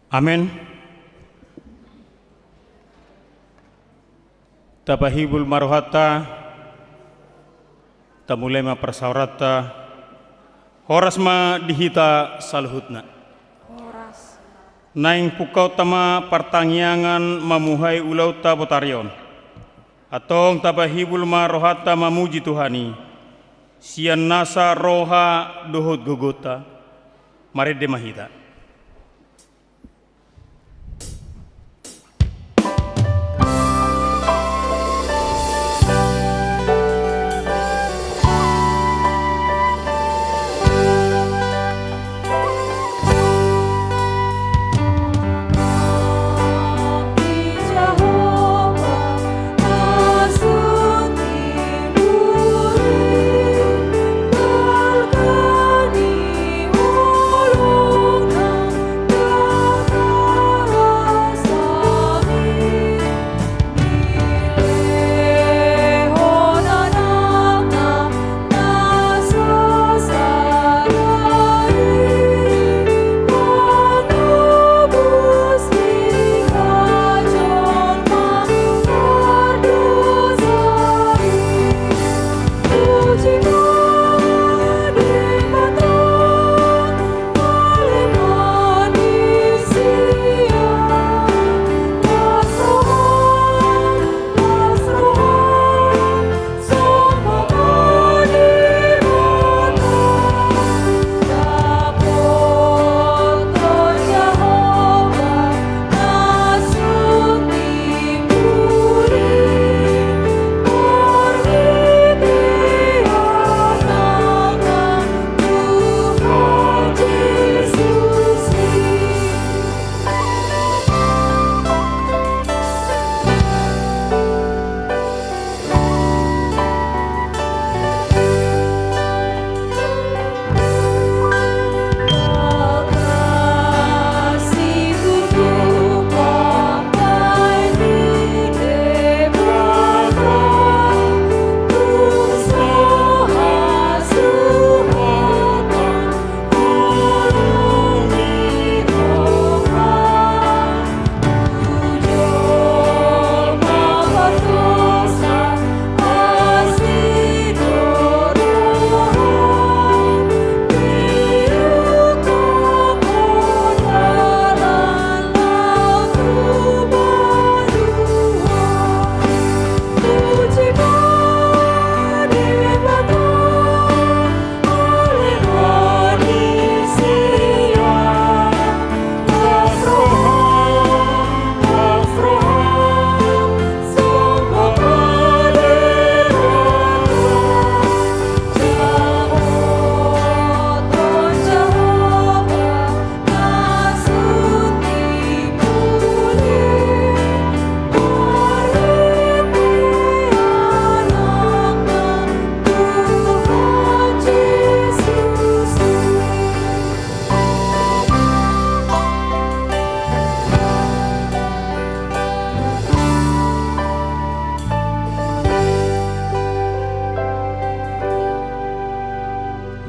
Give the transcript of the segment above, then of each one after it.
Amin. Tabahibul maruhata, tamulema persaurata, horas ma dihita saluhutna. Horas. Naing pukau tama pertangyangan mamuhai ulau tabotarion. Atong tabahibul maruhata mamuji Tuhani. Sian nasa roha dohot gogota. Mari demahita.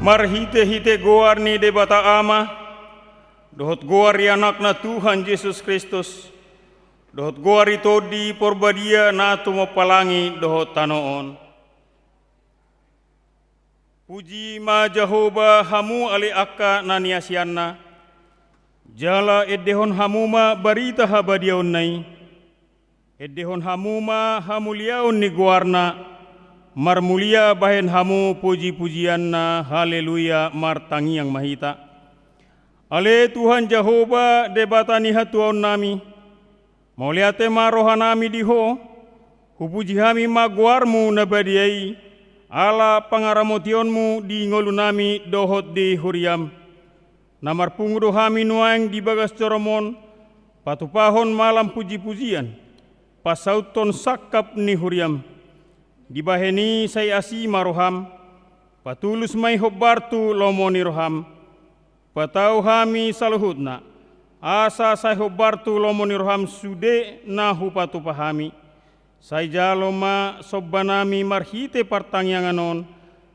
Marhite-hite goar ni debata ama, dohot goar anakna Tuhan Yesus Kristus, dohot goar itu di porbadia na tumapalangi dohot tanoon. Puji ma Jehovah hamu ali akka naniasianna, jala edehon hamuma barita habadiaon nai, edehon hamuma hamuliaon ni goarna, marmulia bahen hamu puji-pujianna, haleluya martangi yang mahita. Ale Tuhan Jehovah debatani hatuon nami, mauliate marohanami diho, hupuji hami maguarmu nabadiai, ala pangaramotionmu di ngolu nami dohot di huriam. Namar pungro hami nuang di bagas coromon, patupahon malam puji-pujian, pasauton sakap ni huriam. Di baheni saya asi maroham, patulus mai hobbartu lomoni roham, patau hami saluhutna, asa saya hobbartu lomoni roham sude nahu patu pahami, saya jaloma sobbanami marhite partangyanganon,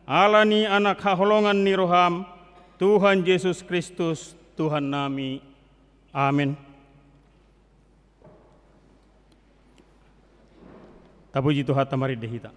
alani anak haholongan ni roham, Tuhan Yesus Kristus Tuhan nami. Amin. Tapuji Tuhan tamari dehita.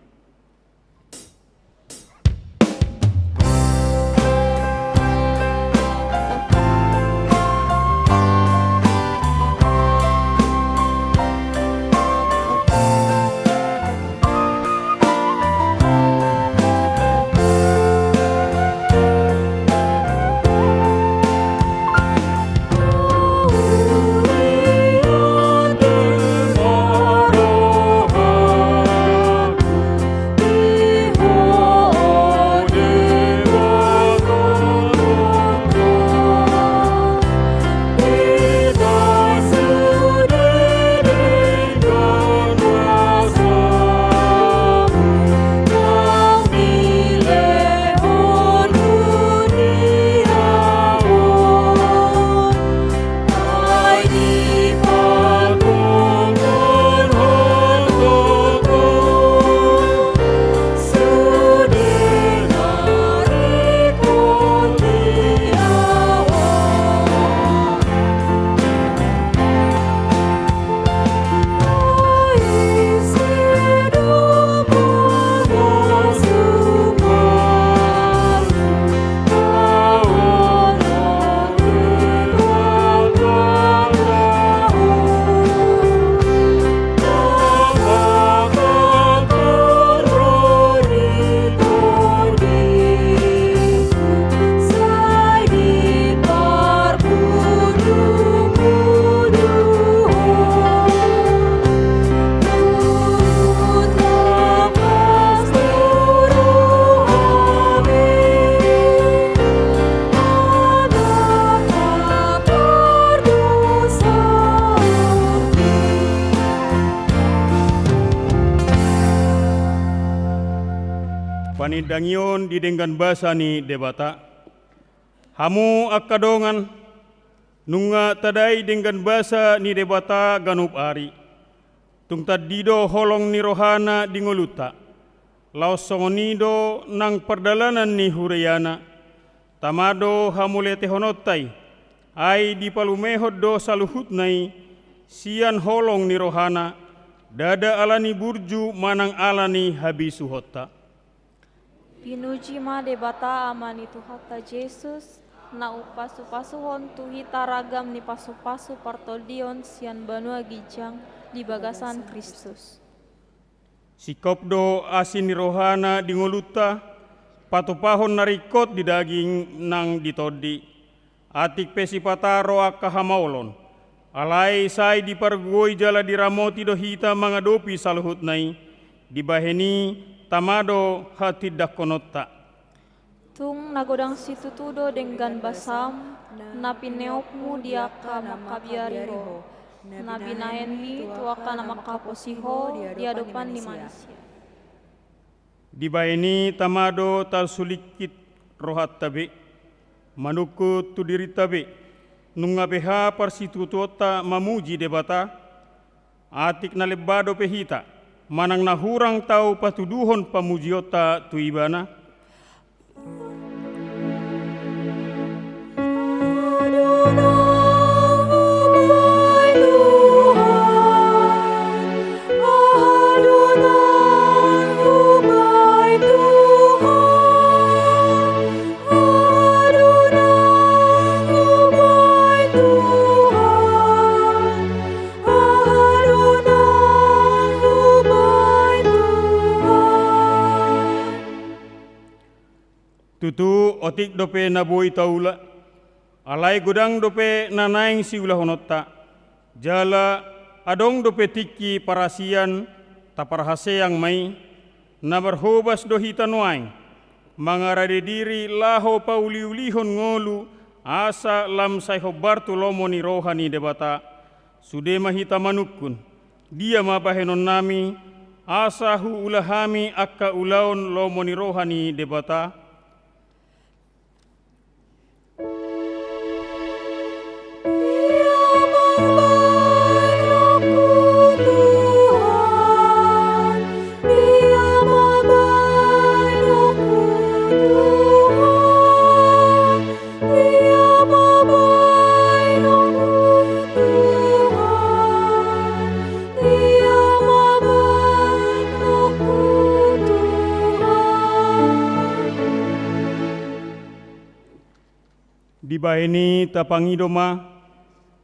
Panidangion di dengan bahasa ni debata. Hamu akadongan nunga tadai dengan bahasa ni debata ganup ari. Tung tadido holong ni rohana di ngoluta. Laos songonido nang perdalanan ni hurayana. Tamado hamulete honotai. Ai di palumehod do saluhut nai. Sian holong ni rohana. Dada alani burju manang alani habisu hotta. Pinuji ma debata amani Tuhata Yesus na upasu-pasuhon tuhita ragam ni pasu-pasu partoldion sian banua gijang di bagasan Kristus. Sikopdo asin ni rohana di ngoluta, patupahon narikot di daging nang ditodi. Atik pesipataro akahamaulon. Alai sai di pargoi jala diramoti dohita mangadopi saluhut nai. Dibaheni tamado hati dakonota. Tung nagodang situtudo dengan basam, na pineopmu diaka makabiariho, na binahenmi tuaka na makaposiho di hadapan ni manusia. Dibaini tamado tal sulikit rohat tabe, manukut tu diri tabe, nunga beha parsitutuota mamuji debata, atik na lebado pehita, manang nahurang tau patuduhon pamujiota tuibana. Tutu otik dope naboi taula, alai gudang dope nanaing si ulah honotta, jala adong dope tiki parasian taparhase yang mai, nabarhobas dohita nuaing, mangarade diri laho pauliulihon ngolu, asa lam sai hobartu lomoni rohani debata, sude mahita manukun, dia mabahenon nami, asa hu ulahami akka ulaon lomoni rohani debata. Dibaini tapangidoma,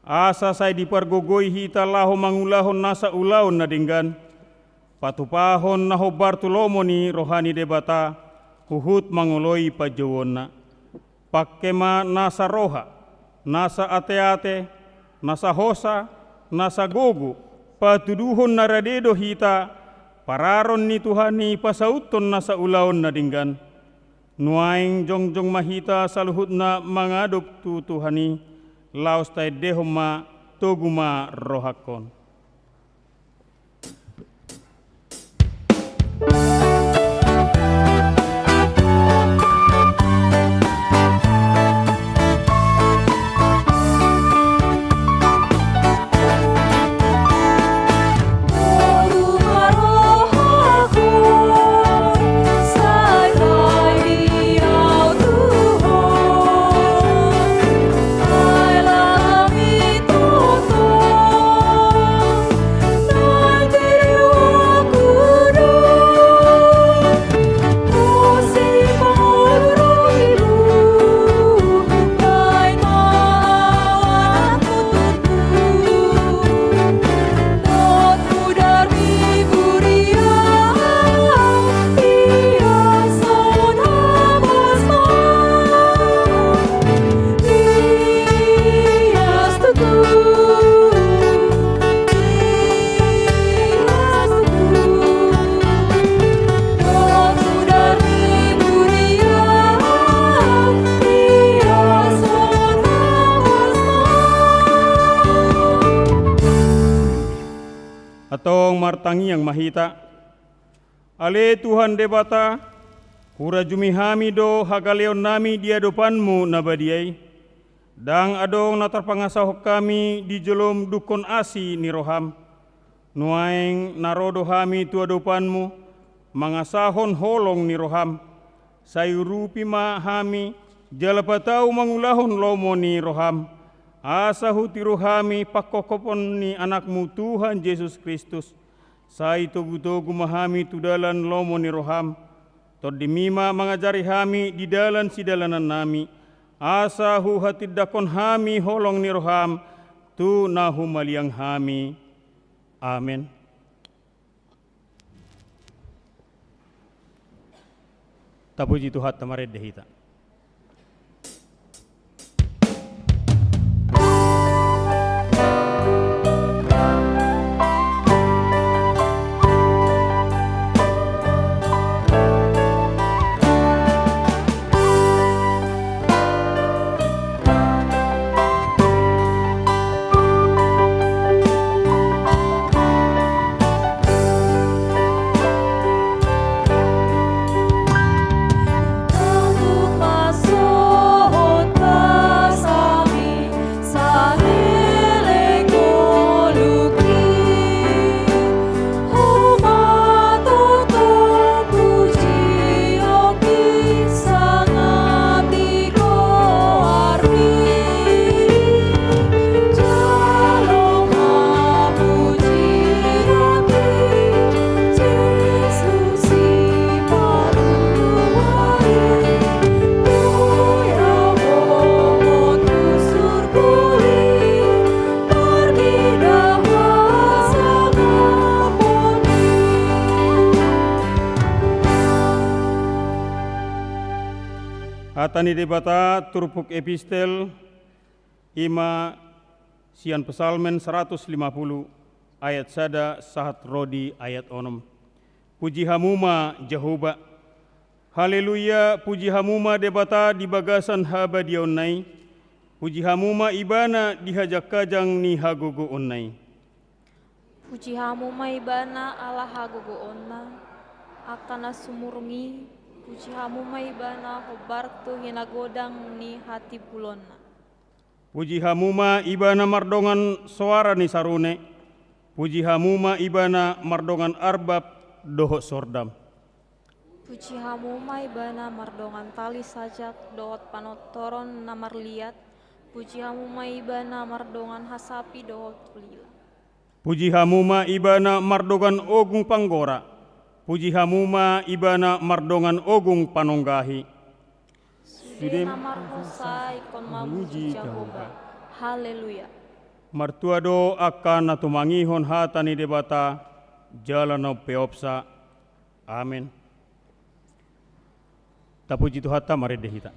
asa saya dipargogoi hita laho mangulahon nasa ulaon na dinggan, patupahon na hobartulomo ni rohani debata, huhut manguloi pajawon na. Pakkema nasa roha, nasa ate-ate, nasa hosa, nasa gogo, patuduhon na radedo hita, pararon ni Tuhan ni pasauton nasa ulaon na dinggan. Nuaing jongjong mahita saluhut na mangadop tu Tuhani, laos tay dehoma toguma rohakon. Atong martangi yang mahita, ale Tuhan debata, hura jumihami do hagaleon nami di adopanmu nabadiai, dang adong natarpangasahok kami di jolom dukon asi ni roham, nuaing narodo hami tu adopanmu, mangasahon holong ni roham, sayurupi ma hami, jalapatau mangulahon lomo ni roham, asa huti rohami pakokopon ni anakmu Tuhan Yesus Kristus, sai togu-togu mahami tu dalan lomo ni roham, todimima mangajari hami di dalan si dalanan nami, asa hu hatidakon hami holong ni roham, tu nahu maliang hami. Amin. Tapuji Tuhan tamared dehita. Atani debata turpuk epistel ima sian pesalmen 150 ayat sada sahat rodi ayat onom. Puji hamuma Jehovah. Haleluya, puji hamuma debata di bagasan haba di onnai. Puji hamuma ibana di hajak kajang ni hagogo onnai. Puji hamuma ibana ala hagogo onna, akana sumurungi. Puji hamuma ibana hobartu hinagodang ni hati pulonna. Puji hamuma ibana mardongan suara ni sarune. Puji hamuma ibana mardongan arbab doho sordam. Puji hamuma ibana mardongan tali sajak dohot panotoron namar liat. Puji hamuma ibana mardongan hasapi dohot lila. Puji hamuma ibana mardongan ogung panggora. Puji hamuma ibana mardongan ogung panonggahi. Dena marhosa ikon mamuji Jehovah. Haleluya. Martua do akan na tumangihon hata ni debata jalan no peopsa. Amin. Tapuji tu hata mari dehita.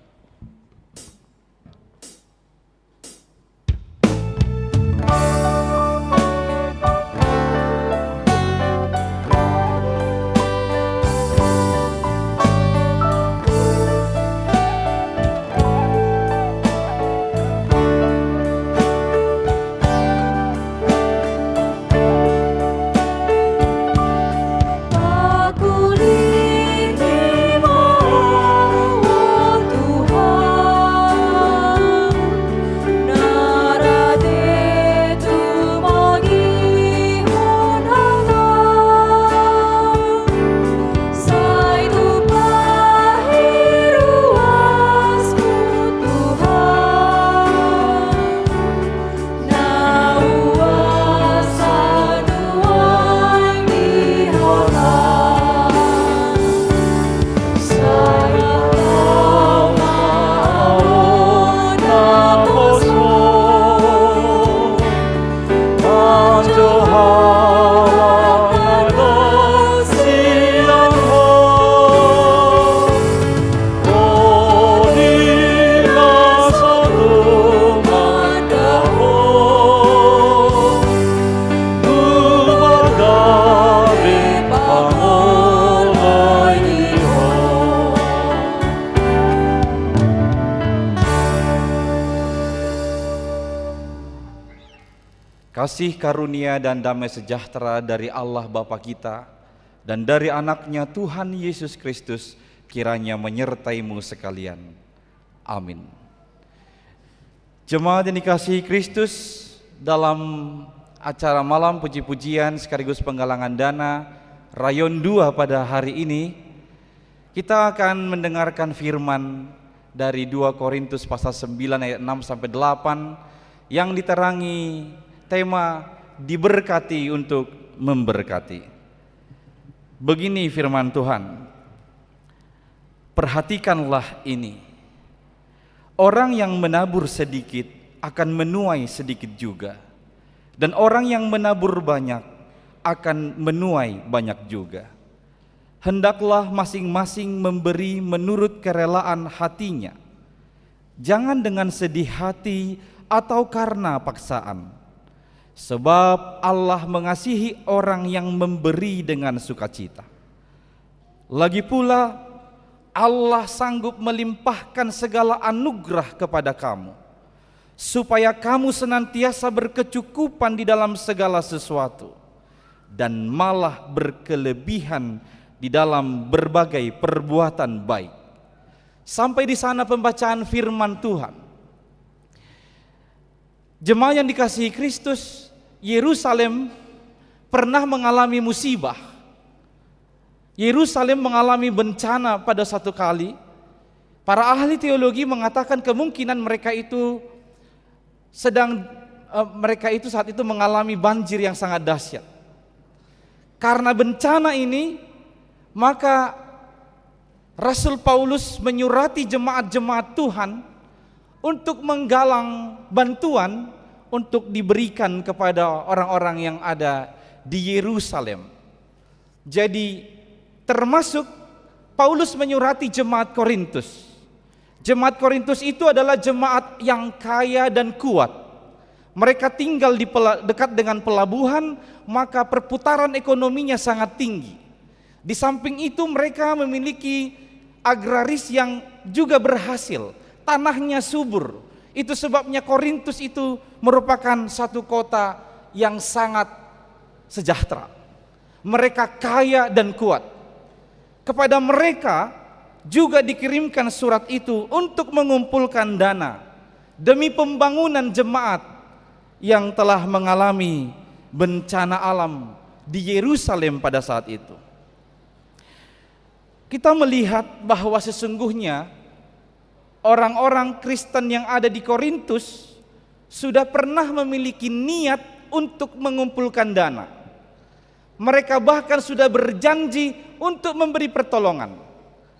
Kasih karunia dan damai sejahtera dari Allah Bapa kita dan dari anaknya Tuhan Yesus Kristus kiranya menyertaimu sekalian. Amin. Jemaat yang dikasihi Kristus, dalam acara malam puji-pujian sekaligus penggalangan dana Rayon 2 pada hari ini, kita akan mendengarkan firman dari 2 Korintus pasal 9 ayat 6 sampai 8 yang diterangi tema diberkati untuk memberkati. Begini firman Tuhan, perhatikanlah ini, orang yang menabur sedikit akan menuai sedikit juga, dan orang yang menabur banyak akan menuai banyak juga. Hendaklah masing-masing memberi menurut kerelaan hatinya, jangan dengan sedih hati atau karena paksaan. Sebab Allah mengasihi orang yang memberi dengan sukacita. Lagi pula Allah sanggup melimpahkan segala anugerah kepada kamu, supaya kamu senantiasa berkecukupan di dalam segala sesuatu, dan malah berkelebihan di dalam berbagai perbuatan baik. Sampai di sana pembacaan firman Tuhan. Jemaat yang dikasihi Kristus, Yerusalem pernah mengalami musibah. Yerusalem mengalami bencana pada satu kali. Para ahli teologi mengatakan kemungkinan mereka itu saat itu mengalami banjir yang sangat dahsyat. Karena bencana ini, maka Rasul Paulus menyurati jemaat-jemaat Tuhan untuk menggalang bantuan untuk diberikan kepada orang-orang yang ada di Yerusalem. Jadi termasuk Paulus menyurati jemaat Korintus. Jemaat Korintus itu adalah jemaat yang kaya dan kuat. Mereka tinggal di dekat dengan pelabuhan, maka perputaran ekonominya sangat tinggi. Di samping itu mereka memiliki agraris yang juga berhasil. Tanahnya subur. Itu sebabnya Korintus itu merupakan satu kota yang sangat sejahtera. Mereka kaya dan kuat. Kepada mereka juga dikirimkan surat itu untuk mengumpulkan dana demi pembangunan jemaat yang telah mengalami bencana alam di Yerusalem pada saat itu. Kita melihat bahwa sesungguhnya orang-orang Kristen yang ada di Korintus sudah pernah memiliki niat untuk mengumpulkan dana. Mereka bahkan sudah berjanji untuk memberi pertolongan.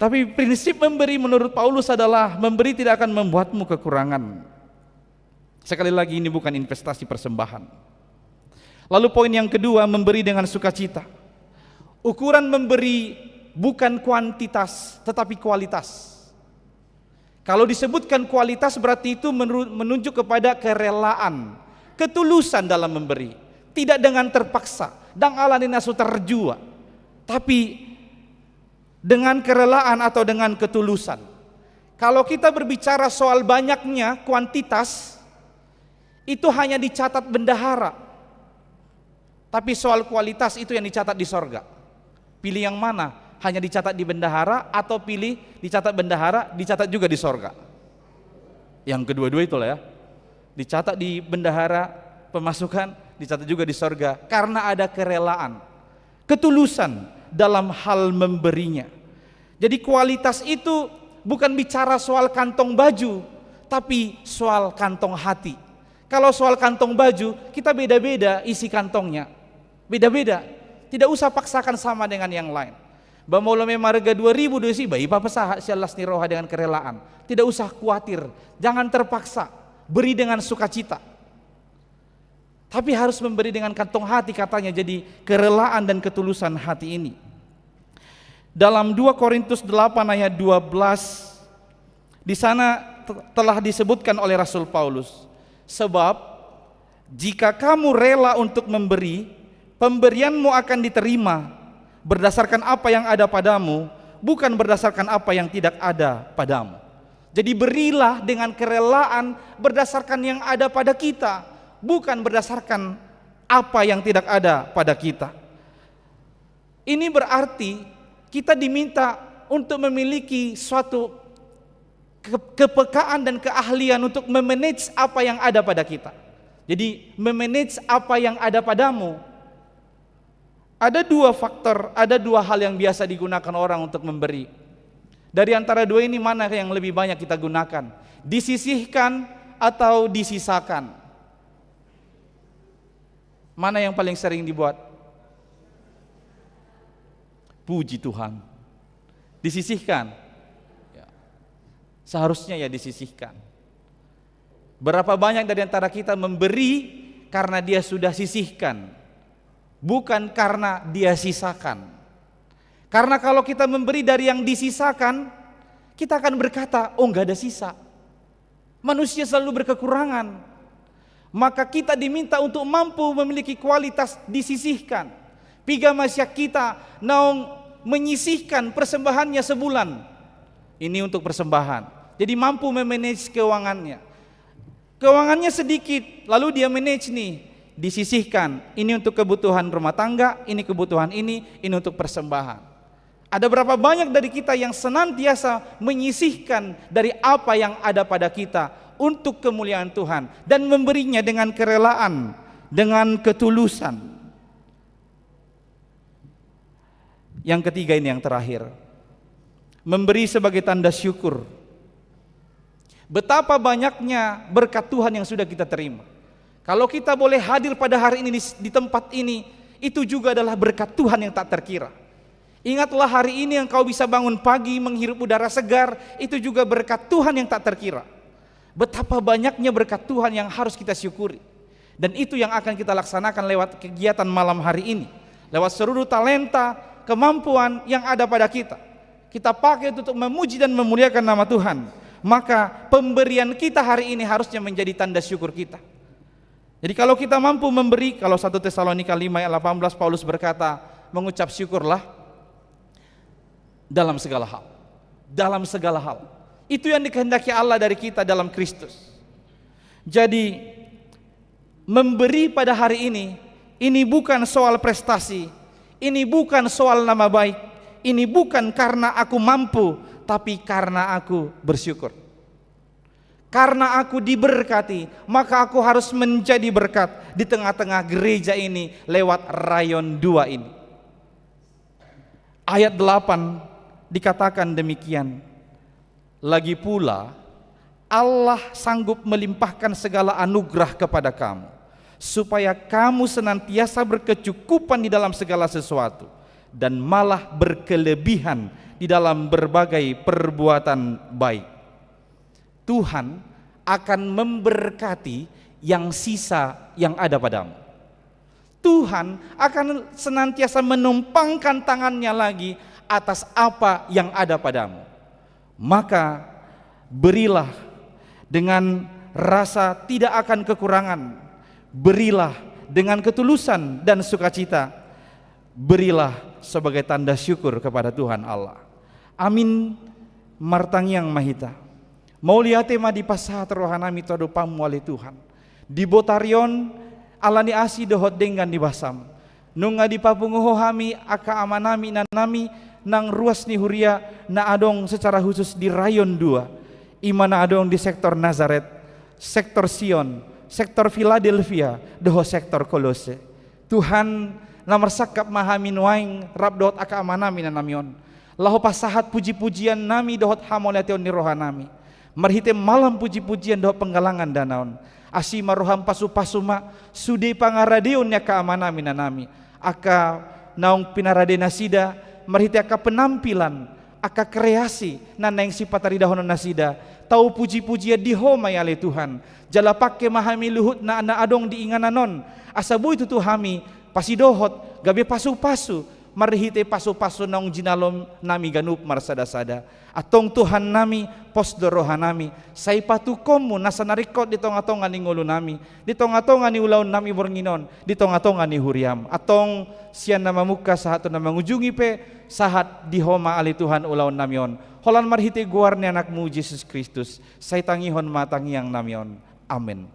Tapi prinsip memberi menurut Paulus adalah memberi tidak akan membuatmu kekurangan. Sekali lagi, ini bukan investasi persembahan. Lalu poin yang kedua, memberi dengan sukacita. Ukuran memberi bukan kuantitas tetapi kualitas. Kalau disebutkan kualitas berarti itu menunjuk kepada kerelaan, ketulusan dalam memberi, tidak dengan terpaksa, dan ala ninasu terjua, tapi dengan kerelaan atau dengan ketulusan. Kalau kita berbicara soal banyaknya kuantitas, itu hanya dicatat bendahara, tapi soal kualitas itu yang dicatat di sorga. Pilih yang mana? Hanya dicatat di bendahara atau pilih dicatat bendahara, dicatat juga di sorga? Yang kedua-dua itulah ya. Dicatat di bendahara pemasukan, dicatat juga di sorga, karena ada kerelaan, ketulusan dalam hal memberinya. Jadi kualitas itu bukan bicara soal kantong baju, tapi soal kantong hati. Kalau soal kantong baju, kita beda-beda isi kantongnya, beda-beda. Tidak usah paksakan sama dengan yang lain. Bamolome marga 2000 dosi bayi papa sah sialas ni roha dengan kerelaan. Tidak usah khawatir, jangan terpaksa, beri dengan sukacita. Tapi harus memberi dengan kantong hati katanya, jadi kerelaan dan ketulusan hati ini. Dalam 2 Korintus 8 ayat 12, di sana telah disebutkan oleh Rasul Paulus, sebab jika kamu rela untuk memberi, pemberianmu akan diterima berdasarkan apa yang ada padamu, bukan berdasarkan apa yang tidak ada padamu. Jadi berilah dengan kerelaan berdasarkan yang ada pada kita, bukan berdasarkan apa yang tidak ada pada kita. Ini berarti kita diminta untuk memiliki suatu kepekaan dan keahlian untuk memanage apa yang ada pada kita. Jadi memanage apa yang ada padamu. Ada 2 faktor, ada 2 hal yang biasa digunakan orang untuk memberi. Dari antara 2 ini mana yang lebih banyak kita gunakan? Disisihkan atau disisakan? Mana yang paling sering dibuat? Puji Tuhan, disisihkan. Ya. Seharusnya ya disisihkan. Berapa banyak dari antara kita memberi karena dia sudah sisihkan, bukan karena dia sisakan. Karena kalau kita memberi dari yang disisakan, kita akan berkata, oh enggak ada sisa. Manusia selalu berkekurangan. Maka kita diminta untuk mampu memiliki kualitas disisihkan. Piga masyak kita naung menyisihkan persembahannya sebulan. Ini untuk persembahan. Jadi mampu memanage keuangannya. Keuangannya sedikit, lalu dia manage nih, disisihkan. Ini untuk kebutuhan rumah tangga, ini kebutuhan ini untuk persembahan. Ada berapa banyak dari kita yang senantiasa menyisihkan dari apa yang ada pada kita untuk kemuliaan Tuhan dan memberinya dengan kerelaan, dengan ketulusan. Yang ketiga ini yang terakhir, memberi sebagai tanda syukur. Betapa banyaknya berkat Tuhan yang sudah kita terima. Kalau kita boleh hadir pada hari ini di tempat ini, itu juga adalah berkat Tuhan yang tak terkira. Ingatlah hari ini engkau bisa bangun pagi menghirup udara segar, itu juga berkat Tuhan yang tak terkira. Betapa banyaknya berkat Tuhan yang harus kita syukuri. Dan itu yang akan kita laksanakan lewat kegiatan malam hari ini. Lewat seluruh talenta, kemampuan yang ada pada kita. Kita pakai untuk memuji dan memuliakan nama Tuhan. Maka pemberian kita hari ini harusnya menjadi tanda syukur kita. Jadi kalau kita mampu memberi, kalau 1 Tesalonika 5 ayat 18 Paulus berkata, mengucap syukurlah dalam segala hal. Dalam segala hal. Itu yang dikehendaki Allah dari kita dalam Kristus. Jadi memberi pada hari ini bukan soal prestasi, ini bukan soal nama baik, ini bukan karena aku mampu, tapi karena aku bersyukur. Karena aku diberkati, maka aku harus menjadi berkat di tengah-tengah gereja ini lewat rayon 2 ini. Ayat 8 dikatakan demikian. Lagi pula Allah sanggup melimpahkan segala anugerah kepada kamu, supaya kamu senantiasa berkecukupan di dalam segala sesuatu, dan malah berkelebihan di dalam berbagai perbuatan baik. Tuhan akan memberkati yang sisa yang ada padamu. Tuhan akan senantiasa menumpangkan tangannya lagi atas apa yang ada padamu. Maka berilah dengan rasa tidak akan kekurangan. Berilah dengan ketulusan dan sukacita. Berilah sebagai tanda syukur kepada Tuhan Allah. Amin martangyang mahita. Maulia tema di pasahat rohanami todo pamu oleh Tuhan. Di botarion alani asi dohot dengan di basam. Nunga di papunguho hami aka amanami nanami nang ruas ni huria na adong secara khusus di rayon 2. Imana adong di sektor Nazaret, sektor Sion, sektor Philadelphia, doho sektor Kolose. Tuhan namar sakap mahamin waing rabdot aka amanami nanamion. Laho pasahat puji-pujian nami dohot hamoletion ni rohanami. Marhite malam puji-pujian dohot penggalangan danaon. Asima roham pasu-pasuma sudi pangaradeon nya kaamanami nanami. Aka naung pinaradena sida marhite aka penampilan, aka kreasi naneng sifat aridahonon nasida. Tau puji-pujian dihomay ale Tuhan. Jala pakke mahami luhut na adong diingananon. Asabu itu tuhami pasidohot gabe pasu-pasu marhite pasu-pasu naung jinalom nami ganup marsada-sada. Atong Tuhan nami posdorohan nami say patukomu nasa narikot di tonga-tonga ni ngulu nami, di tonga-tonga ni ulaun nami bornginon, di tonga-tonga ni huriam. Atong siyan na mamuka sahat na mangujungi pe sahat di homa ali Tuhan ulaun namion. Holan marhite guarni anakmu Jesus Kristus say tangihon matangiang namion. Amen.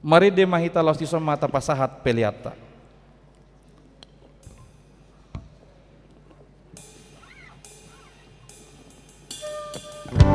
Mari de mahita los di mata pasahat peliata. Yo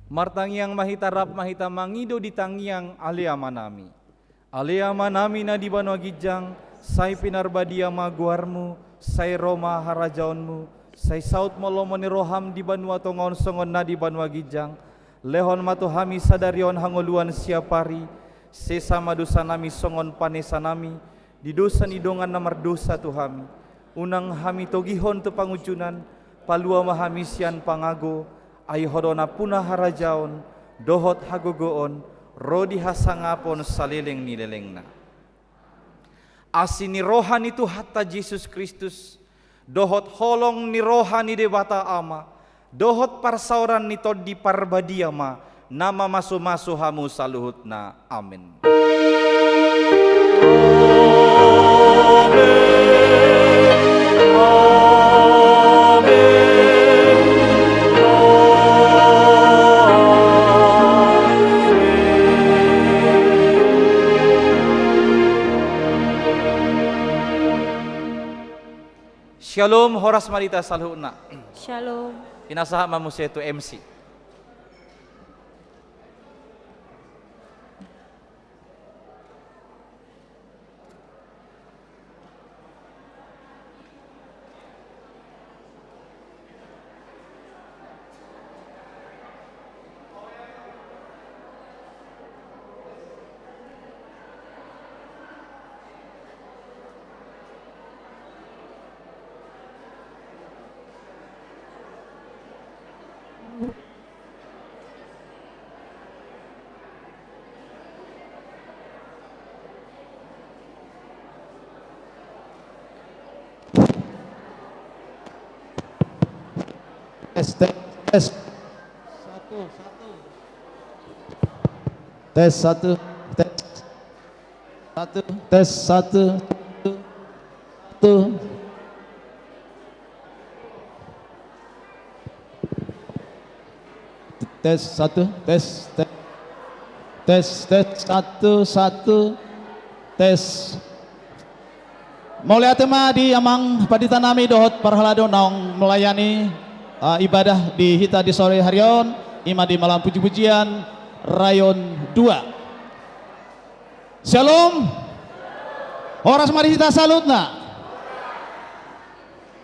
Martangiang mahita rap mahita mangido di tangiang alea manami. Alea manami na di banua gijang, say pinarbadia maguarmu, say Roma harajaonmu, say saut molomoni roham di banua tongon songon na di banua gijang, lehon matuhami sadarion hangoluan siapari, sesama dosa nami songon panesa nami, di dosa nidongan namar dosa tuhami, unang hami togihon tu pangujunan, palua mahamisian pangago, ay hodona punah harajaon, dohot hagogoon, rodi hasangapon salileng nilelengna. Asini rohani itu hatta Yesus Kristus, dohot holong ni rohani debata ama, dohot parsauran ni todi parbadiama, nama masu-masu hamu saluhutna. Amin. Shalom, horas marita salhuna. Shalom. Inasaha mamusia itu MC. Tes satu, tes satu, tes satu, tes. Mulai tema di amang padita nami dohot parhalado naong melayani ibadah di hita di sore harion, ima di malam puji-pujian rayon 2. Shalom. Horas mari hita salutna.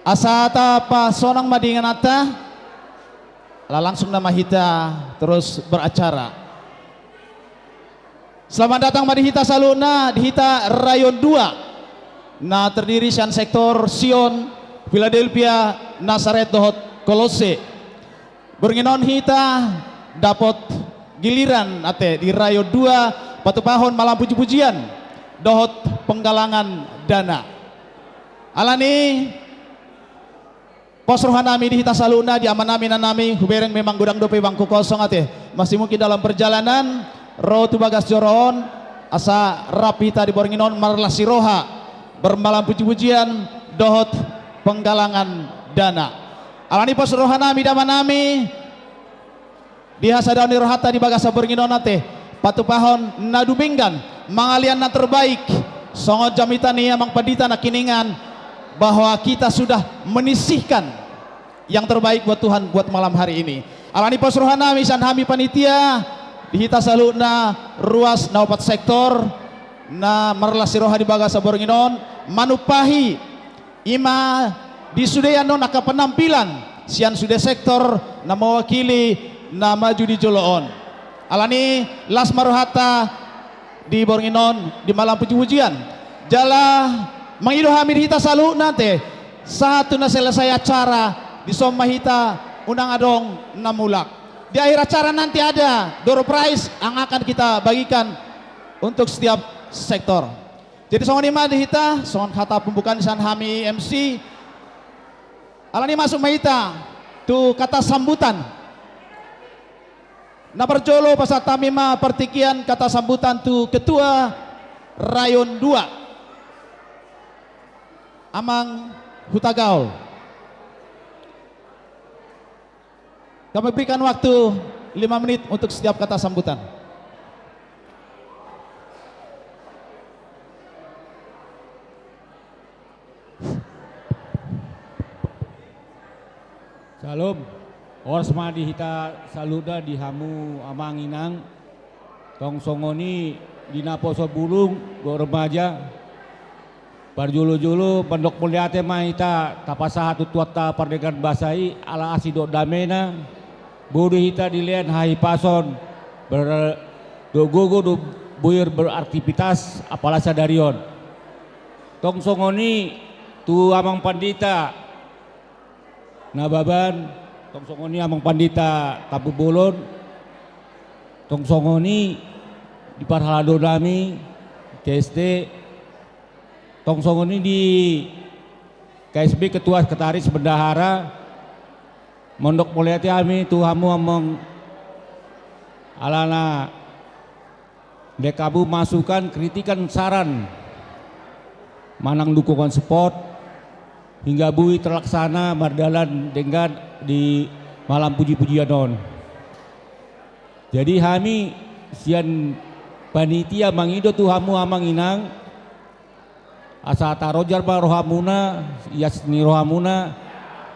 Asata pa sonang madingan ata. Langsung nama hita terus beracara. Selamat datang mari hita salutna di hita rayon 2. Na terdiri sian sektor Sion, Philadelphia, Nazaret dohot Kolose. Beringinon hita dapat giliran ate di rayo 2 patupahon malam puji-pujian dohot penggalangan dana. Alani pos rohanami di hita saluna di aman nami nanami hubereng memang gudang dope bangku kosong ate masih mungkin dalam perjalanan roh tu bagas joron asa rapita di boringinon marlasi roha bermalam puji-pujian dohot penggalangan dana. Alani pos rohanami damanami di hasadani rohata di bagasa berginonate patupahon naduminggan mangalian na terbaik songo jamitani amang padita na kiningan bahwa kita sudah menisihkan yang terbaik buat Tuhan buat malam hari ini. Alani pos rohanami sanhami panitia di hita saluna ruas na 4 sektor na marlasi roha di bagasa berginon manupahi ima di sudeyanon naka penampilan sian sude sektor na mewakili na maju di Joloon. Alani las maruhata di Boringinon di malam puji-pujian jala mengidohami hita salu nate satu na selesai acara di somahita unang adong namulak. Di akhir acara nanti ada door prize yang akan kita bagikan untuk setiap sektor. Jadi songon ima di hita songon kata pembukaan san hami MC. Alani masuk mahita tu kata sambutan. Na perjolo pasal tamima pertikian kata sambutan tu ketua rayon 2 Amang Hutagaul. Kami berikan waktu 5 menit untuk setiap kata sambutan. Shalom. Ors madi hita saluda di hamu amanginang tong songoni dina poso bulung go remaja parjulu-julu pendok muliate mah hita tapasa hatu tuata pardegan basai ala asido damena budi hita dilian hai pason ber gogo do buyur beraktivitas apalah sadarion tong songoni tu amang pandita nababan tong songoni amang pandita tabu bolon tong songoni di parhalado nami KSD tong songoni di KSB ketua sekretaris bendahara mondok muliati ami tu hamu amang alana dekabu masukan kritikan saran manang dukungan support hingga bui terlaksana berjalan dengan di malam puji-pujian non. Jadi kami sian panitia mangido tu hamu amanginang asa tarojar ba rohamuna yasni rohamuna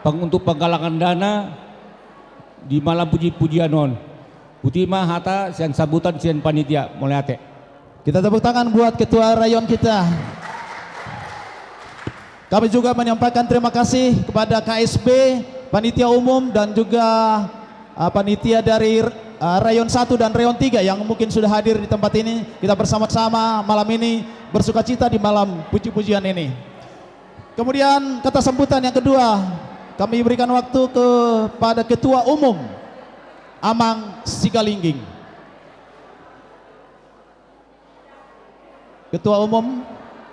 untuk penggalangan dana di malam puji-pujian non. Utima hata sian sambutan sian panitia muliate. Kita tepuk tangan buat ketua rayon kita. Kami juga menyampaikan terima kasih kepada KSB, panitia umum dan juga panitia dari rayon 1 dan rayon 3 yang mungkin sudah hadir di tempat ini. Kita bersama-sama malam ini bersukacita di malam puji-pujian ini. Kemudian kata sambutan yang kedua, kami berikan waktu kepada ketua umum Amang Sigalingging. Ketua umum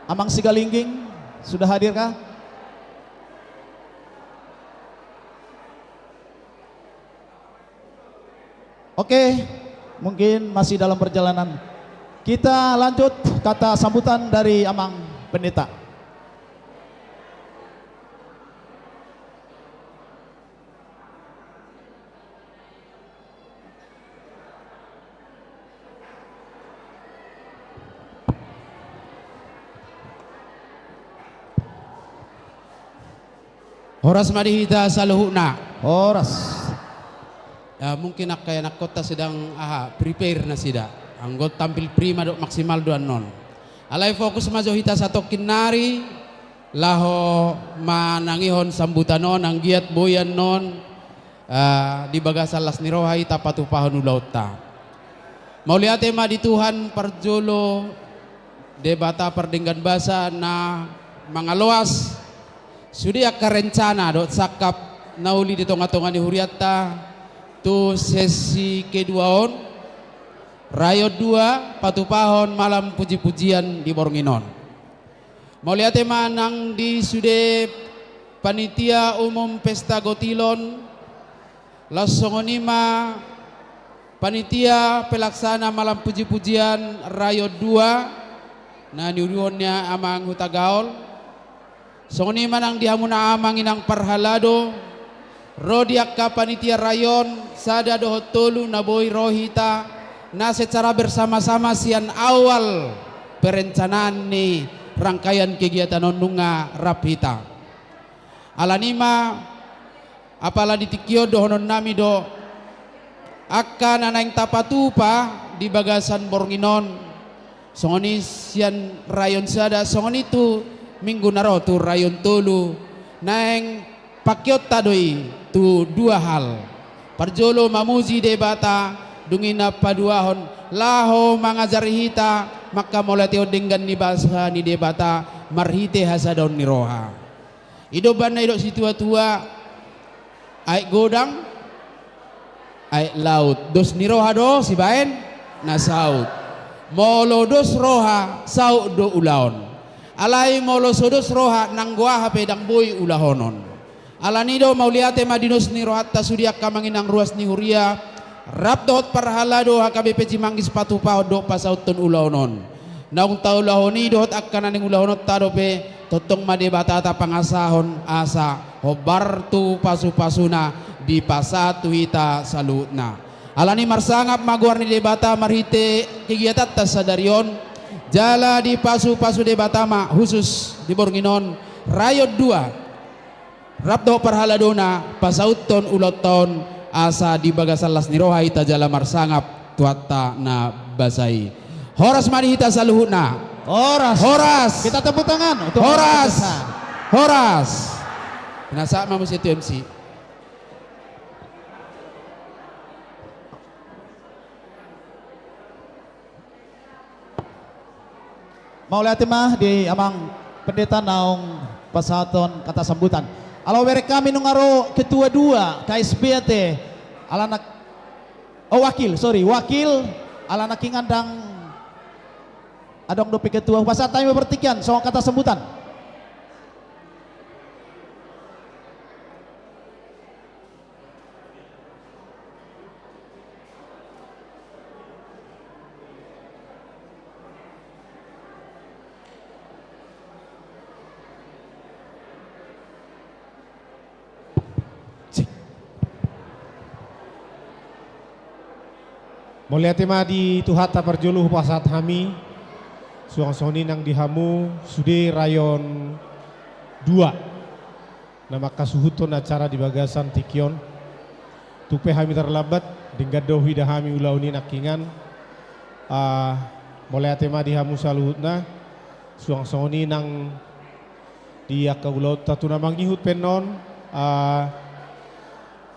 Amang Sigalingging sudah hadirkah? Oke, mungkin masih dalam perjalanan. Kita lanjut kata sambutan dari Amang Pendeta. Horas madihita saluhuna. Horas. Mungkin kaya nakota sedang prepare na sida. Anggot tampil prima dok maksimal doan non. Alay fokus majohita satu kinari laho manangihon sambutanon ang giat boyan non di bagasan las nirohay tapatupahon ulauta. Mauliate ma di Tuhan parjolo debata perdenggan basa na mangaloas sudah karencana dot sakap nauli di tonga-tonga di huriata tu sesi keduaon rayo 2 patupahon malam puji-pujian di Bornginon. Mau lihat manang di sude panitia umum pesta gotilon lasongonima panitia pelaksana malam puji-pujian rayo 2 na niuduhonnya amang hutagaol songoni manang dihamuna amang inang parhalado rodiak ka panitia rayon sada dohot tolu naboy rohita na secara bersama-sama sian awal perencanaan ni rangkaian kegiatan ondunga rapita alanima apala ditikyo dohonon nami do akan anaing tapatupa di bagasan Bornginon songoni sian rayon sada songoni tu minggu naro tu rayon tolu naeng pakyot tadoi tu dua hal parjolo mamuji debata dungina paduahon laho mangajari hita maka molatio dengan ni bahasa ni debata marhite hasadon ni roha idoban na idok situa-tua ai godang ai laut dos ni roha do si baen na saut molo dos roha saut do ulaon alai molo sodos roha nanggoa pedang boy ulahonon alanido mauliate madinos ni rohatta sudiak kamanginang ruas ni huria rap dot parhalado HKBP Cimanggis patu do pasauton ulahonon naung tau lahoni dot akan aning ulahonot tadope totong madebata ta pangasahon asa hobar tu pasu-pasuna di pasatu hita salutna alani marsangap maguar ni debata marhite kegiatan tasadarion jala di pasu-pasu debatama khusus di Bornginon rayo 2 rapdo parhaladona pasauton uloton asa di bagasan lasniroha ita jala marsangap tuatta na basai. Horas mari hita saluhutna. Horas. Horas. Kita tepuk tangan untuk Horas. Horas. Horas. Nasa mamus itu MC. Mau lihat mah di amang pendeta naung pasaton kata sambutan. Alo were kami nungaro ketua 2 KSBT alanak wakil alanak ingandang adong dopi ketua pasat tayo bertikian soal kata sambutan. Mulia tema di Tuhata perjuluh pasat hami suang soni nang dihamu sude rayon 2 nama kasuhuton acara di bagasan tikion tupe hami terlambat dinggadohi dahami ulauni nakingan mulia tema dihamu saluhutna suang soni nang dia kaulaut tatu namang ihut penon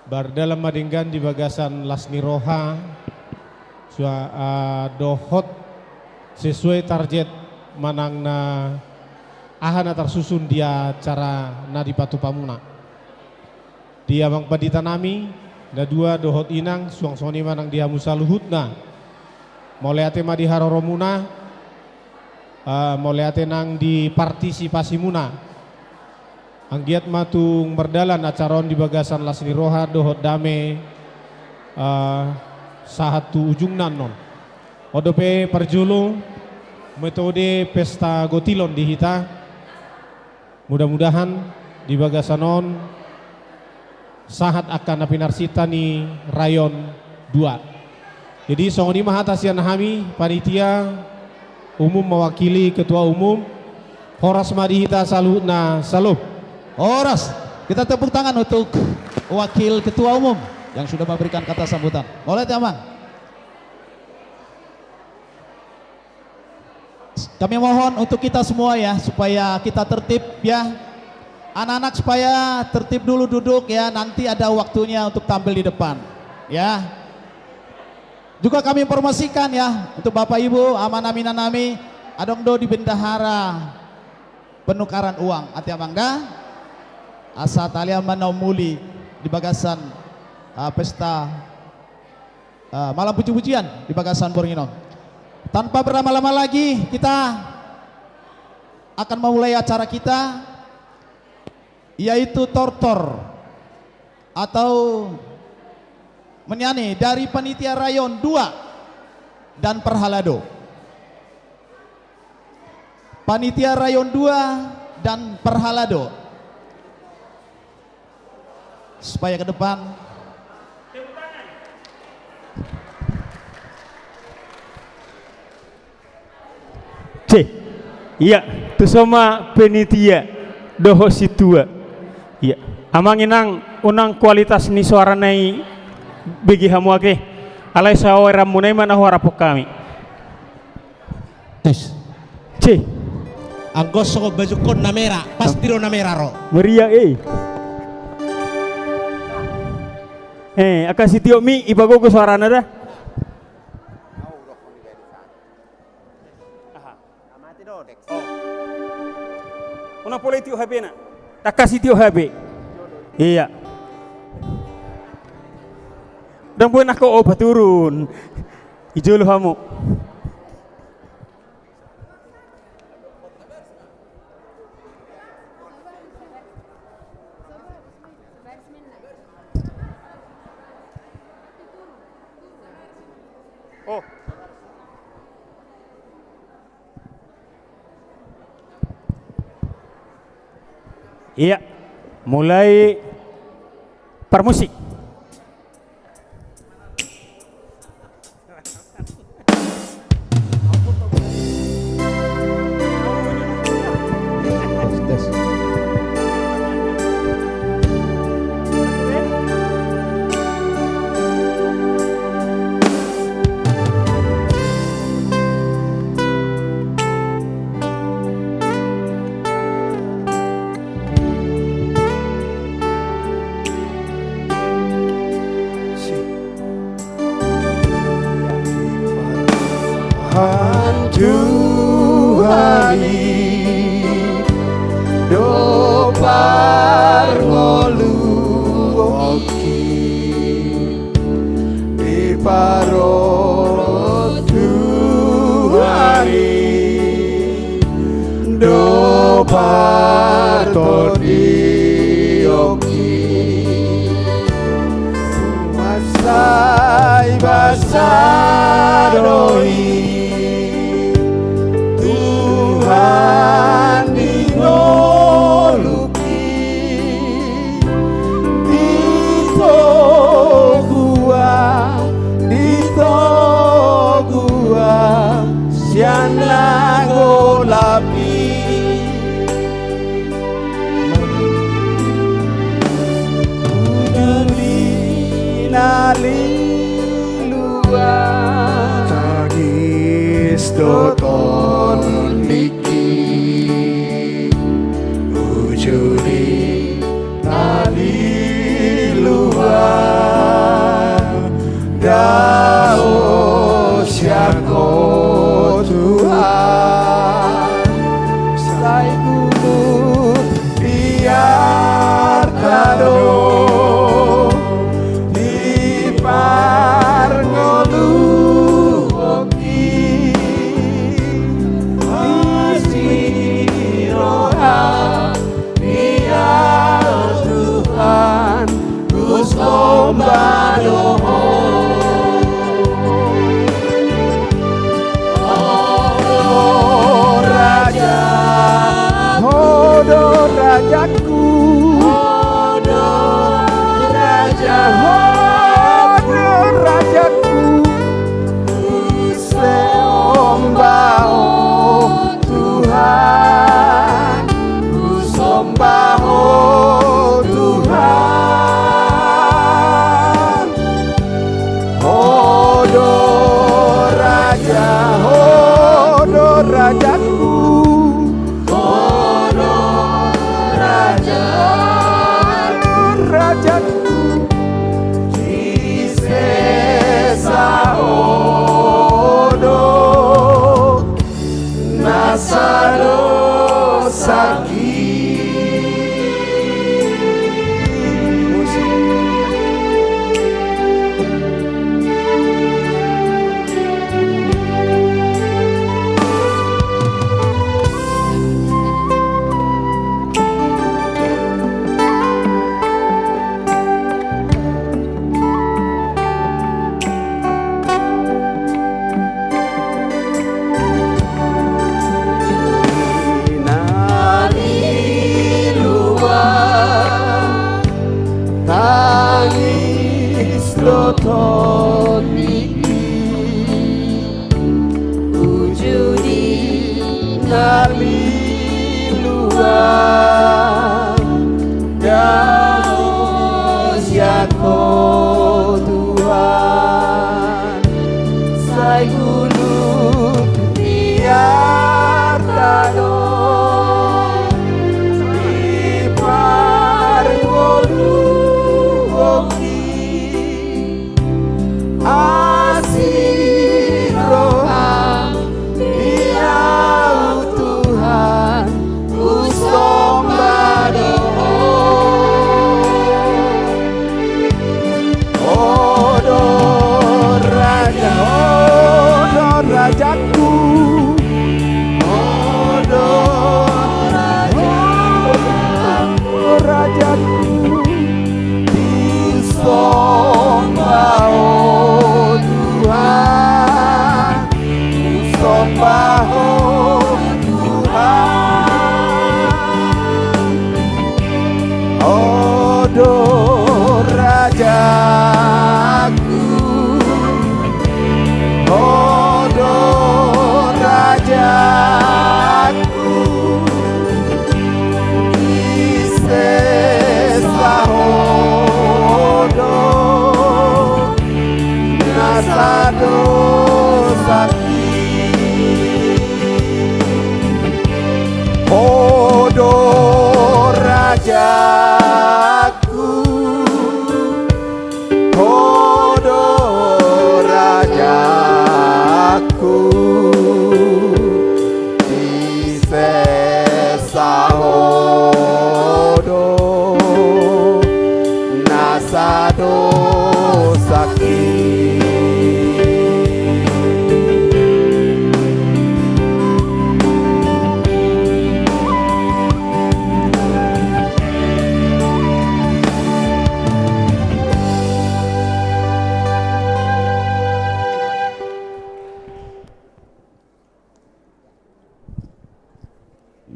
bardalam madinggan di bagasan lasniroha dohot sesuai target manang na ahana tersusun dia cara na di patu pamuna dia bang padita nami na 2 dohot inang suang soni manang dia musaluhutna moleate ma di haroromuna moleate nang di partisipasi muna anggiat matung berdalan acaron di bagasan lasni roha dohot dame satu ujung nanon odope perjulu metode pesta gotilon di hita mudah-mudahan di bagasanon sahat akan napinarsita ni rayon 2 jadi songoni mahatasian hami panitia umum mewakili ketua umum Horas madihita salutna salup. Horas, kita tepuk tangan untuk wakil ketua umum yang sudah memberikan kata sambutan. Boleh teman. Kami mohon untuk kita semua ya supaya kita tertib ya. Anak-anak supaya tertib dulu duduk ya, nanti ada waktunya untuk tampil di depan ya. Juga kami informasikan ya untuk Bapak Ibu amanah nami adongdo di bendahara penukaran uang ati amangda asa talia manaumuli di bagasan pesta malam puji-pujian di bagasan Boringinon. Tanpa berlama-lama lagi kita akan memulai acara kita yaitu tortor atau menyanyi dari panitia rayon 2 dan Perhalado. Panitia rayon 2 dan Perhalado. Supaya ke depan iya, tu sama penitia doho situa. Iya, amanginang unang kualitas ni suara nai bagi hamu ake. Alai sawara munai mana harapok kami. Tes. C. Anggos ko baju kon na mera, pasti ro na mera ro. Maria akan si Tio Mi ibago ko suara nada. Una pole Tio HP na. Tak kasih Tio HP. Iya. Dan bukan aku obat turun. Ijol kamu. Oh. Iya, mulai permusik. Tuhani do parngolu oki di paro Tuhani do parto di oki masai basaroi Tuhan dinoluki dito gua siana golapi uduli nalilua tagis doton Ujuri tali luar Dao siako Tuhan Selai gunung biar kado Di parngolu oki Isiroha Tuhan Gus lomba doho Oh Raja Hodo Rajaku Hodo Raja Hodo Rajaku Seombao Tuhan Seombao Tuhan Hodo Rajaku Hodo Raja Rajaku Kisesa Hodo Nasaro Saki Ujudi nali luar Daos yako Tuhan Sai gunung biar tado Di parngolu oki Asiroha Diau Tuhan Usomba doho Odo Raja Odo Rajaku Odo Rajaku Disombao Tuhan Disombao Tuhan Odo Rajaku Odo Rajaku Isesa Hodo Nasado Saki Hodo Rajaku Hodo Rajaku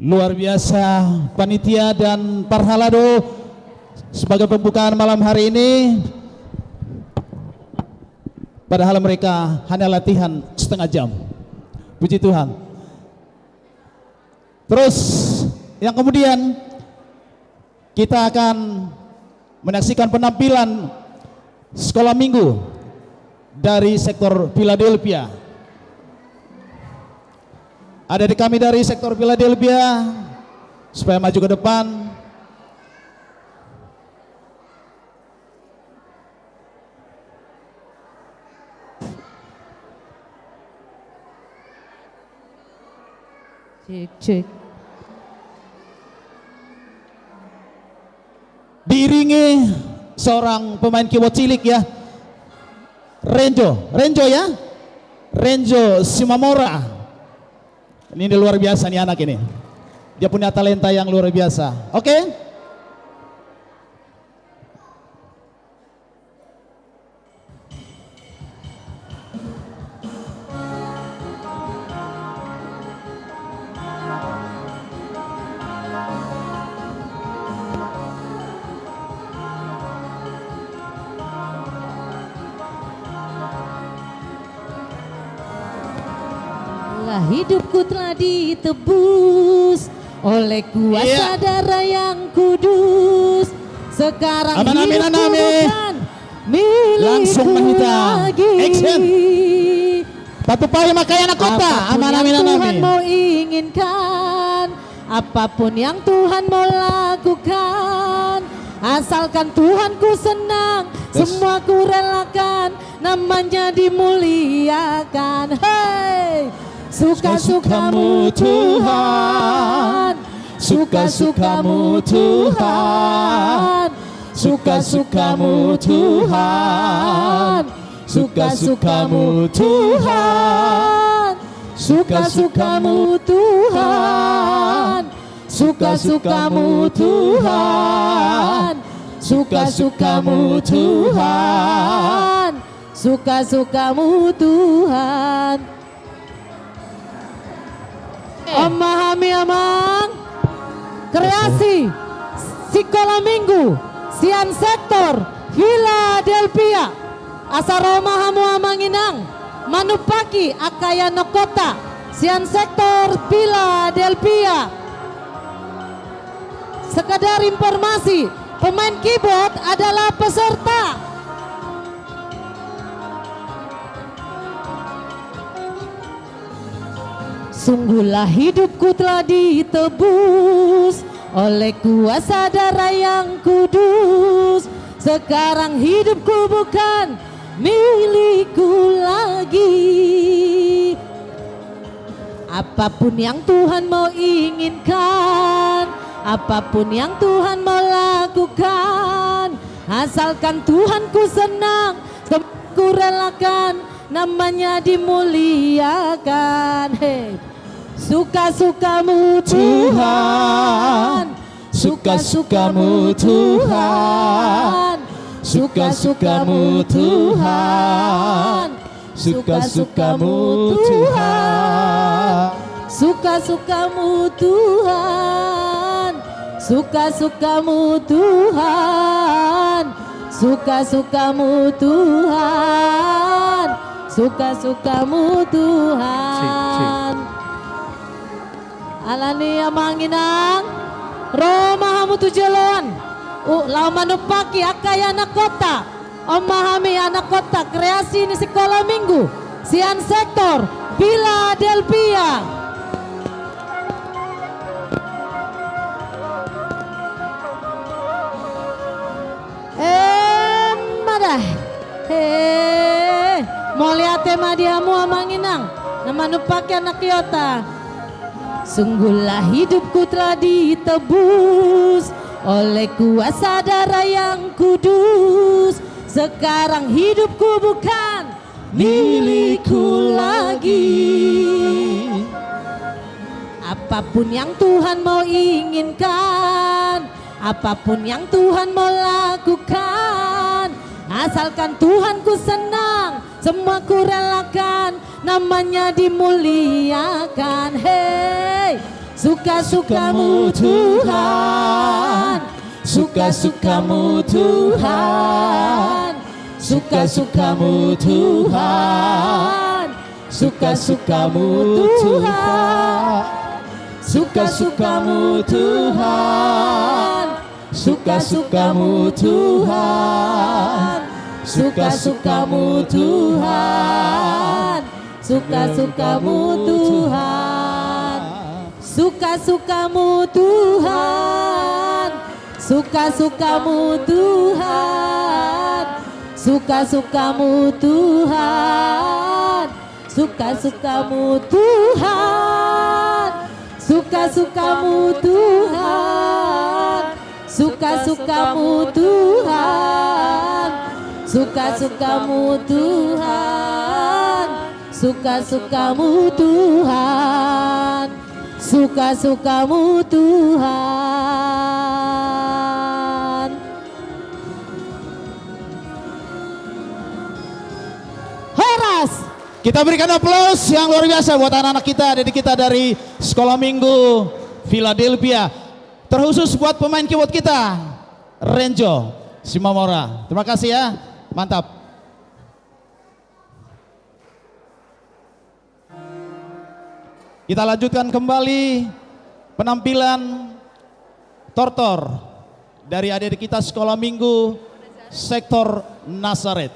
Luar biasa panitia dan Parhalado sebagai pembukaan malam hari ini. Padahal mereka hanya latihan setengah jam. Puji Tuhan. Terus yang kemudian kita akan menyaksikan penampilan sekolah minggu dari sektor Philadelphia. Ada di kami dari sektor Philadelphia supaya maju ke depan. Cek. Diiringi seorang pemain keyboard cilik ya, Renjo ya, Renjo Simamora. Ini luar biasa nih anak ini. Dia punya talenta yang luar biasa. Oke? Hidupku telah ditebus oleh kuasa darah yang kudus. Sekarang hidupku bukan milikku langsung lagi. Action. Patu payah makai anak kota. Apapun yang Tuhan mau inginkan, apapun yang Tuhan mau lakukan, asalkan Tuhanku senang, semua ku relakan, namanya dimuliakan. Hey, suka-sukamu Tuhan, suka-sukamu Tuhan, suka-sukamu Tuhan, suka-sukamu Tuhan, suka-sukamu Tuhan, suka-sukamu Tuhan, suka-sukamu Tuhan, suka-sukamu Tuhan. Memahami amang kreasi sekolah minggu sian sektor Philadelphia asaroma hamu amanginang manupaki akaya nokota sian sektor Philadelphia. Sekadar informasi, pemain keyboard adalah peserta. Sungguhlah hidupku telah ditebus oleh kuasa darah yang kudus. Sekarang hidupku bukan milikku lagi. Apapun yang Tuhan mau inginkan, apapun yang Tuhan mau lakukan, asalkan Tuhanku senang, ku relakan, namanya dimuliakan. Hey. Suka-sukamu Tuhan, suka-sukamu Tuhan, suka-sukamu Tuhan, suka-sukamu Tuhan, suka-sukamu Tuhan, suka-sukamu Tuhan, suka-sukamu Tuhan, suka-sukamu Tuhan. Alani amanginang Roma hamu tujelon lau manupaki akaya anak kota memahami anak kota kreasi ini sekolah minggu sian sektor Philadelphia. Madah mau lihat tema diamu amanginang nama nupaki anak Yota. Sungguhlah hidupku telah ditebus oleh kuasa darah yang kudus. Sekarang hidupku bukan milikku lagi. Apapun yang Tuhan mau inginkan, apapun yang Tuhan mau lakukan, asalkan Tuhanku senang, semua ku relakan, namanya dimuliakan. Hey, suka-sukamu Tuhan, suka-sukamu Tuhan, suka-sukamu Tuhan, suka-sukamu Tuhan, suka-sukamu Tuhan, suka-sukamu Tuhan, suka-sukamu Tuhan, suka-sukamu Tuhan, suka-sukamu Tuhan, suka-sukamu Tuhan, suka-sukamu Tuhan, suka-sukamu Tuhan, suka-sukamu Tuhan, suka-sukamu Tuhan, suka-sukamu Tuhan, suka-sukamu Tuhan, suka-sukamu Tuhan. Horas. Kita berikan aplaus yang luar biasa buat anak-anak kita, adik kita dari Sekolah Minggu Philadelphia. Terkhusus buat pemain keyboard kita, Renjo Simamora. Terima kasih ya, mantap. Kita lanjutkan kembali penampilan Tortor dari adik kita Sekolah Minggu Sektor Nazaret.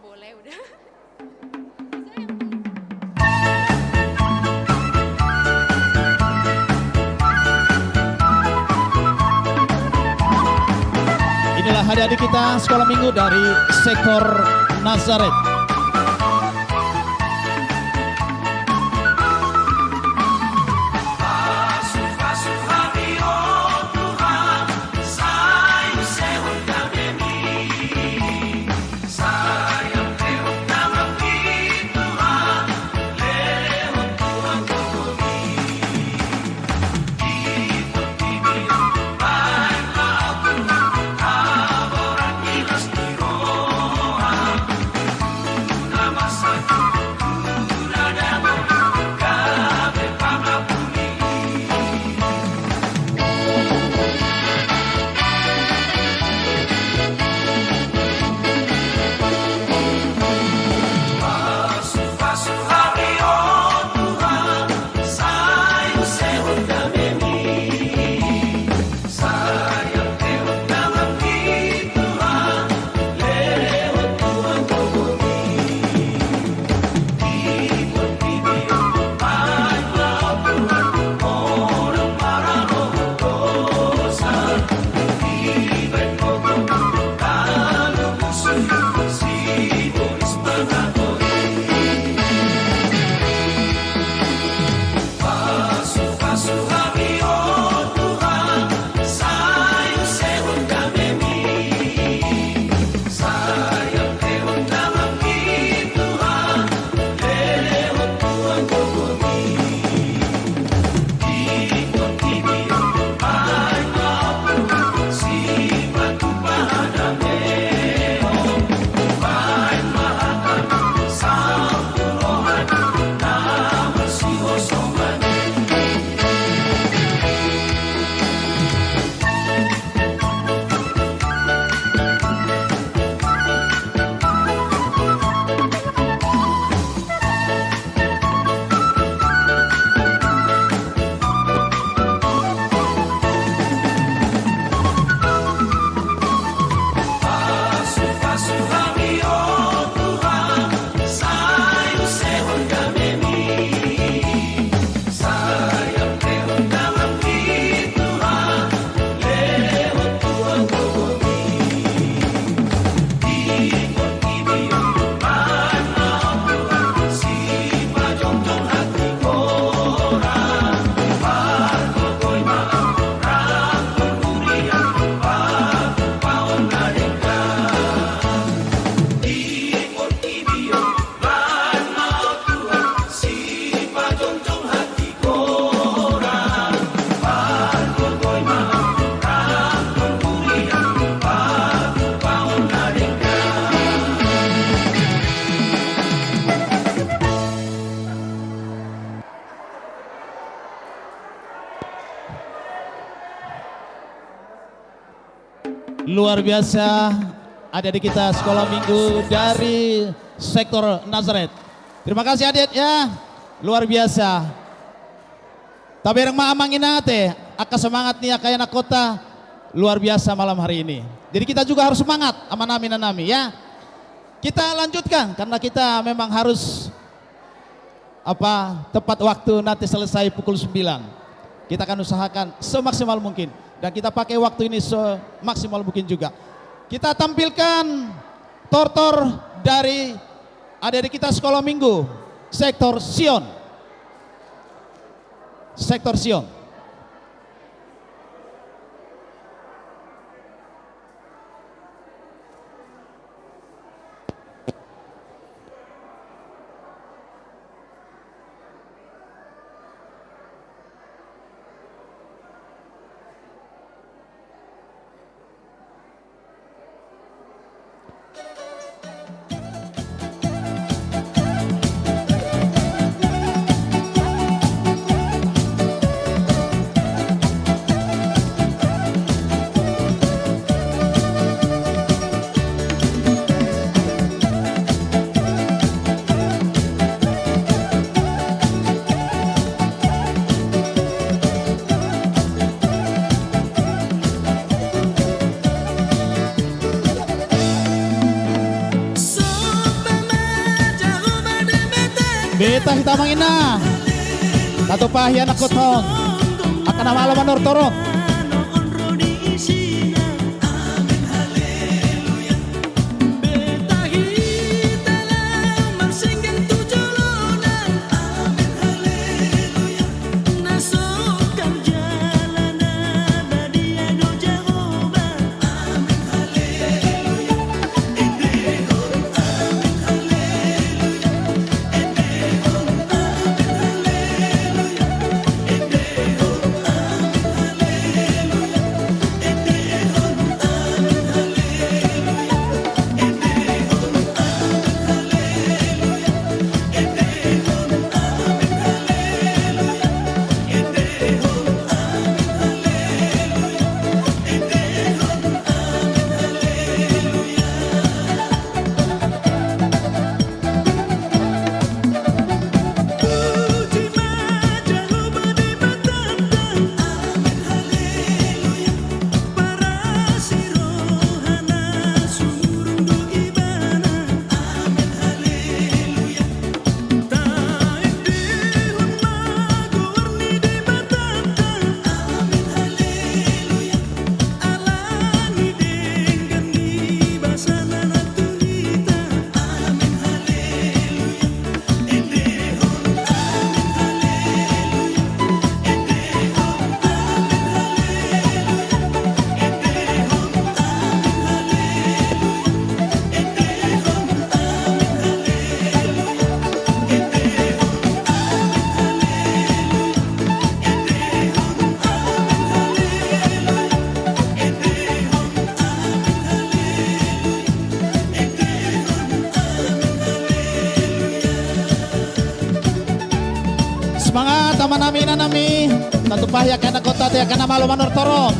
Boleh udah. Inilah adik-adik kita Sekolah Minggu dari Sektor Nazaret. luar biasa adik-adik kita sekolah minggu dari sektor Nazaret. Terima kasih adik ya, luar biasa. Tapi yang maamangin nate, aka semangat nih aka anak kota luar biasa malam hari ini. Jadi kita juga harus semangat sama nami ya. Kita lanjutkan karena kita memang harus tepat waktu nanti selesai pukul 9. Kita akan usahakan semaksimal mungkin dan kita pakai waktu ini semaksimal mungkin juga. Kita tampilkan tortor dari adik-adik kita sekolah minggu sektor Sion. Sektor Sion. Beta kita mangina Tato pahya nak kotong akan nama alaman ortoro. Semangat sama nami Tentu pahya kana kota teh kana malu manor torong.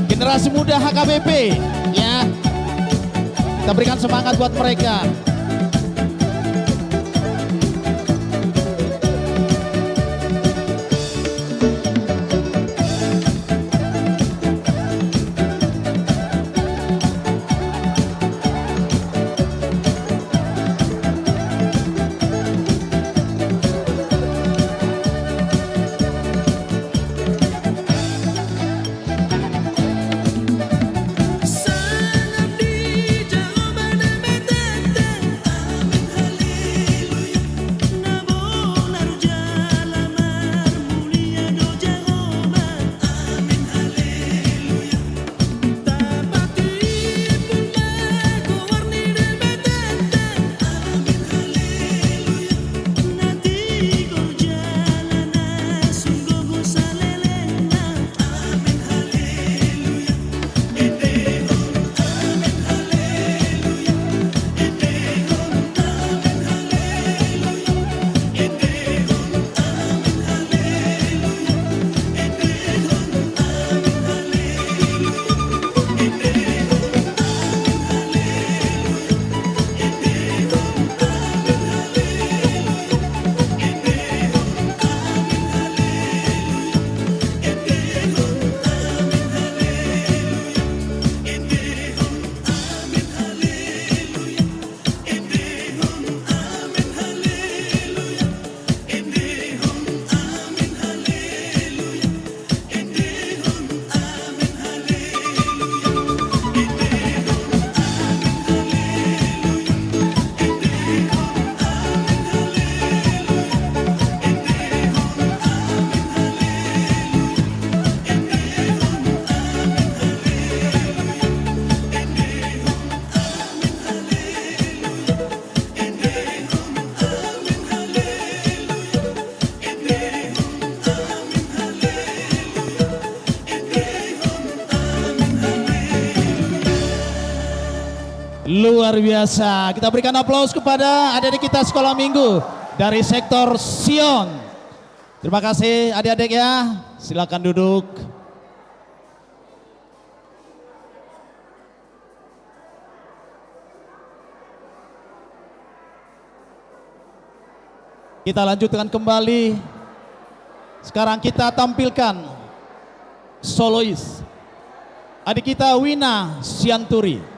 Generasi muda HKBP ya. Kita berikan semangat buat mereka. Luar biasa. Kita berikan aplaus kepada adik-adik kita sekolah minggu dari sektor Sion. Terima kasih adik-adik ya. Silakan duduk. Kita lanjutkan kembali. Sekarang kita tampilkan solois. Adik kita Wina Sianturi.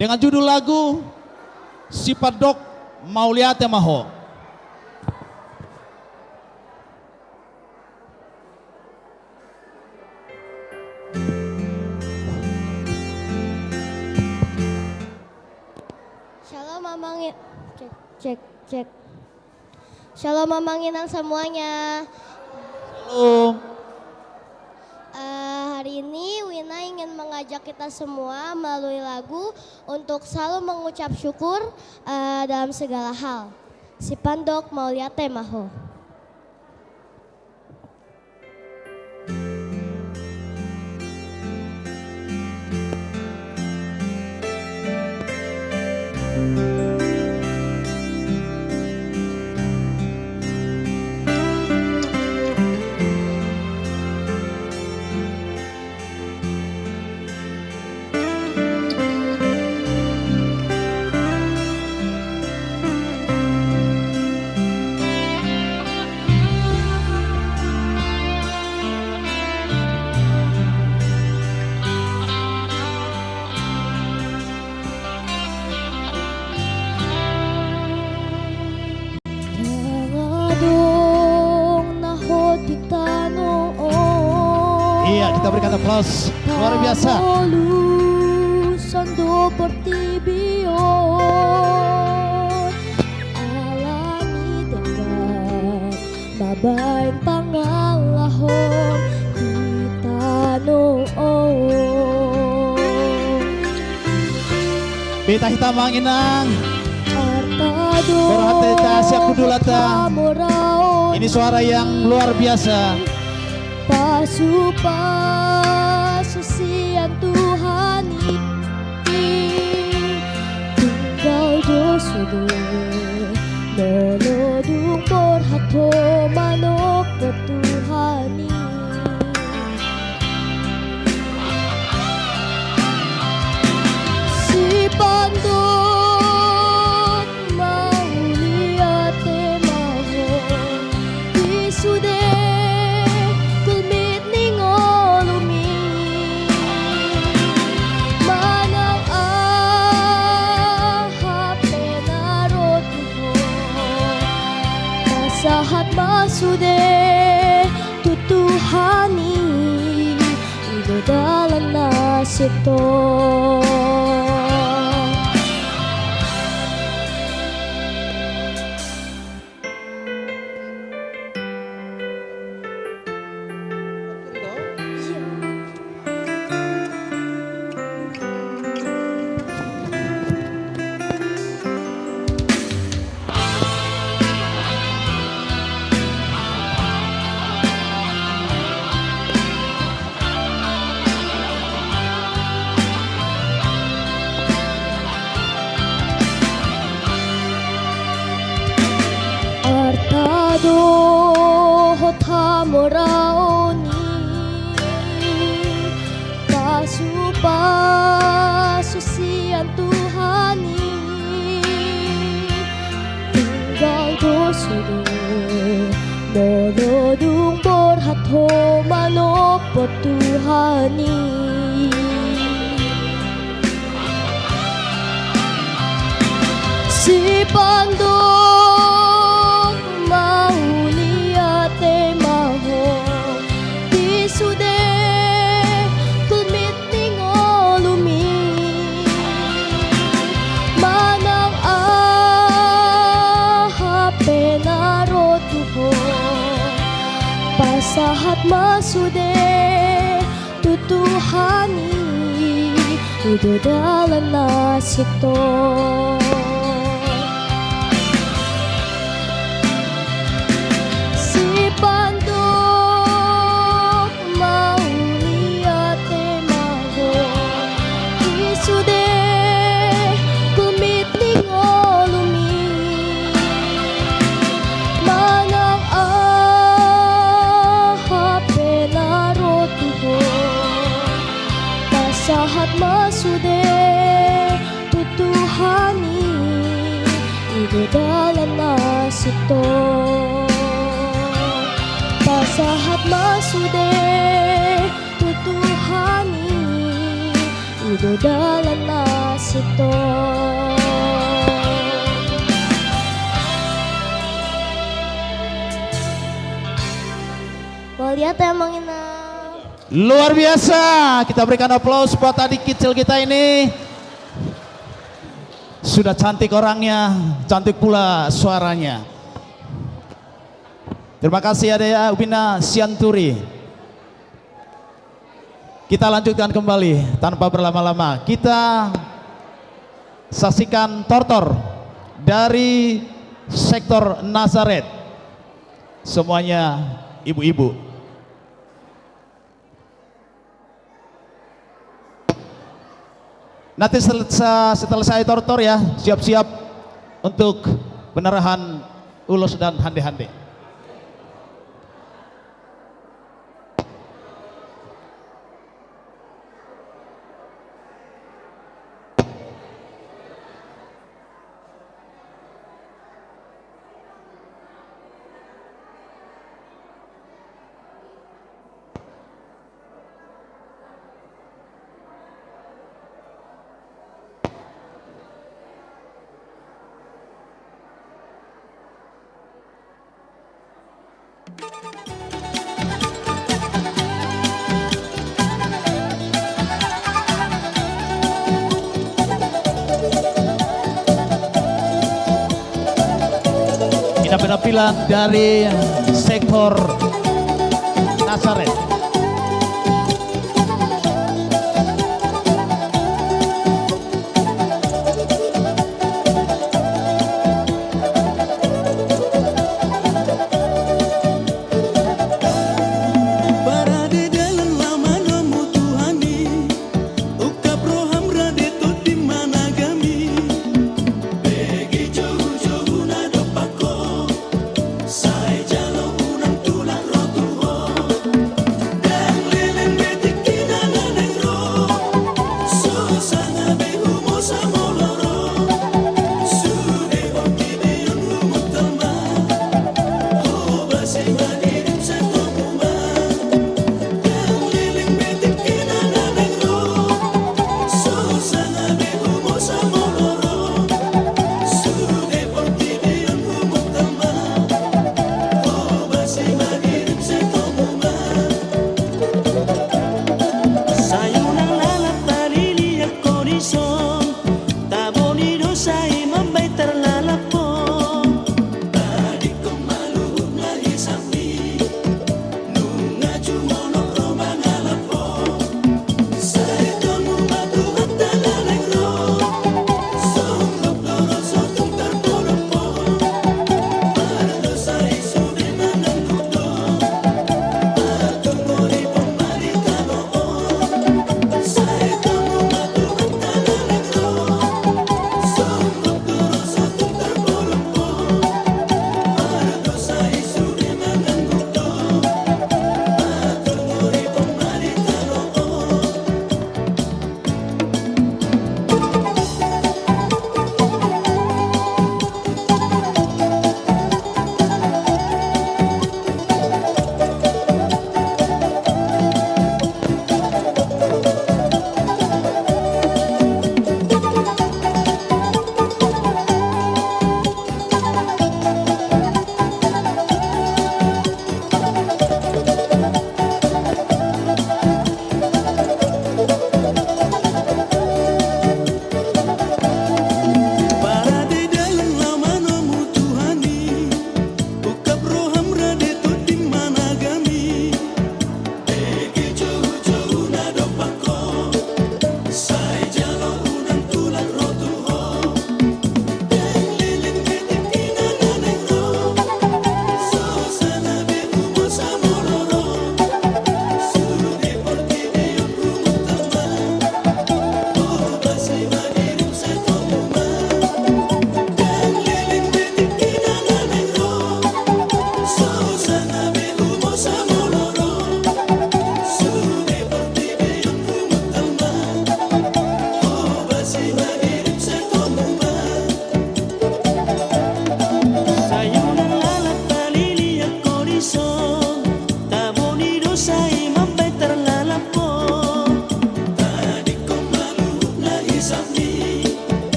Dengan judul lagu Si Padok Mauliate Maho. Shalom mamangin, cek. Shalom mamanginang semuanya. Shalom. Hari ini Wina ingin mengajak kita semua melalui lagu untuk selalu mengucap syukur dalam segala hal. Si Padok Mauliate Maho. Iya, kita berikan aplaus. Luar biasa. Sando pertibion alami dengan babaeng pangalahon kita noon. Beta hitam manginang. Artado Berhati siap kudulata. Moraon. Ini suara yang luar biasa. Pasusian Tuhan tinggal dosude nolodung porhato manok Tuhani. Si Padok Mauliate Maho isude sahat masude tutuhani idodalan na sito. Moraoni pasusian Tuhani tinggal dosude nolodung borhatho manok Tuhani. Si Padok Mauliate Maho isude kulmit ningolumi manang ahape narotuho pasahat masude tutuhani idodalan na sito. tutuhani idodalan na sito pasahat masude tutuhani idodalan na sito. Mau lihat emang ini Luar biasa, kita berikan aplaus buat adik kecil kita ini. Sudah cantik orangnya, cantik pula suaranya. Terima kasih Adea Ubina Sianturi. Kita lanjutkan kembali tanpa berlama-lama. Kita saksikan tortor dari sektor Nazaret. Semuanya ibu-ibu. Nanti setelah saya tortor ya, siap-siap untuk penerahan ulos dan hande-hande. Ada penampilan dari sektor Nazaret.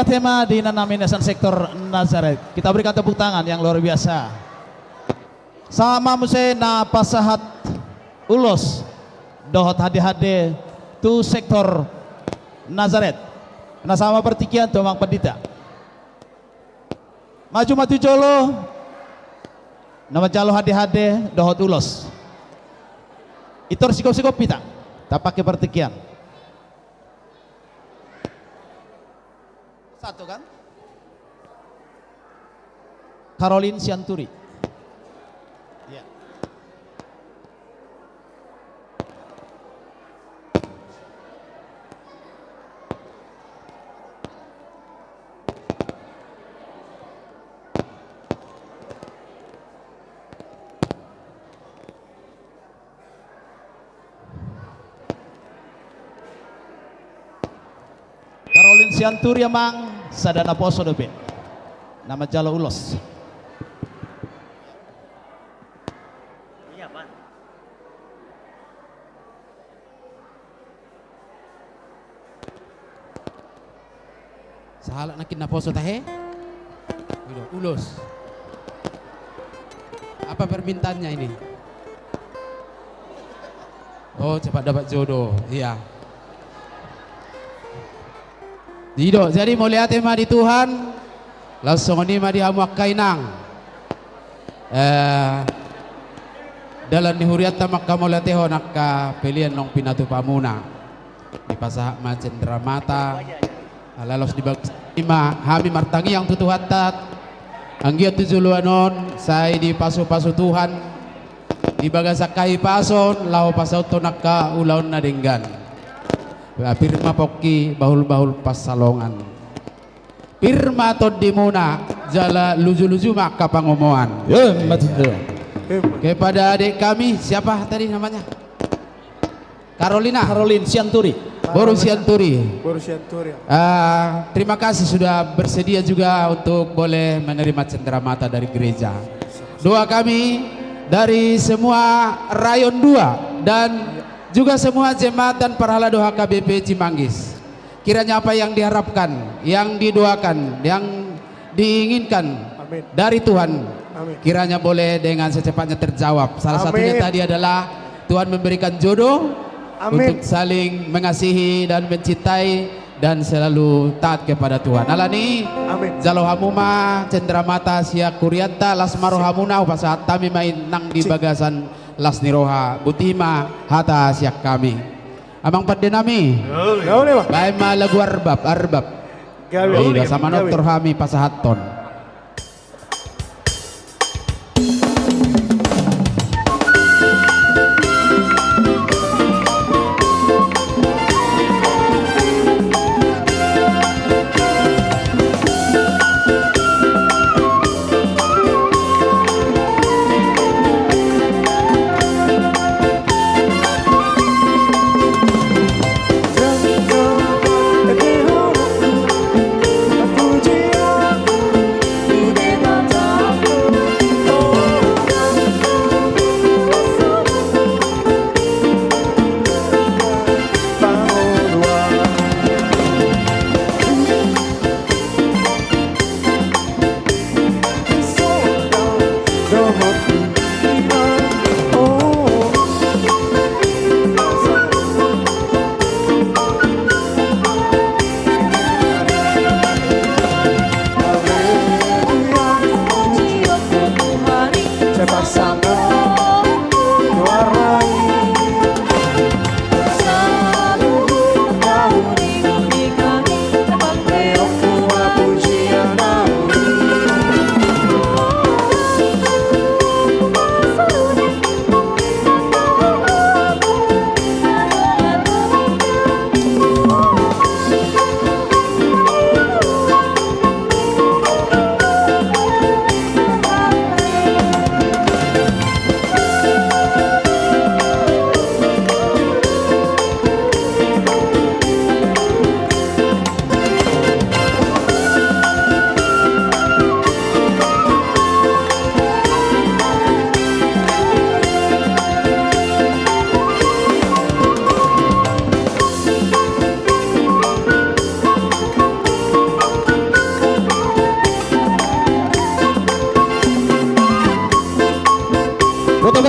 melihat tema di Nanaminasan sektor Nazaret. Kita berikan tepuk tangan yang luar biasa. Sama muse na pasahat ulos dohot hade-hade tu sektor Nazaret. Nah sama pertikian tu mang pendita. Maju jolo. Nama jalo hade-hade dohot ulos. Itor sikop-sikop pita. Tak pakai pertikian. Satu kan? Caroline Sianturi. Ya. Caroline Sianturi amang sadana poso dobe. Nama jalo ulos. Sahala nakin na poso tahe. Ulos. Apa permintaannya ini? Oh, cepat dapat jodoh. Iya. Dido, jadi mau lihat tema di Tuhan, langsung ini mah dihamuak kainang. Dalam nihuriat tamak kamu lihat nakka pilihan nong pinatu pamuna di pasah macendra mata, lalos di lima hami martangi yang tutu hatat, anggiat tujuluanon, saya di pasu-pasu Tuhan, di bagasakai pason, lau pasau nakka ulaun nadenggan. Pirma poki bahul-bahul pasalongan. Pirma tod dimuna jala luju-luju maka pangomoan. Ya, betul. Kepada adik kami, siapa tadi namanya? Caroline Sianturi. Boru Sianturi. Terima kasih sudah bersedia juga untuk boleh menerima cenderamata dari gereja. Doa kami dari semua rayon 2 dan juga semua jemaat dan parhala doa KBP Cimanggis. Kiranya apa yang diharapkan, yang didoakan, yang diinginkan dari Tuhan, kiranya boleh dengan secepatnya terjawab. Salah satunya tadi adalah Tuhan memberikan jodoh untuk saling mengasihi dan mencintai dan selalu taat kepada Tuhan. Alani jalo hamuma cendramata sia kurianta lasmaro hamuna upasat tami main nang di bagasan las niroha butima hata siak kami amang padenami bae malagu arbab ida sama dokter hami pasahaton.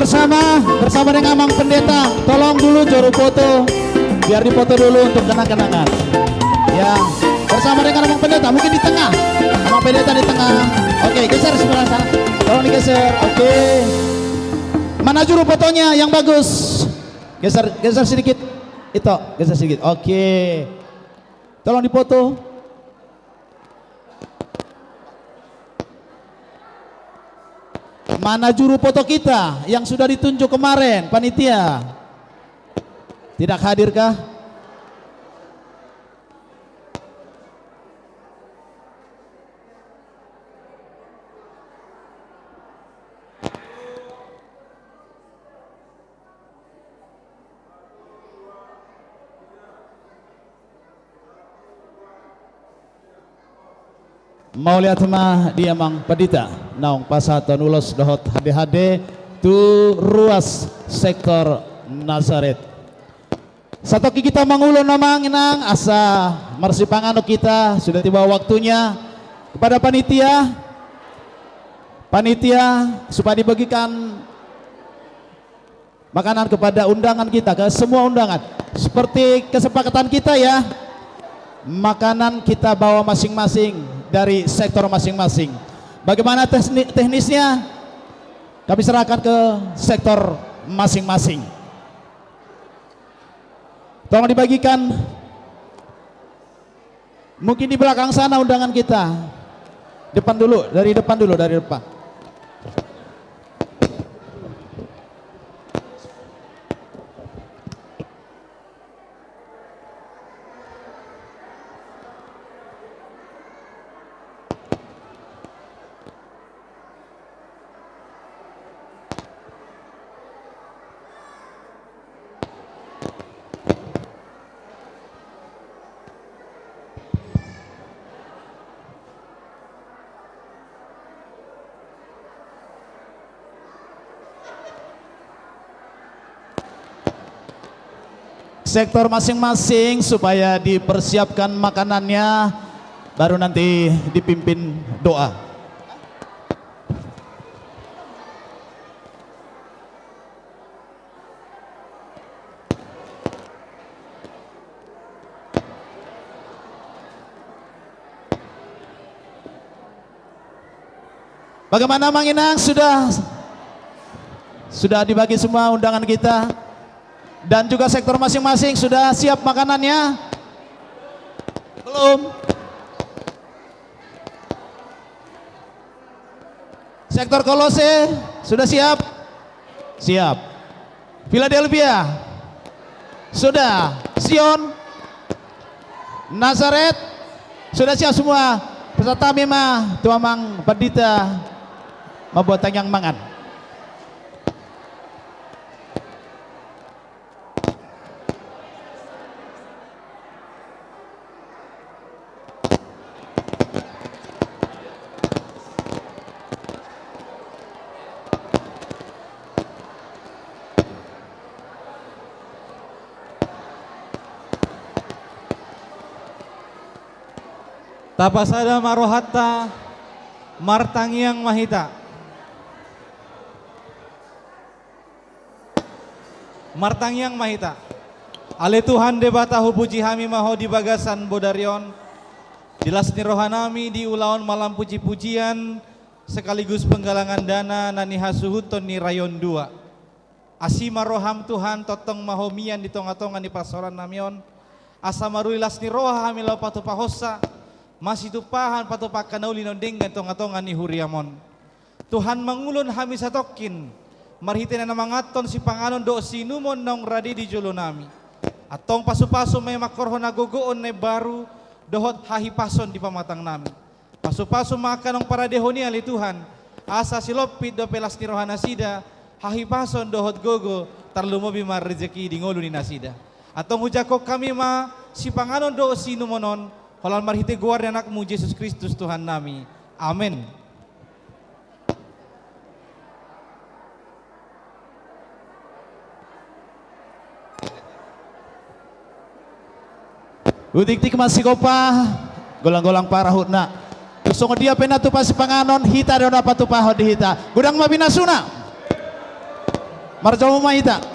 bersama dengan Amang Pendeta. Tolong dulu juru foto, biar dipoto dulu untuk kenang-kenangan. Ya, bersama dengan Amang Pendeta, mungkin di tengah. Amang Pendeta di tengah. Oke, geser sebelah sana. Tolong digeser. Oke. Mana juru fotonya yang bagus? Geser sedikit. Itu, geser sedikit. Oke. Tolong dipoto. Mana juru foto kita yang sudah ditunjuk kemarin, panitia? Tidak hadirkah? Mau lihat mah dia mang pedita naung pasaton ulos dohot hade-hade tu ruas sektor Nazaret. Satoki kita mangulun namang inang asa marsipangano kita sudah tiba waktunya kepada panitia supaya dibagikan makanan kepada undangan kita, ke semua undangan seperti kesepakatan kita ya. Makanan kita bawa masing-masing dari sektor masing-masing. Bagaimana teknisnya? Kami serahkan ke sektor masing-masing. Tolong dibagikan. Mungkin di belakang sana undangan kita. Dari depan dulu. Sektor masing-masing supaya dipersiapkan makanannya, baru nanti dipimpin doa. Bagaimana Mang Inang, sudah dibagi semua undangan kita? Dan juga sektor masing-masing sudah siap makanannya? Belum? Sektor Kolose sudah siap? Siap. Philadelphia sudah. Sion, Nazaret sudah siap semua. Peserta mema tuamang pendita membuat yang mangan. Tapasada marohata martangiang mahita. Martangiang mahita. Ale Tuhan debatahu puji hami maho di bagasan bodarion. Dilasni rohanami di ulaon malam puji-pujian sekaligus penggalangan dana nani hasuhuton ni rayon 2. Asima roham Tuhan totong mahomian di tonga-tonga di pasoran namion. Asamaru lasni roha hami lau patu pahosa. Masih tupahan patupakan naulinon dengan tonga-tonga ni huriamon. Tuhan mangulun hami satokin. Marhitin na mangaton si panganon do sinumon nong radi di julunami. Atong pasu-pasu may makorho na gugoon na baru dohot hahipason di pamatang nami. Pasu-pasu makanong paradehoni ali Tuhan. Asa silopit do pelas ni rohana sida. Hahipason dohot gogo tarlumobi mar rezeki di ngolu ni nasida. Atong hujakok kami ma si panganon do sinumonon. Halal marhite guar anakmu Yesus Kristus Tuhan nami. Amin. Utik-tik masih kopa, golang-golang parahutna. Tusong dia penatu pasi panganon hita dan apa tu pahod hita. Gudang mabinasuna. Marjau Mahita.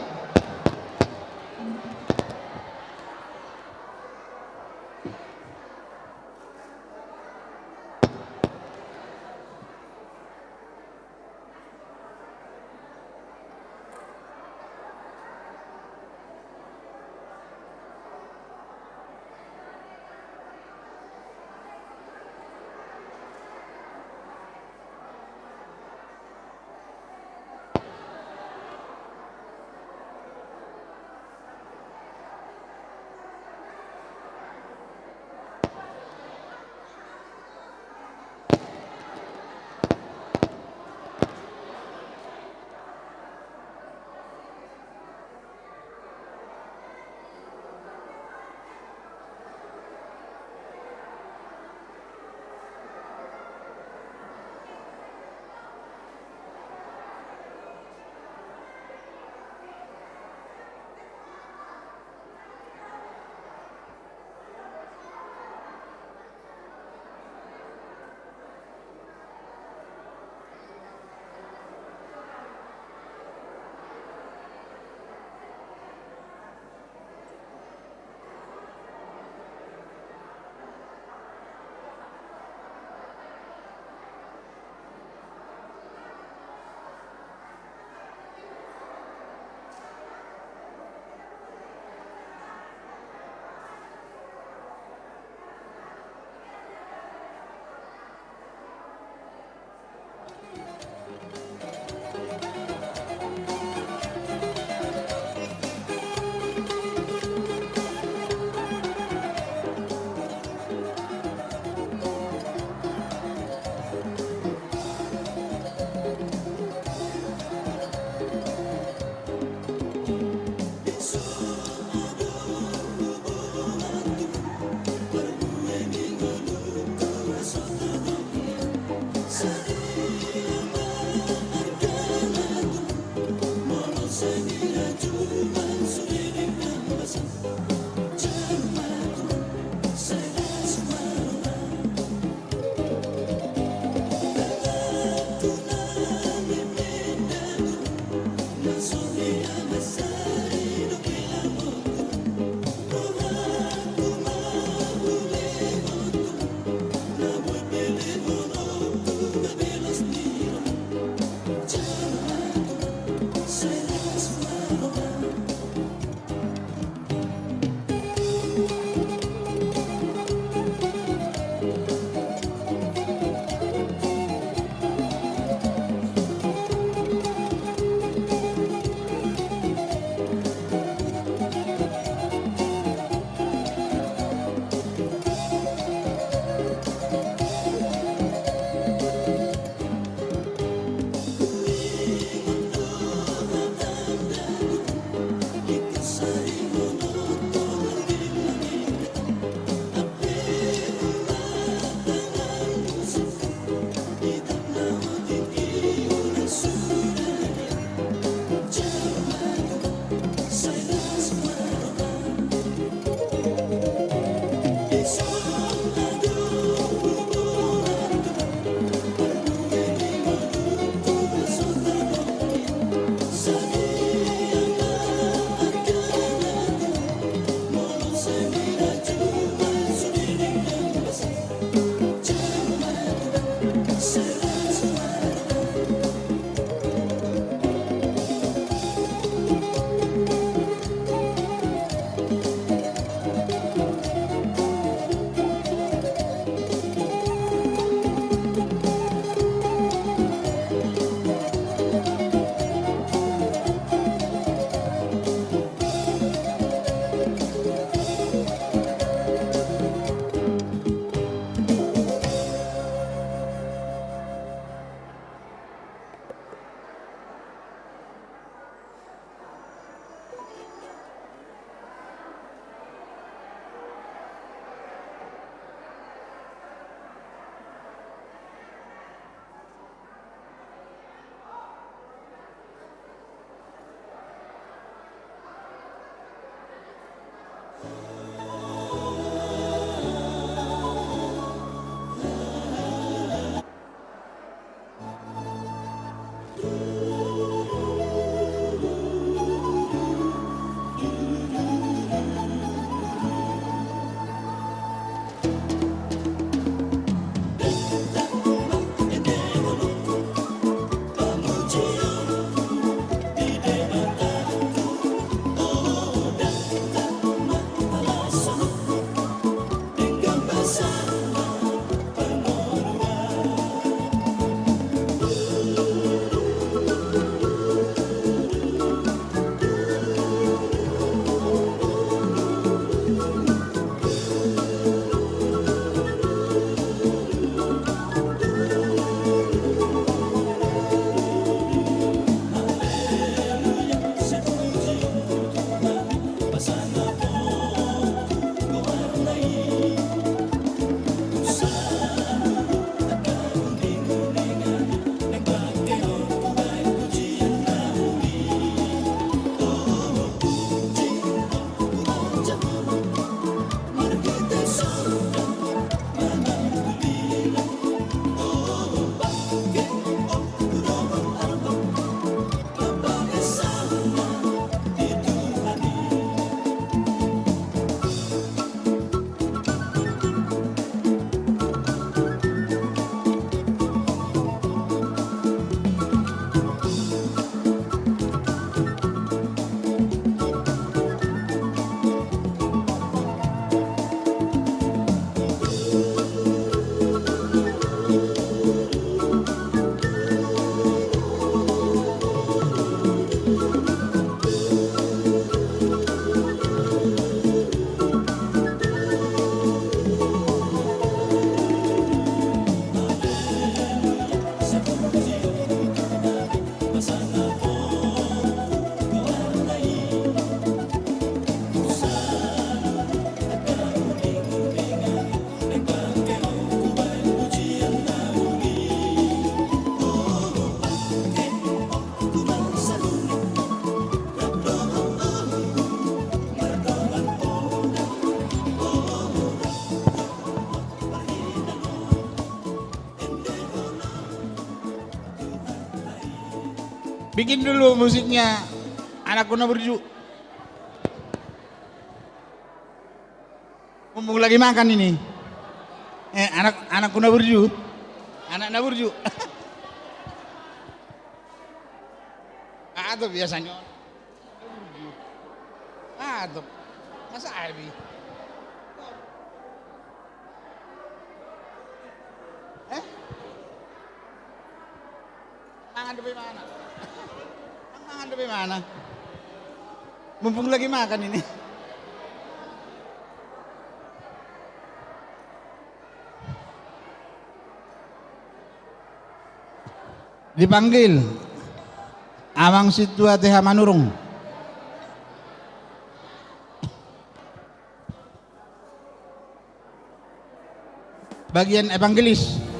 Bikin dulu musiknya. Anak Kuna Burju. Mumpung lagi makan ini. Anak Kuna Burju. Anak Naburju. Atau biasanya. Atau masa Abi. Mangan depan mana? Mangan depan mana? Mumpung lagi makan ini. Dipanggil Amang Situa TH Manurung. Bagian evangelis.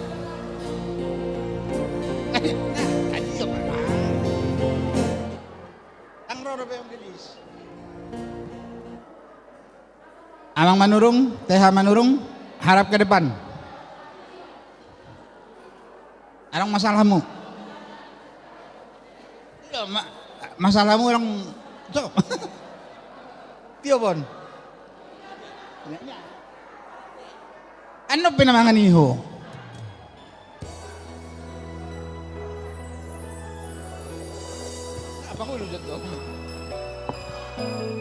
Amang Manurung, TH Manurung, harap ke depan. Arang masalahmu. Ya, masalahmu orang cok. Tio Bon. Ano pinamangan iho? Apa ko lujud to?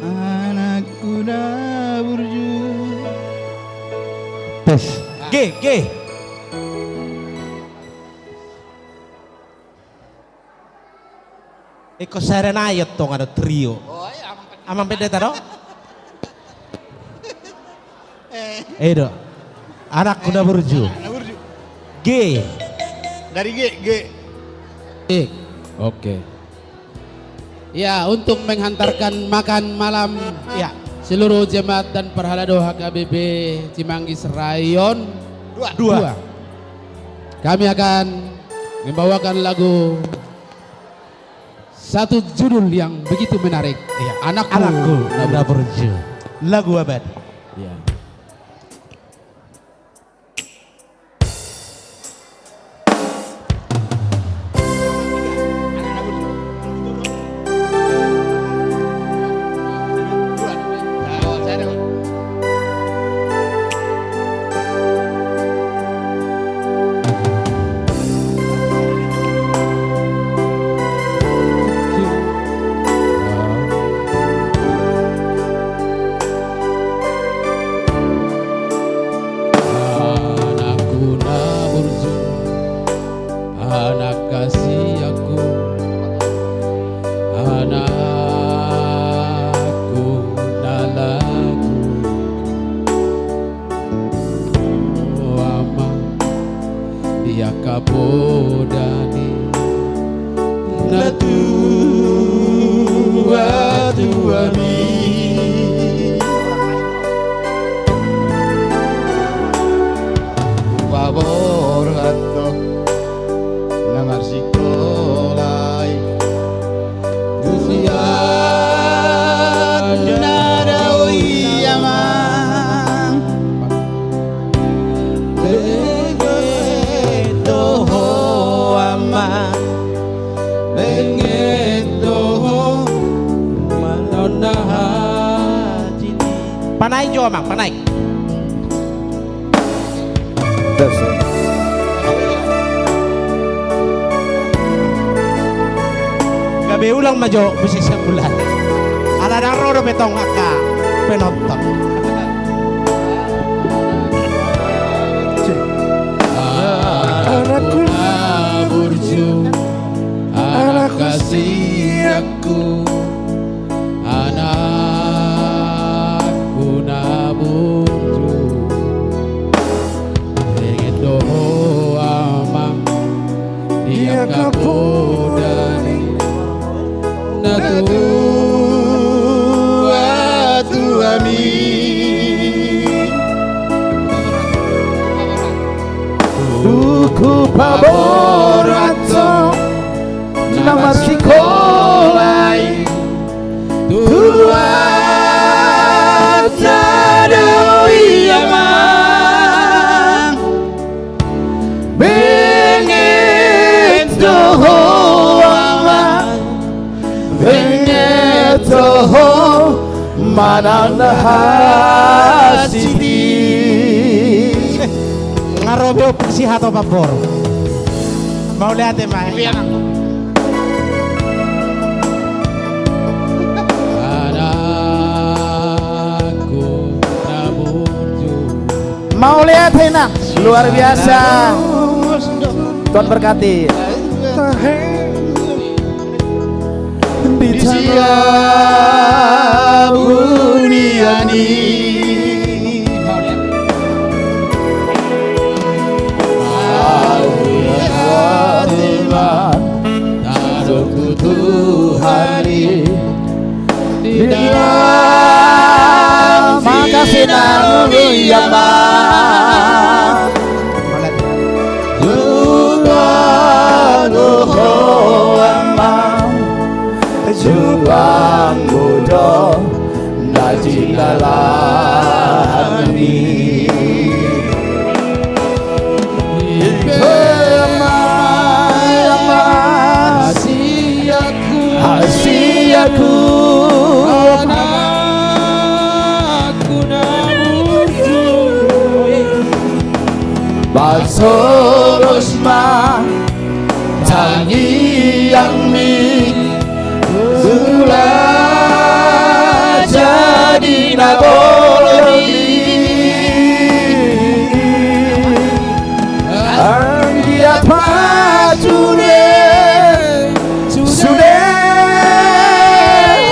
Anak Kuna Burju. Tes. G. Iko serenayot tong ano trio. Oh, ay, Amang pendeta no? Do. Anak Kuna Burju. G. Dari G. Oke. Ya, untuk menghantarkan makan malam Ya. seluruh jemaat dan perhalado HKBP Cimanggis Rayon 2. Kami akan membawakan lagu satu judul yang begitu menarik. Iya. Anakku Kuna Burju. Lagu abad. Ya. Panay jo Amang, panay. Gabi ulang majo musik sebulan. Ala naro betong aka penonton. Anak Kuna Burju, anak kasih aku, anak Kuna Burju, ingin doa Amang dia kapodani, natu amin. Duku paborato nama sikolai tua tadoi amang bengit doho amang Bengeto manang nahasiti Ngarobyo si hato pabor. Mau lihat ya, Mai? Mau lihat enak, luar biasa. Tuhan berkati. Di tiap buniani taruhku Tuhani di dalam maka sinar Yama juga Tuhan juga muda najilalani Hasiaku anakku namuju Basorosma tangi yang mi Sula jadi naboloni Anggiat pacune Sude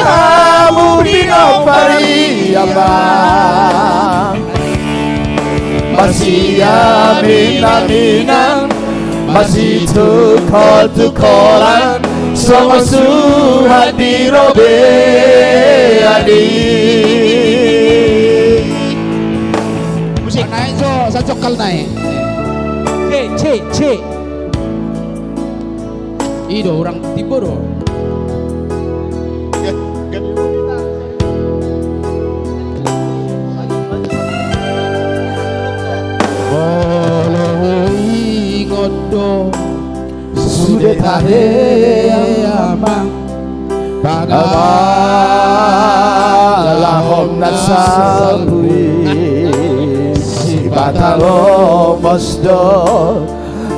Amu dinopariabang Masih aminan masih tukol-tukolan sama suhat di robe adi Musik naik so, sacokal naik. C. Ido orang tiba do. Ngodo sudah tahe amang Lahom nasabui si batalo mosdo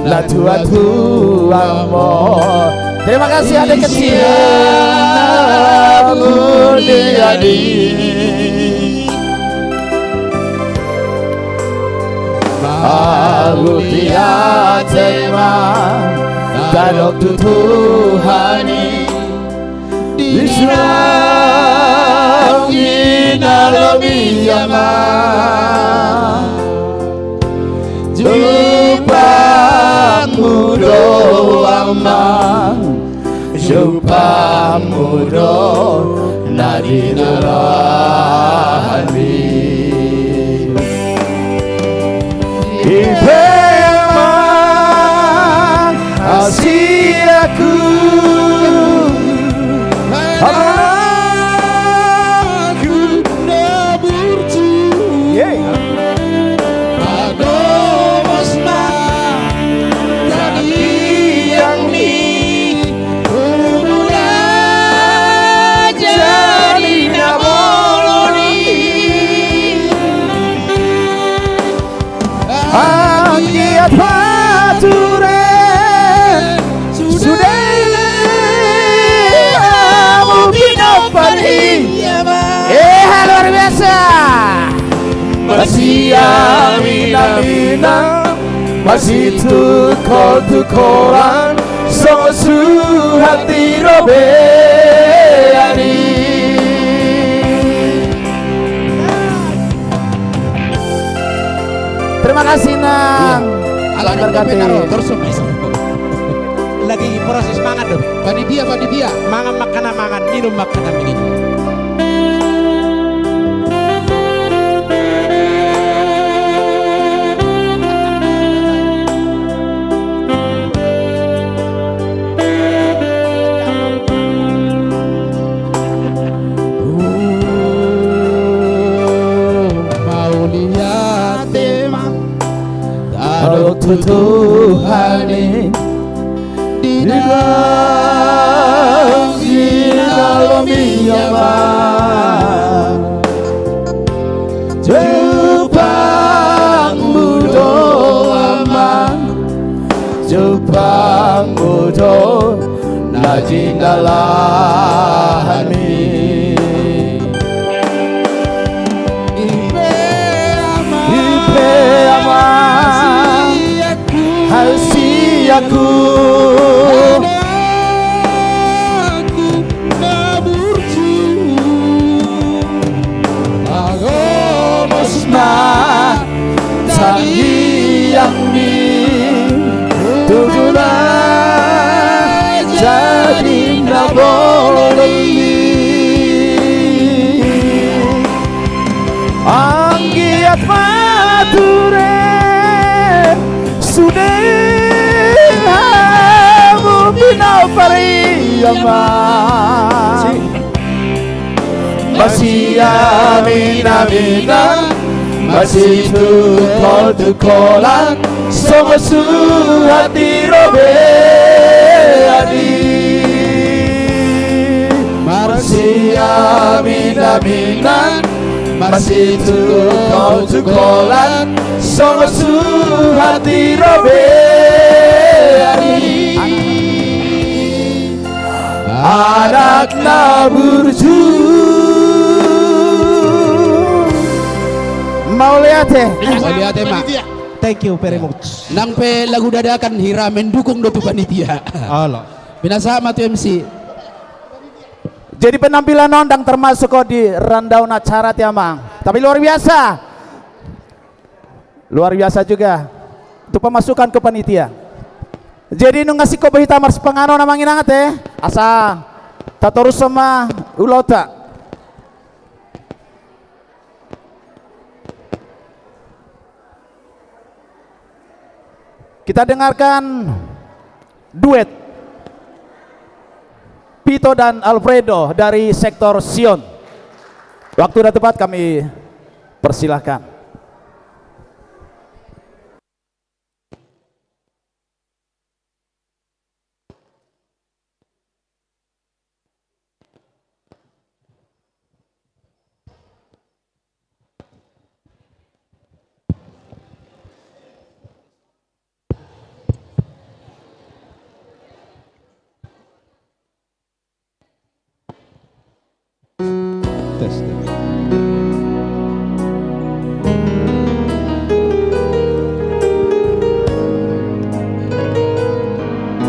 la tua-tuamo. Terima kasih adik kecil Mulyadi Aku tiada tema Tanok Tuhani Israel Inalomi Yama Jumpamu doang Jumpamu doang Nadinarahani Memang Asiaku Aku naburju Agosma Jadi yang ni Kumula Jadi naboloni Angiat pature Sudah mungkin opari luar biasa Masih aminan Masih tukol-tukolan Sosu hati robe ani Terima kasih Nang. Ala berkati. Terus Lagi proses mangan dong. Panitia. Mangan makanan, minum makanan minum. Tuhani di dalam jindalahani Ipe ama hasiaku yang di tujuan jadi naboli anggiat mature sudah mungkin pariyama masih aminan masih tukolan sama hati robe adi masih aminan masih tukolan sama hati robe adi anak naburju mau lihat mak. Thank you very much. Nang pe lagu dadakan hira mendukung do tu panitia. Allah. Binasa matu MC. Jadi penampilan nondang termasuk kok di rundown acara tiamang. Tapi luar biasa. Luar biasa juga. Itu pemasukan ke panitia. Jadi nu ngasih ko bahita mars pengano namang inangat asa tatorus sama ulota. Kita dengarkan duet Pito dan Alfredo dari sektor Sion. Waktu dan tempat kami persilahkan.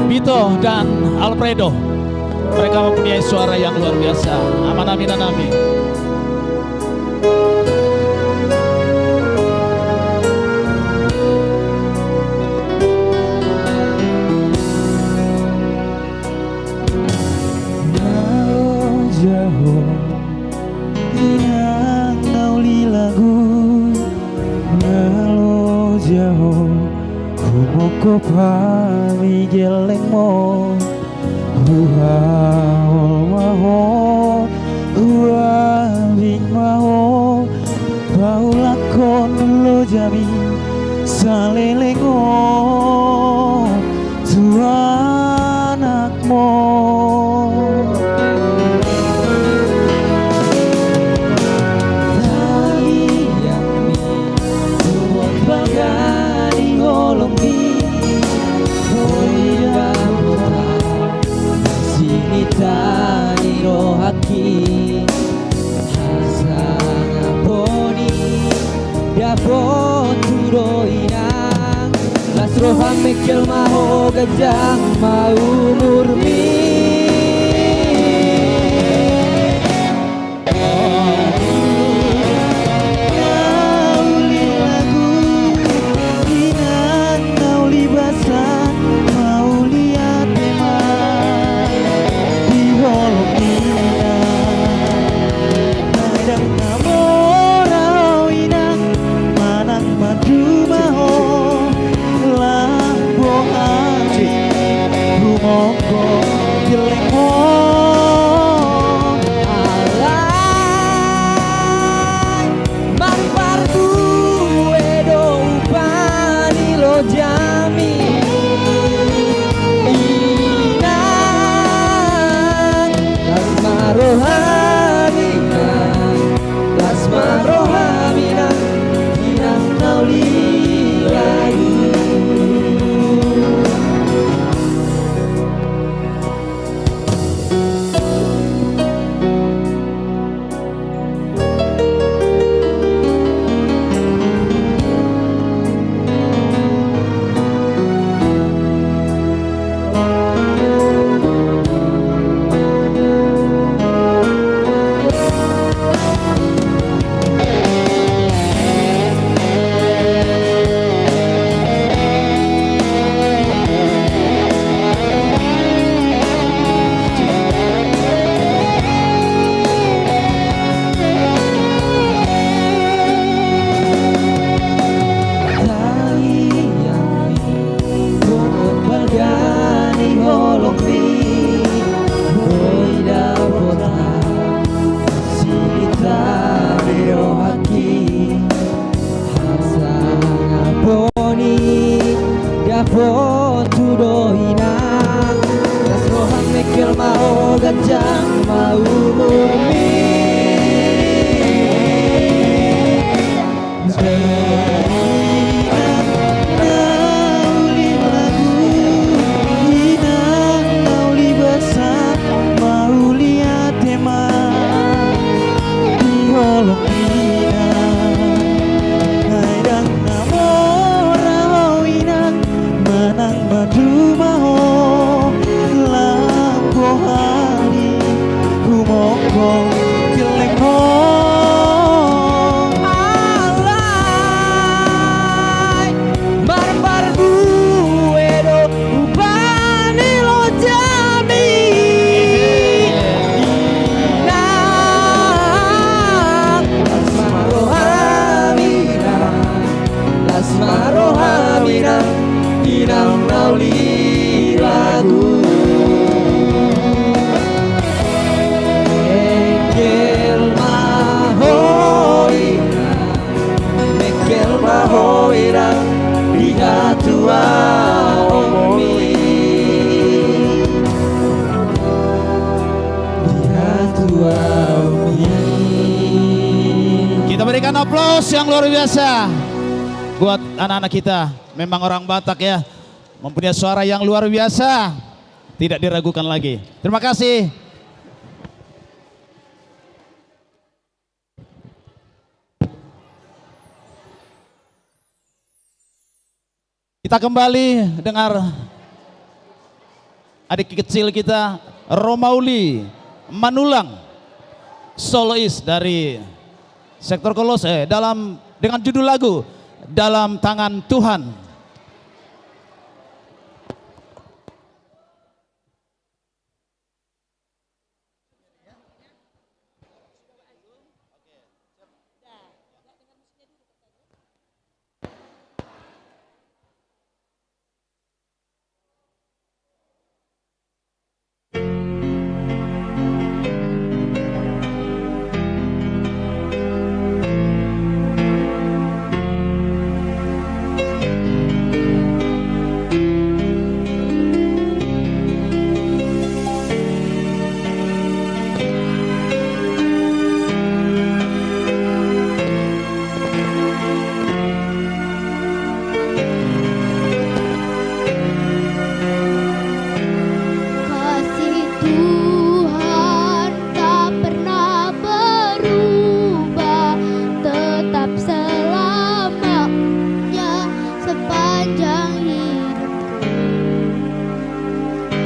Pito dan Alfredo, mereka mempunyai suara yang luar biasa. Aman amin amin. Ko pami geleng mo Uhaol maho Uabing maho Paulakon lo jami Salelengo Tuanak mo Tali yang mi Tuwag bagani holong mi Tani rohaki Hasanga poni Dapon turo inang Las rohang mekel maho gajang mau murmi Nauli lagu Inan nauli basan Mau lihat teman Holomina Nadang namorau inang Manang madu maho Lambo angin Rumoko Kita berikan aplaus yang luar biasa buat anak-anak kita. Memang orang Batak ya, mempunyai suara yang luar biasa, tidak diragukan lagi. Terima kasih. Kita kembali dengar adik kecil kita Romauli Manulang, solois dari sektor Kolose dengan judul lagu Dalam Tangan Tuhan.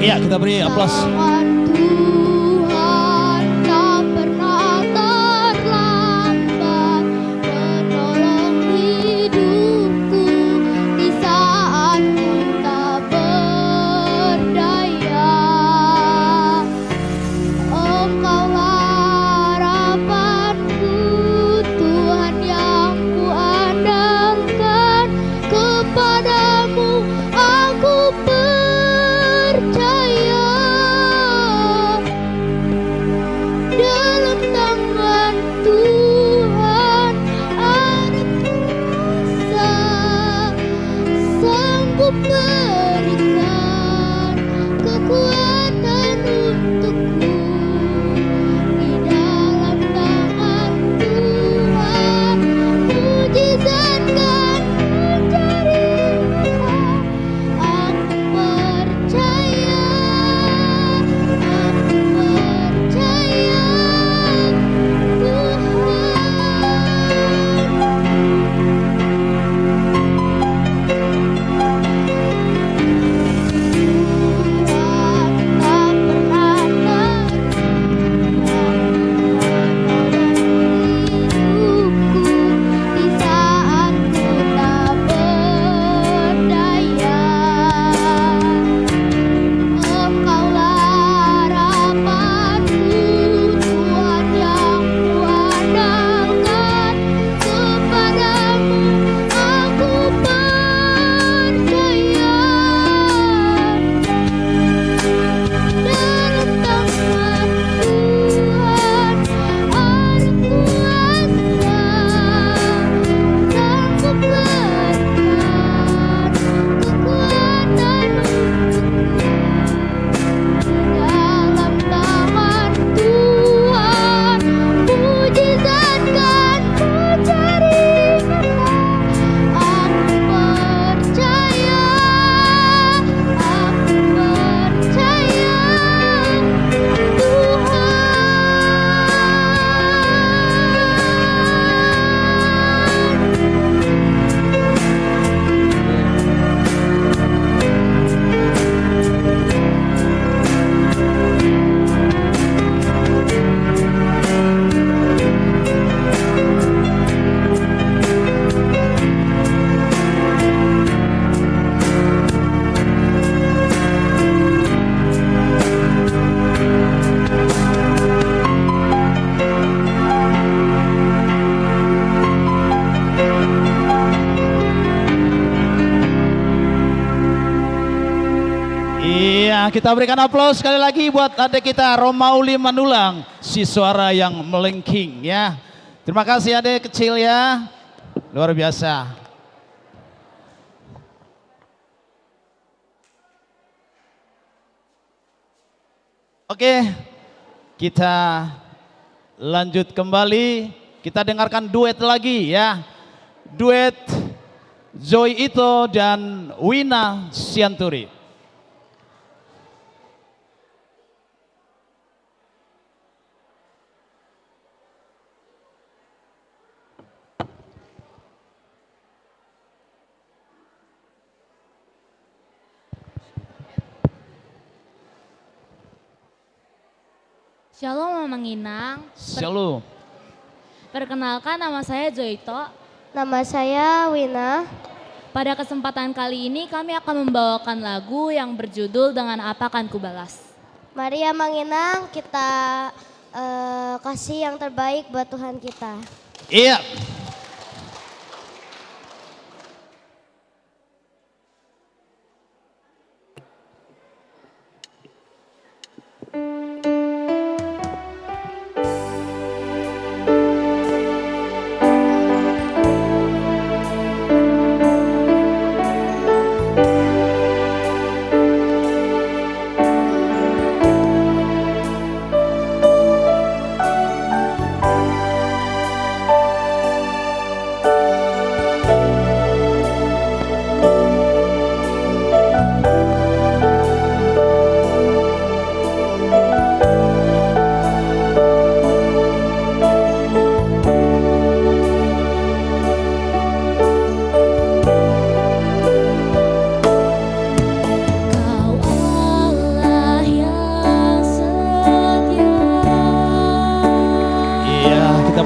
Iya, kita beri aplaus. Tuhan tak pernah terlambat menolong hidupku di saat ku tak berdaya. Engkaulah harapanku, Tuhan yang ku andalkan, kepadamu aku percaya. kita berikan aplaus sekali lagi buat adik kita Romauli Manulang, si suara yang melengking ya. Terima kasih adik kecil ya, luar biasa. Oke, kita lanjut kembali, kita dengarkan duet lagi ya. Duet Joy Ito dan Wina Sianturi. Shalom Mamang Inang. Shalom. Perkenalkan, nama saya Joyito. Nama saya Wina. Pada kesempatan kali ini kami akan membawakan lagu yang berjudul Dengan Apa Kan Ku Balas. Mari ya Manginang, kita kasih yang terbaik buat Tuhan kita. Iya.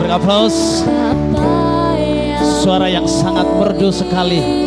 Aplaus. Suara yang sangat merdu sekali.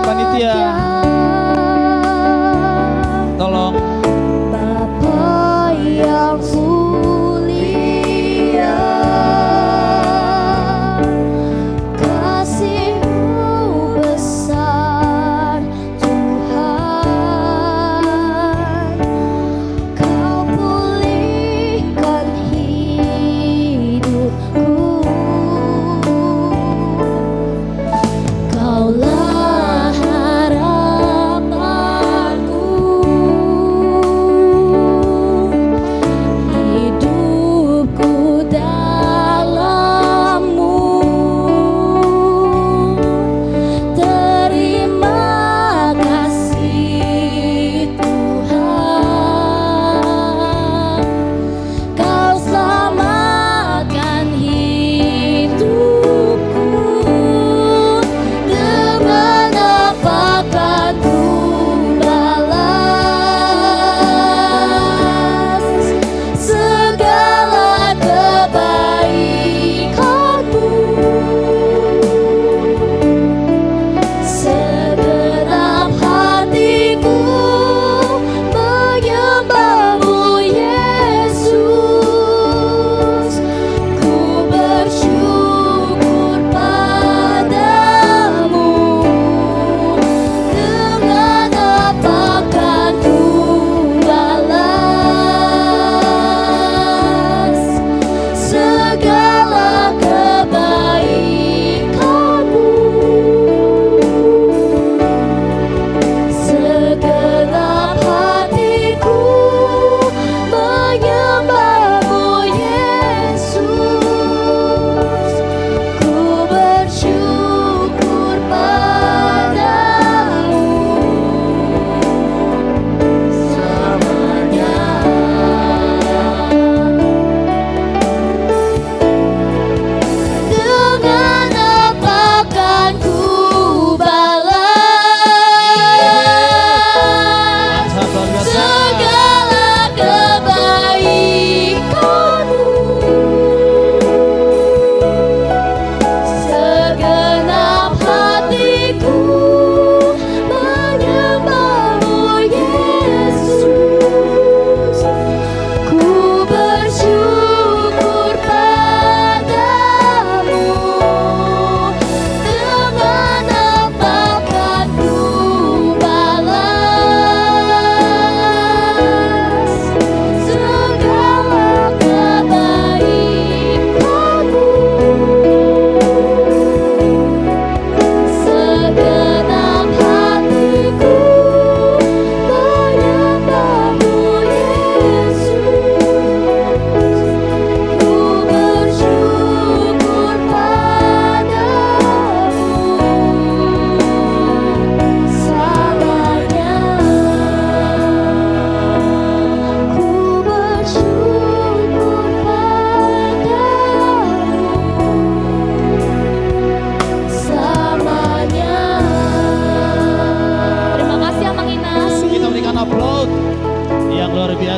Panitia, tolong. Bapa yang mulia, kasih-Mu besar Tuhan, Kau pulihkan hidupku. Kaulah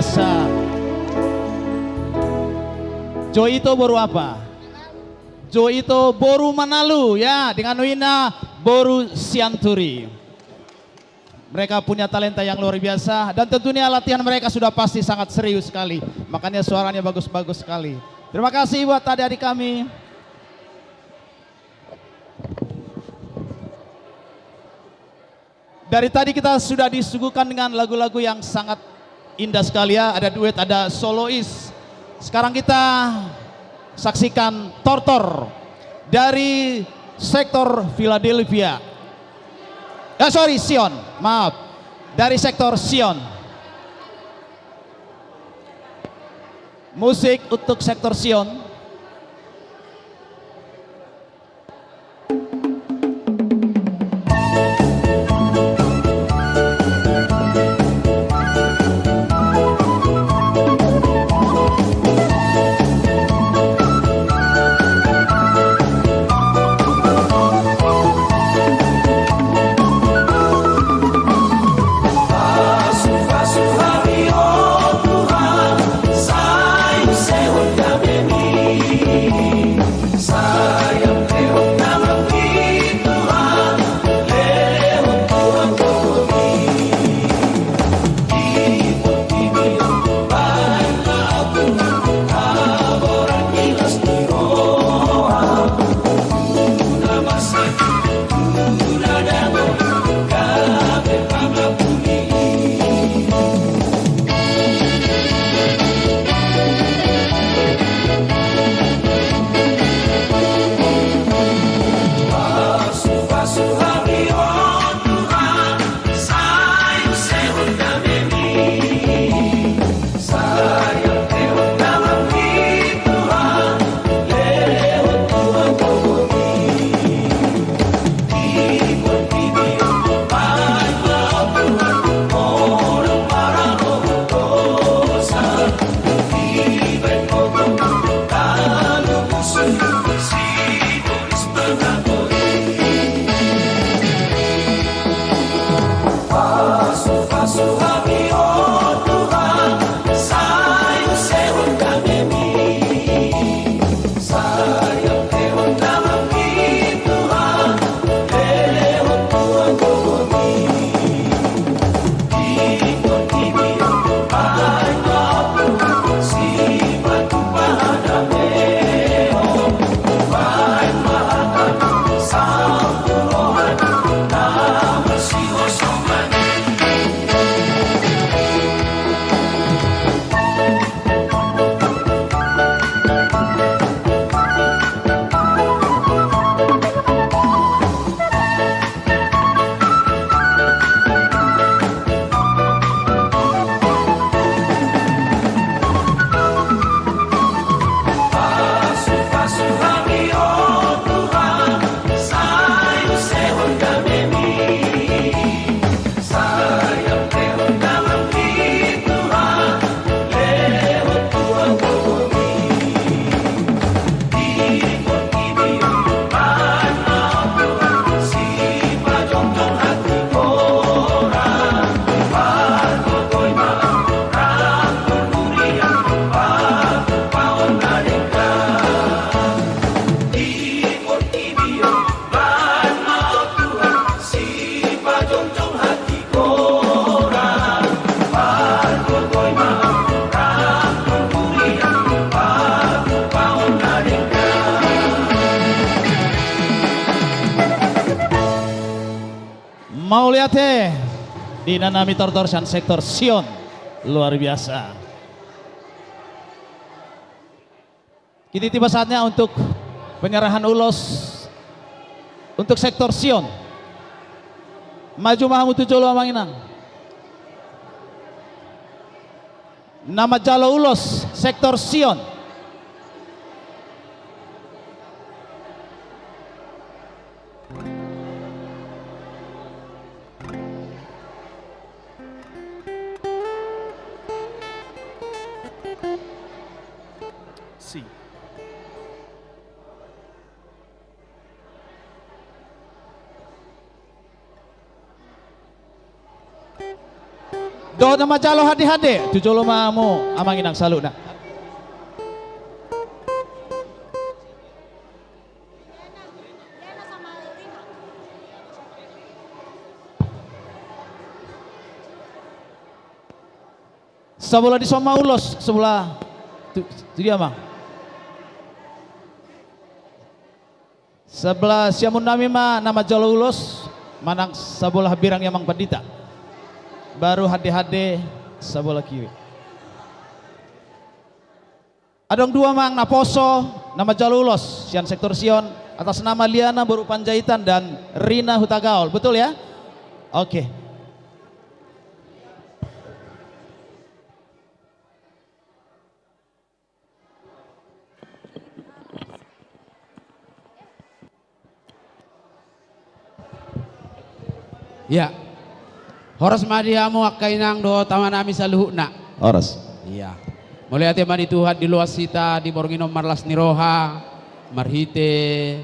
biasa. Joito Boru apa? Joito Boru Manalu ya, dengan wina Boru Sianturi. Mereka punya talenta yang luar biasa dan tentunya latihan mereka sudah pasti sangat serius sekali. Makanya suaranya bagus-bagus sekali. Terima kasih buat adik-adik kami. Dari tadi kita sudah disuguhkan dengan lagu-lagu yang sangat indah sekali ya. Ada duet, ada solois. Sekarang kita saksikan Tortor dari sektor Philadelphia. Sion, maaf. Dari sektor Sion. Musik untuk sektor Sion. Mau lihat dinanami Tortor dan sektor Sion luar biasa. Kini tiba saatnya untuk penyerahan ulos untuk sektor Sion. Maju Mahamud Jolo Amanginan. Nama Jalo ulos sektor Sion. Si. Do nama jalo hade-hade, tujolo mamu amang inang salu na. Sebelah di Soma Ulos, sebelah tu dia mah. Sebelah siamun nami mah nama jalo ulos, manang sebelah birang yamang pandita. Baru hade-hade sebelah kiri. Adong dua mang naposo nama jalo ulos, sian sektor Sion atas nama Liana Boru Panjaitan dan Rina Hutagaol, betul ya? Oke. Ya. Horas madiamu akainang do tamanami saluhna. Horas. Iya. Mulai hati mani Tuhan di luas sita di borngino marlas niroha marhite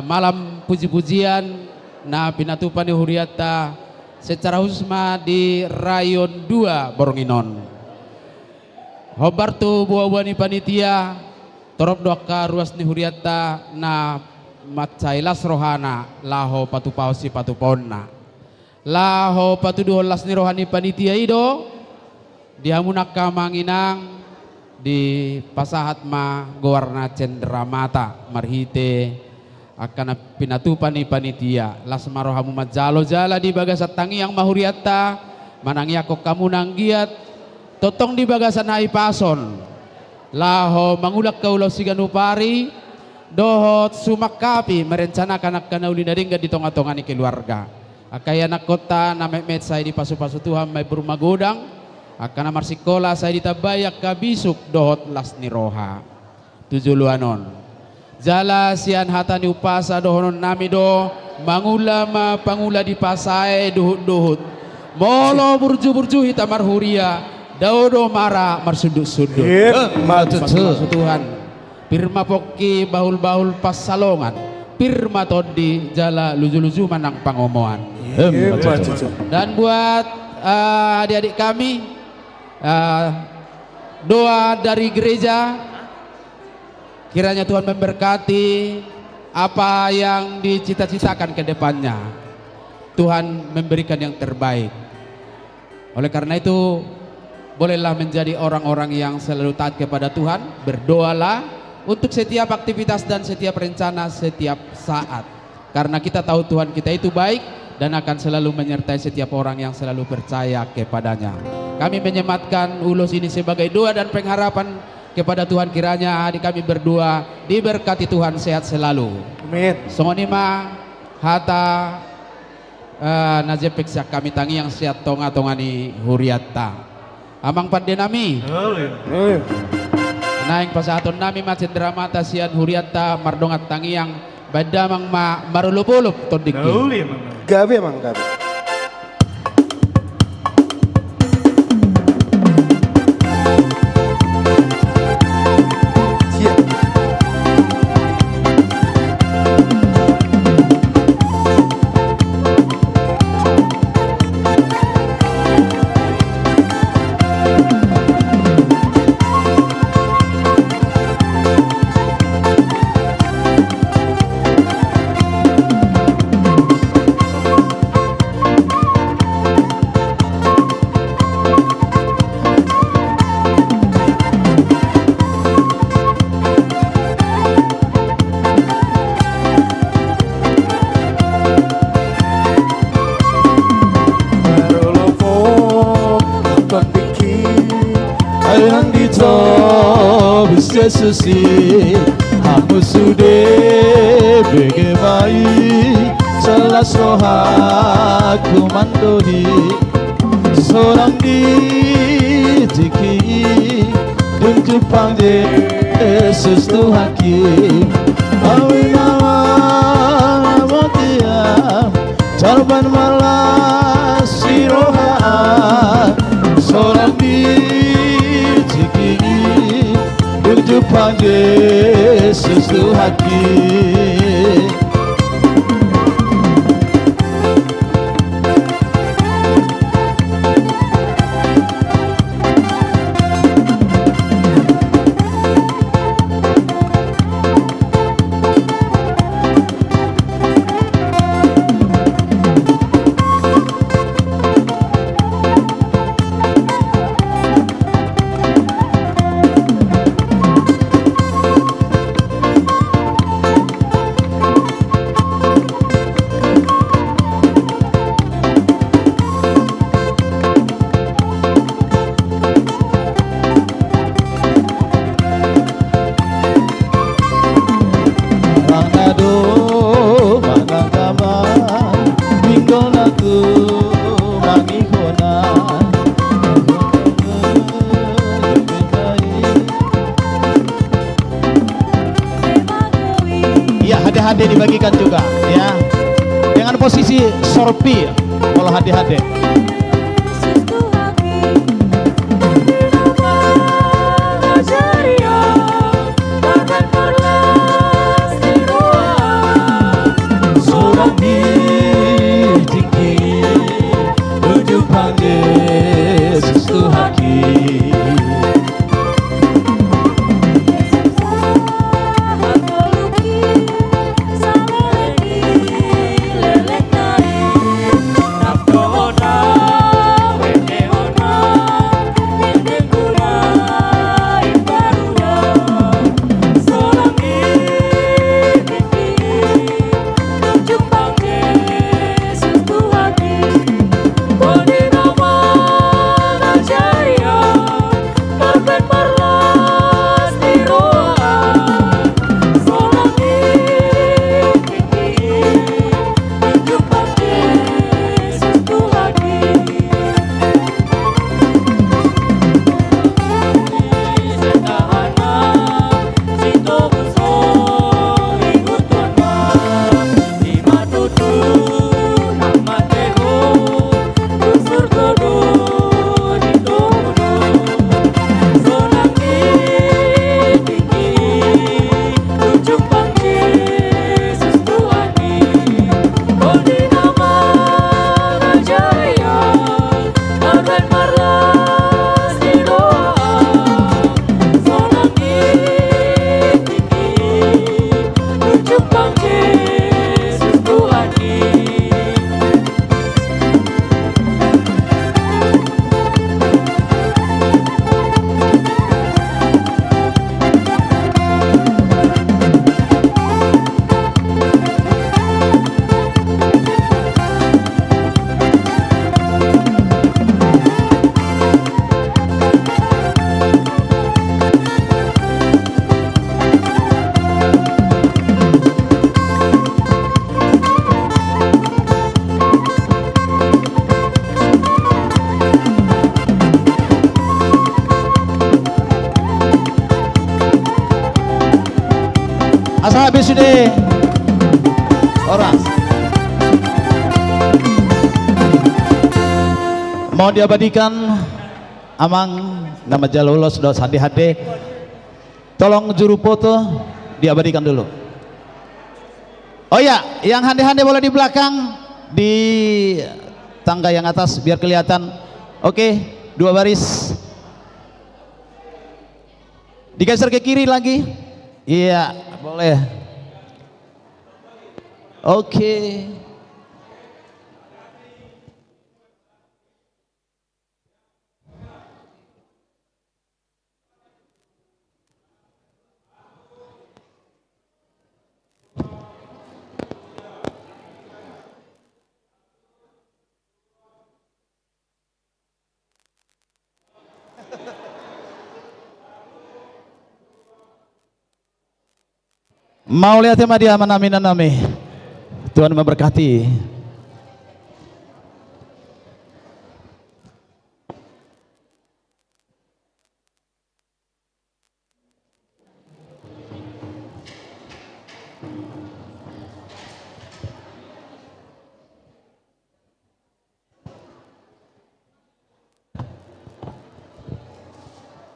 malam puji-pujian na pinatupan di huriata secara khusus di rayon 2 Bornginon. Hobartu buah-buah ni panitia torop doaka ruas ni huriata na matsailas rohana laho patupau si patuponna. Laho patuduholas ni rohani panitia ido dihamunak kamanginang di pasahat ma gowarna cendramata marhite akan pinatupan ni panitia las marohamu majalo jala di bagasat tangi yang mahuriata manangyako kamu nanggiat totong di bagasan hai pason laho mangulak kaulau siganupari dohot sumakapi merencanakan akan uli naringga di tonga-tongani keluarga. Akaya anak kota na met saya di pasu-pasu Tuhan may berumah godang akan amar sikola saya ditabayak kabisuk dohot las niroha tujuluanon jala sian hatani upasa dohonon nami do mangula pangula di pasai duhut-duhut molo burju-burju hitamar huria daudo mara marsuduk-suduk pasu Tuhan pirma poki bahul-bahul pas salongan pirma todi jala luju-luju manang pangomoan. Dan buat adik-adik kami doa dari gereja kiranya Tuhan memberkati apa yang dicita-citakan ke depannya. Tuhan memberikan yang terbaik. Oleh karena itu bolehlah menjadi orang-orang yang selalu taat kepada Tuhan. Berdoalah untuk setiap aktivitas dan setiap rencana setiap saat. Karena kita tahu Tuhan kita itu baik dan akan selalu menyertai setiap orang yang selalu percaya kepadanya. Kami menyematkan ulos ini sebagai doa dan pengharapan kepada Tuhan kiranya adik kami berdua diberkati Tuhan sehat selalu. Amin. Songonima hata najepek siak kami tangi yang sehat tonga-tongani huriata. Amang pandenami. Naing pasahaton nami macendra mata sian huriata mardongat tangi yang badamang marulupulup todiki. Gabe mang gabe. Yesusi hamu sude bege baik selas rohaku mandodi seorang di tiki untuk panggil Yesus Tuhan ki awina matia jarban malas si roha seorang di tiki untuk panggil Yesus Tuhan ki. hade dibagikan juga ya. Dengan posisi sorpi kalau hade-hade. Yesus Tuhan Asa habis sudah orang mau diabadikan amang nama Jalulos dos hade-hade, tolong juru foto diabadikan dulu. Oh ya, yang hade-hade boleh di belakang, di tangga yang atas biar kelihatan. Oke, 2 baris digeser ke kiri lagi. Iya, boleh. Oke. Mau lihat tema dia manami. Tuhan memberkati.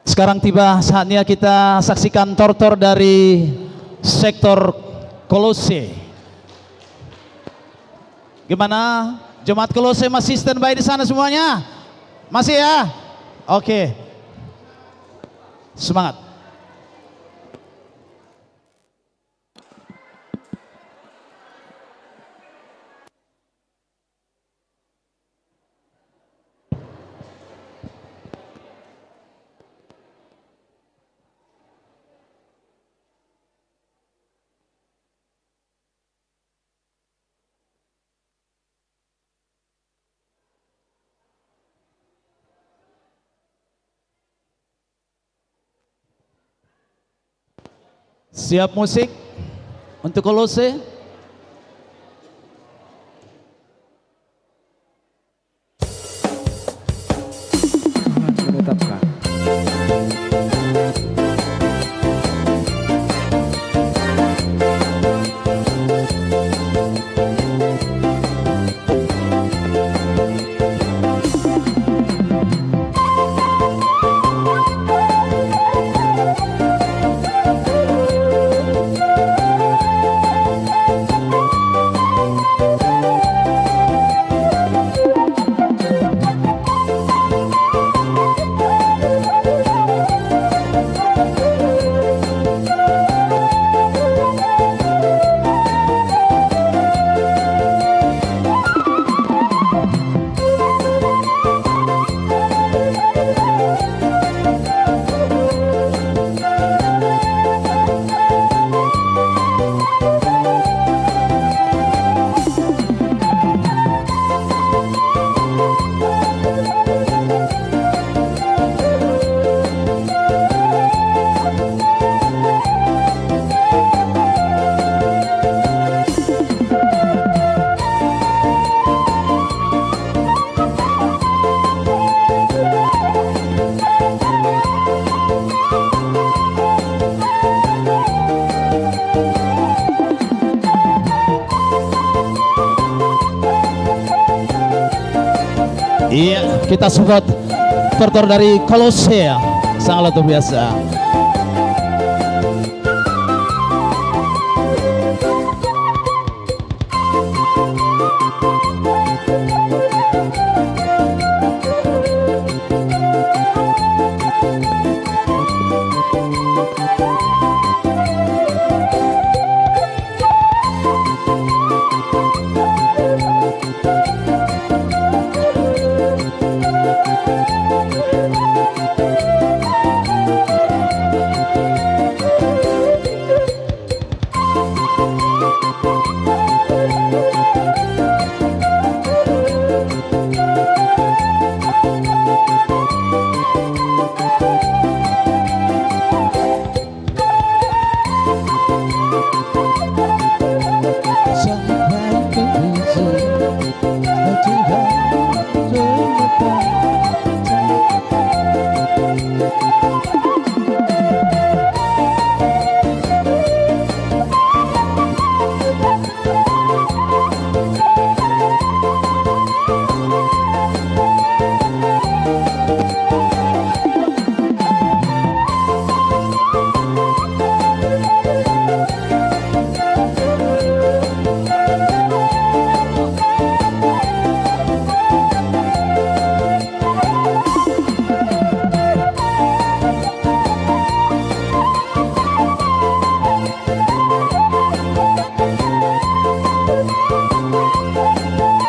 Sekarang tiba saatnya kita saksikan tortor dari sektor Kolose. Gimana? Jemaat Kolose masih standby di sana semuanya? Masih ya? Oke. Semangat. Siap musik untuk Kolose. Menetapkan. Kita support supporter dari Kolose, sangat luar biasa.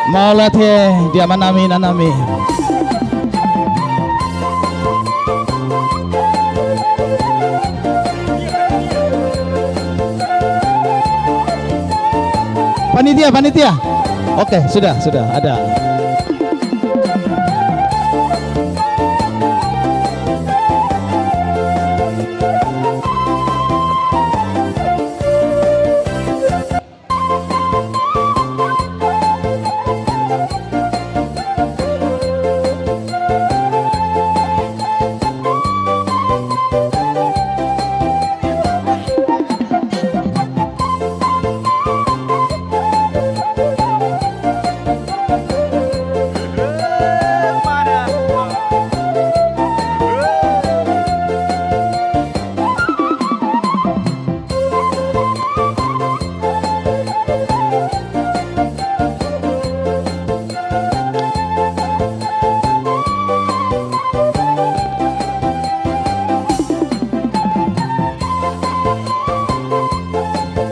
Mau latih dia manami nanami. Panitia. Oke, sudah ada.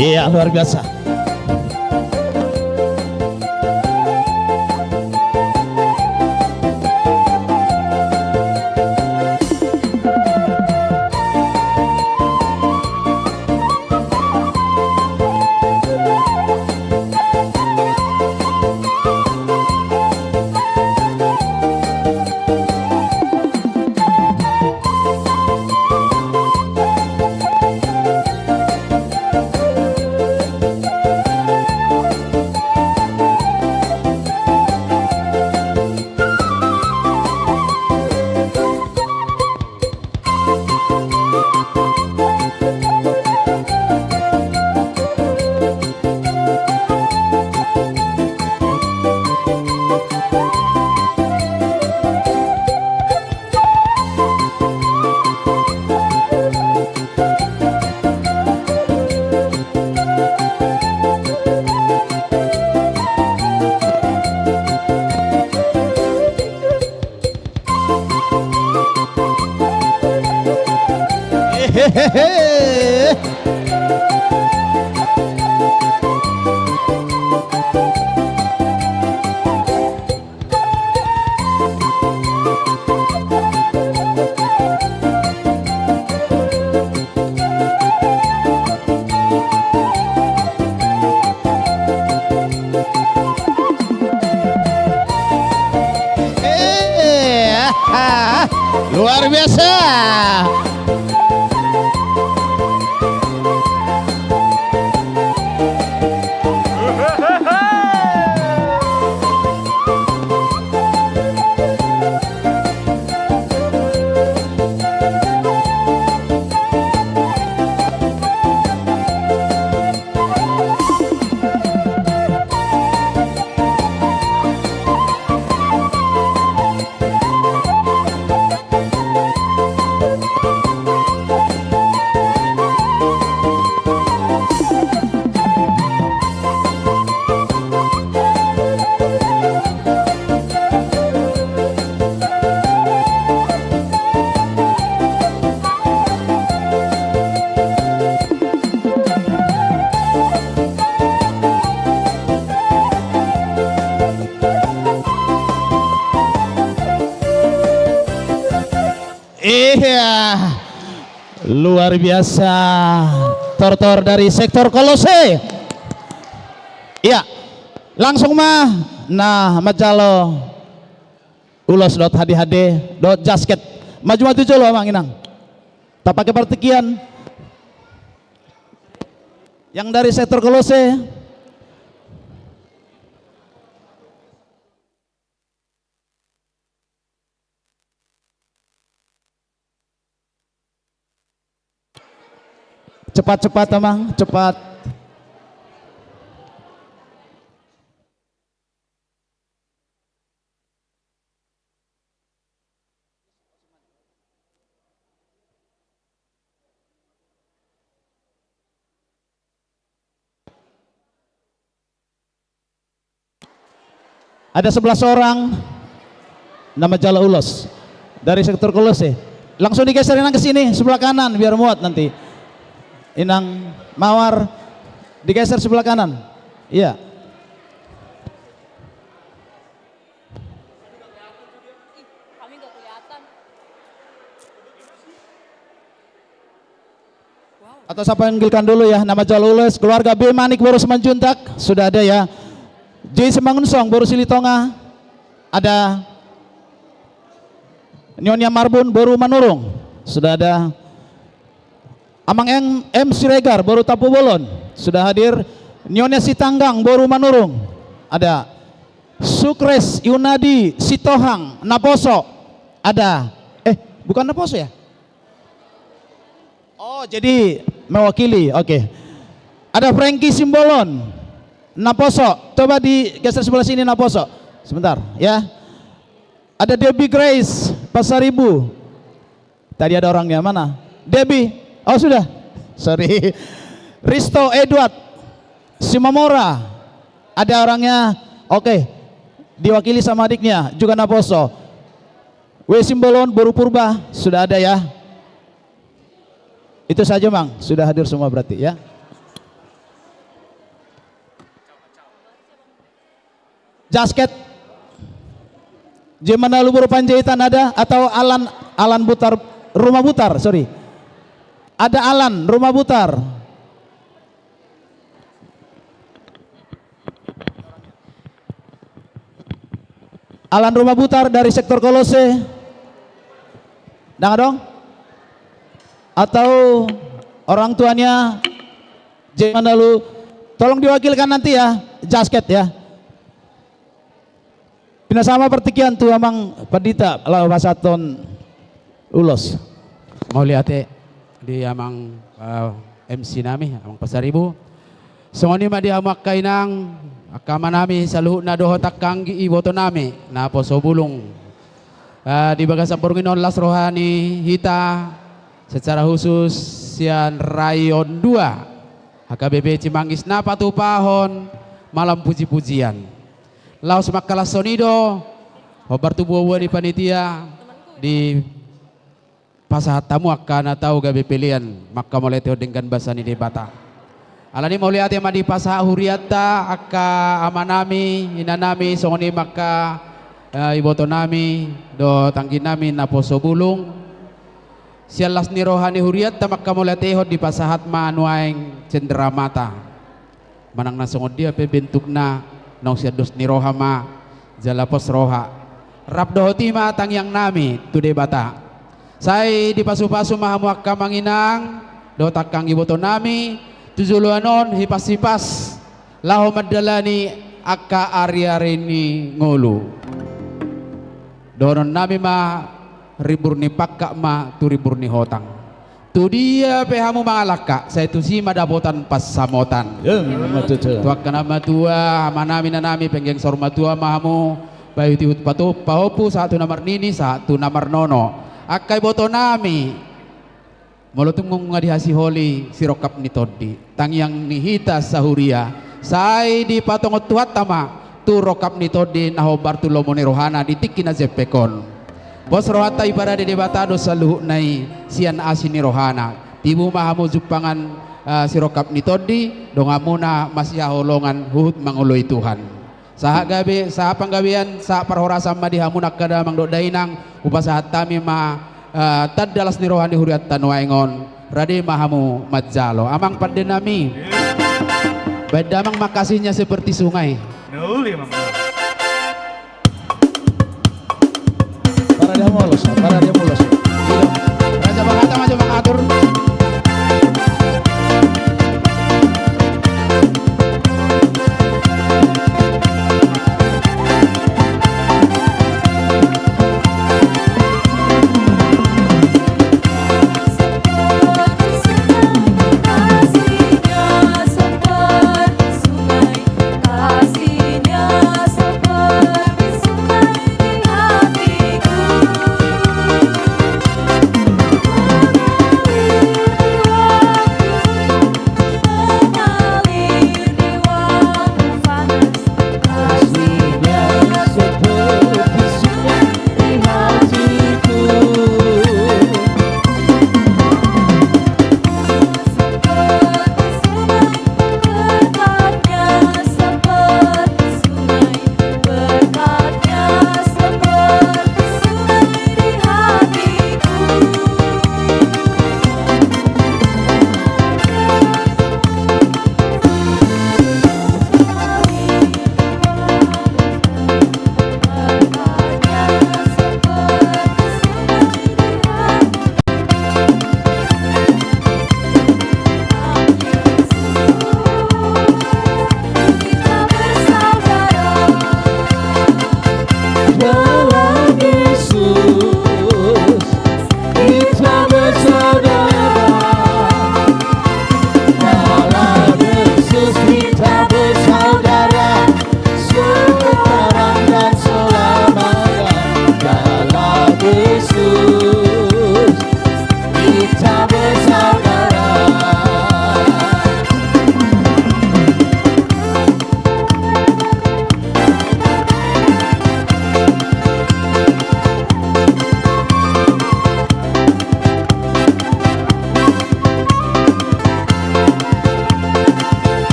Iya, luar biasa. Hehehe. Luar biasa. Iya, luar biasa. Tortor dari sektor Kolose. Iya, langsung mah. Nah, majalo ulos dot hadi dot jasket. Maju-maju jolo Mang Inang. Tak pakai pertikian. Yang dari sektor Kolose. Cepat-cepat Amang, cepat. Ada 11 orang nama Jala Ulos dari sektor Kolose. Langsung digeser Inang ke sini sebelah kanan biar muat nanti. Inang Mawar digeser sebelah kanan. Iya. Atau siapa yang panggilkan dulu ya, nama Jalules, keluarga B Manik Boru Semanjuntak sudah ada ya. J Semangunsong Boru Silitonga ada. Nyonya Marbun Boru Manurung sudah ada. Amang M Siregar Boru Tapu Bolon sudah hadir. Nyonya Sitanggang Boru Manurung ada. Sukres Yunadi Sitohang Naposo ada. Bukan Naposo ya? Oh, jadi mewakili. Oke. Ada Frankie Simbolon Naposo. Coba digeser sebelah sini Naposo. Sebentar ya. Ada Debbie Grace Pasaribu. Tadi ada orangnya mana? Debbie. Oh sudah. Sorry. Risto Edward Simamora. Ada orangnya. Oke. Diwakili sama adiknya juga Naposo. W Simbolon Boru Purba sudah ada ya. Itu saja Mang, sudah hadir semua berarti ya. Jasket Jemana Lubur Panjaitan ada atau Alan Butar Rumah Butar, sorry. Ada Alan Rumah Butar. Alan Rumah Butar dari sektor Kolose. Dengar dong? Atau orang tuanya Jemana lu tolong diwakilkan nanti ya, jasket ya. Pina sama pertikian tuh Amang Padita lalu Pasaton Ulos. Mau lihat di Amang MC nami Amang Pasaribu. Songoni madi amak kainang akama nami saluhut na dohotak kanggi iboto nami na poso bulung. Di bagasan Porginon Las Rohani Hita secara khusus sian Rayon 2 HKBP Cimanggis na patupahon malam puji-pujian. Laos makalas sonido hobar tubuh di panitia di pasahat tamu akan tahu gabe pilihan maka mulai teo dengan basani di bata. Alani mau lihat yang di pasah huriata aka amanami inanami songoni maka iboto nami do tanggi nami na poso bulung. Sialas ni rohani huriat tamak kamulatehod di pasahat maanuaing cenderamata. Manang nasongod dia pe bentuk na nong siados ni rohama jalapos roha. Rabdohoti matang yang nami tude bata. Say di pasu-pasu mahamuak kamanginang do takang iboto nami tujuluanon hipas-hipas laho madalani akka ari-arini ngulu. Donon nami ma ribur ni pakka ma tu ribur ni hotang tu dia pehamu mangalaka saya tu si madabotan pas samotan tuak kanama tua manami nanami penggeng sorma tua mahamu bayu tiut patu pahopu satu namar nini satu namar nono akai boto nami molotung ngadihasi holi sirokap ni todi tangyang ni hita sahuria sai di patongot tuhat tama tu rokap ni todi nahobar tu lomoni rohana ditikin na zepekon. Bos rohata ibadah di debatado saluh nai sian asini rohana tibu mahamu jupangan sirokap ni todi dongamuna masih holongan huhut manguloi Tuhan saha gabe saha panggawean saha parhorasam madihamu nakada mangdo dainang upasahat tami ma tad dalas ni rohani huriat tanwaingon radi mahamu majalo amang pandenami bedamang makasihnya seperti sungai. Para dia molos, para dia molos. Raja Bangata maju mengatur. Kasihnya seperti sungai di hatiku.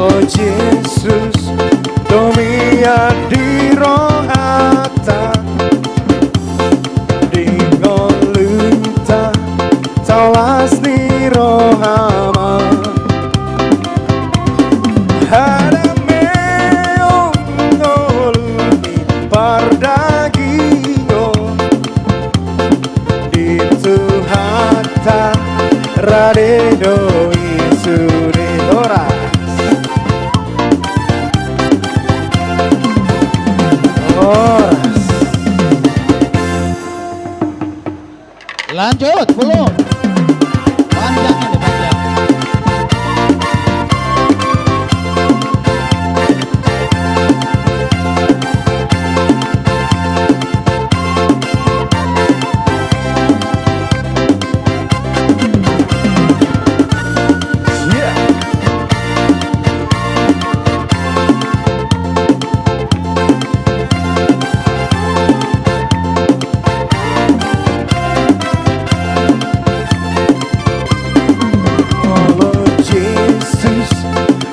Lord Jesus, domia di rohata, di goluta, tawas di rohama. Ada meong golumi pardagingo, di tuhata radedo isure doras. Lanjut, belum. Panjang ini, panjang.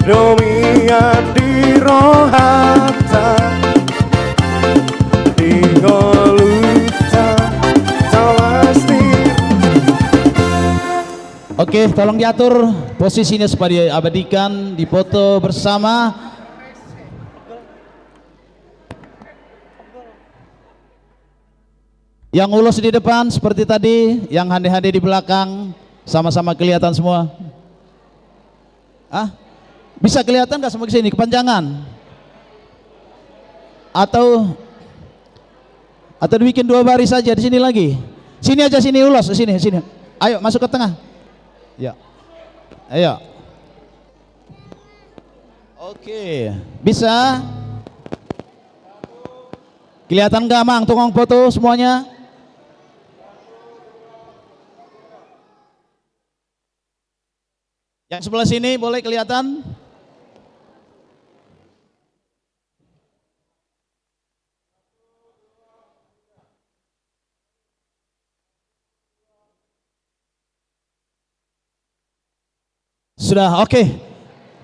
Domia di rohata, di goluta, tawas di. Oke, tolong diatur posisinya supaya diabadikan, dipoto bersama. Yang ulos di depan seperti tadi, yang hande-hande di belakang sama-sama kelihatan semua. Bisa kelihatan nggak sampai ke sini kepanjangan? Atau dibikin 2 baris saja di sini lagi. Sini aja, sini ulos, sini. Ayo masuk ke tengah. Ya. Ayo. Oke, bisa. Kelihatan nggak, Mang? Tukang foto semuanya? Yang sebelah sini boleh kelihatan? Sudah, oke.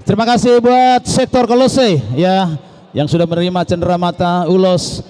Terima kasih buat sektor Kolose ya yang sudah menerima cenderamata ulos.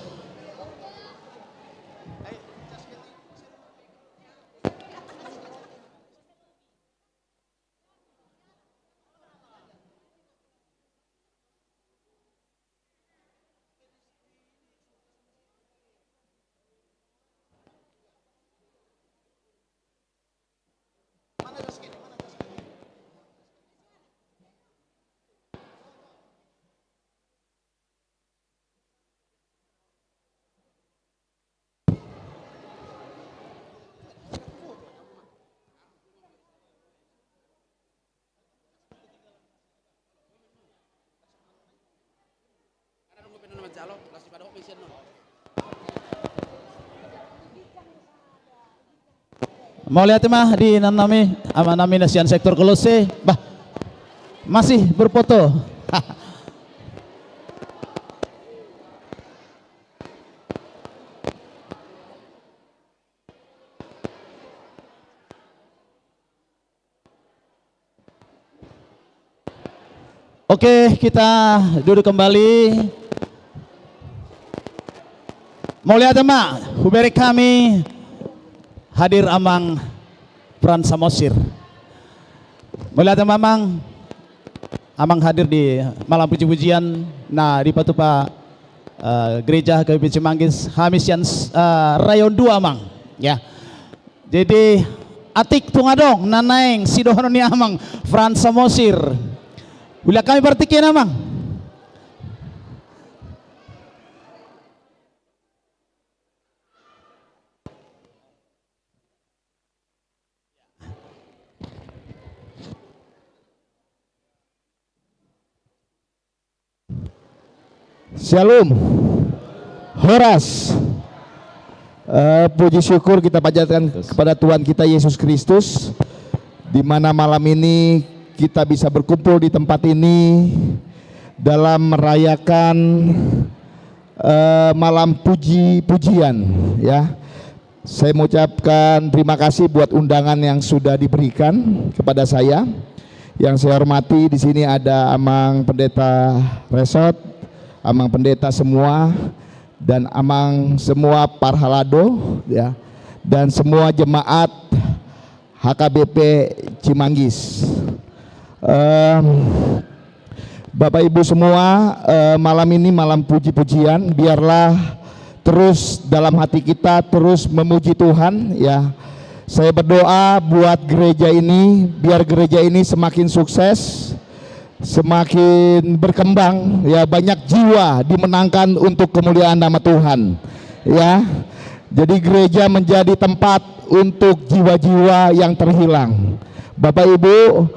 Mau lihat mah di nami nasian sektor Kolose, masih berfoto. Oke, kita duduk kembali. Mau lihat mak, huberi kami hadir amang Frans Samosir. Melihat amang hadir di malam puji-pujian di Patupa gereja KBP Cimanggis Hamisian Rayon 2 amang ya. Jadi atik tungadong nanaeng sidohoni amang Frans Samosir. Bila kami partikin amang. Shalom, Horas. Puji syukur kita panjatkan kepada Tuhan kita Yesus Kristus, di mana malam ini kita bisa berkumpul di tempat ini dalam merayakan malam puji-pujian. Ya, saya mengucapkan terima kasih buat undangan yang sudah diberikan kepada saya. Yang saya hormati di sini ada Amang Pendeta Resort, Amang Pendeta semua, dan Amang semua Parhalado, ya, dan semua jemaat HKBP Cimanggis. Bapak Ibu semua, malam ini malam puji-pujian, biarlah terus dalam hati kita terus memuji Tuhan, ya. Saya berdoa buat gereja ini, biar gereja ini semakin sukses, semakin berkembang, ya, banyak jiwa dimenangkan untuk kemuliaan nama Tuhan, ya. Jadi gereja menjadi tempat untuk jiwa-jiwa yang terhilang. Bapak Ibu,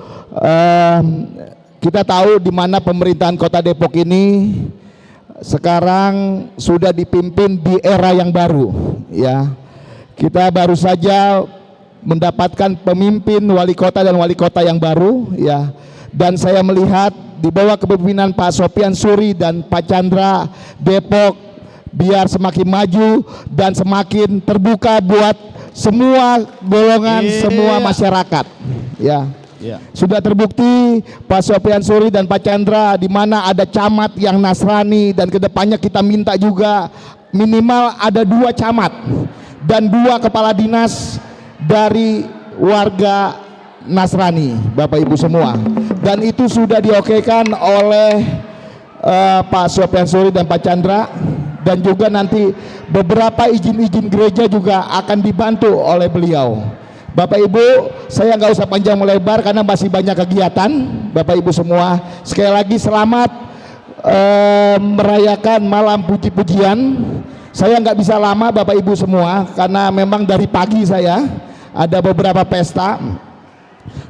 kita tahu di mana pemerintahan Kota Depok ini sekarang sudah dipimpin di era yang baru, ya. Kita baru saja mendapatkan pemimpin wali kota dan wali kota yang baru, ya. Dan saya melihat di bawah kepemimpinan Pak Sopian Suri dan Pak Chandra, Depok biar semakin maju dan semakin terbuka buat semua golongan, semua masyarakat, ya. Sudah terbukti Pak Sopian Suri dan Pak Chandra, di mana ada camat yang Nasrani, dan kedepannya kita minta juga minimal ada 2 camat dan 2 kepala dinas dari warga Nasrani, Bapak Ibu semua. Dan itu sudah diokekan oleh Pak Sopian Suri dan Pak Chandra, dan juga nanti beberapa izin-izin gereja juga akan dibantu oleh beliau. Bapak Ibu, saya nggak usah panjang melebar karena masih banyak kegiatan. Bapak Ibu semua, sekali lagi selamat merayakan malam puji-pujian. Saya nggak bisa lama Bapak Ibu semua karena memang dari pagi saya ada beberapa pesta.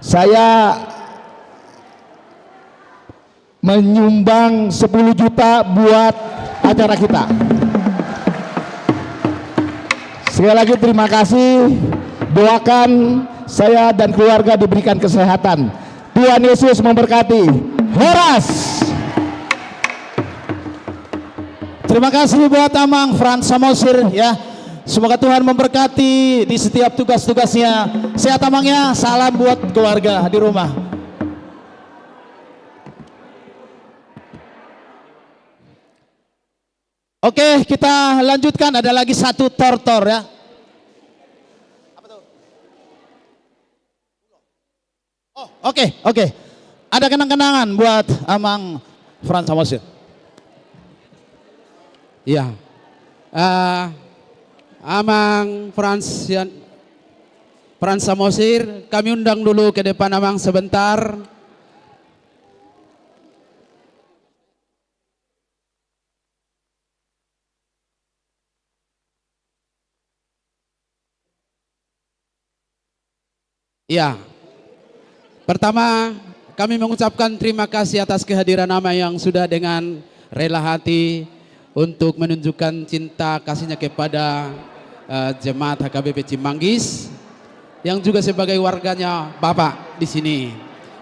Saya menyumbang 10 juta buat acara kita. Sekali lagi terima kasih. Doakan saya dan keluarga diberikan kesehatan. Tuhan Yesus memberkati. Horas. Terima kasih buat Amang Frans Samosir, ya. Semoga Tuhan memberkati di setiap tugas-tugasnya. Sehat Amangnya, salam buat keluarga di rumah. Oke, kita lanjutkan. Ada lagi 1 tortor, ya. Oh, oke. Ada kenang-kenangan buat Amang Frans Samosir. Ya, Amang Frans Samosir, kami undang dulu ke depan Amang sebentar. Ya, pertama kami mengucapkan terima kasih atas kehadiran Amang yang sudah dengan rela hati untuk menunjukkan cinta kasihnya kepada jemaat HKBP Cimanggis yang juga sebagai warganya Bapak di sini.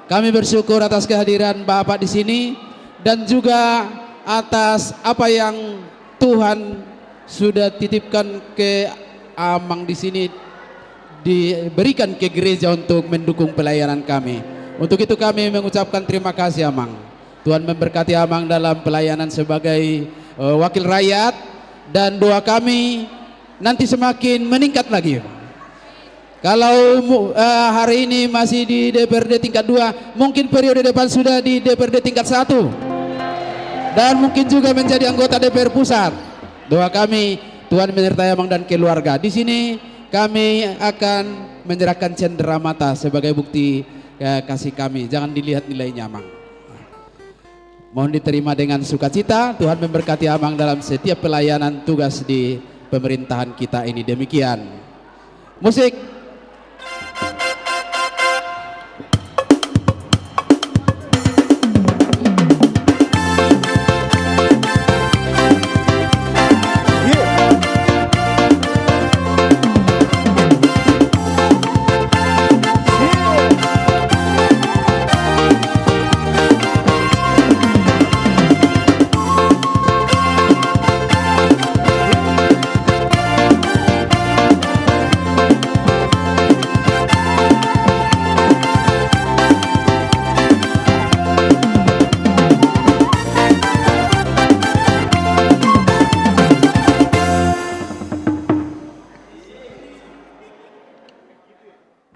Kami bersyukur atas kehadiran Bapak di sini dan juga atas apa yang Tuhan sudah titipkan ke Amang di sini, diberikan ke gereja untuk mendukung pelayanan kami. Untuk itu kami mengucapkan terima kasih Amang. Tuhan memberkati Amang dalam pelayanan sebagai wakil rakyat, dan doa kami nanti semakin meningkat lagi. Kalau hari ini masih di DPRD tingkat 2, mungkin periode depan sudah di DPRD tingkat 1, dan mungkin juga menjadi anggota DPR pusat. Doa kami Tuhan menyertai Amang dan keluarga. Di sini kami akan menyerahkan cenderamata sebagai bukti kasih kami. Jangan dilihat nilainya Amang. Mohon diterima dengan sukacita. Tuhan memberkati Amang dalam setiap pelayanan tugas di pemerintahan kita ini. Demikian. Musik.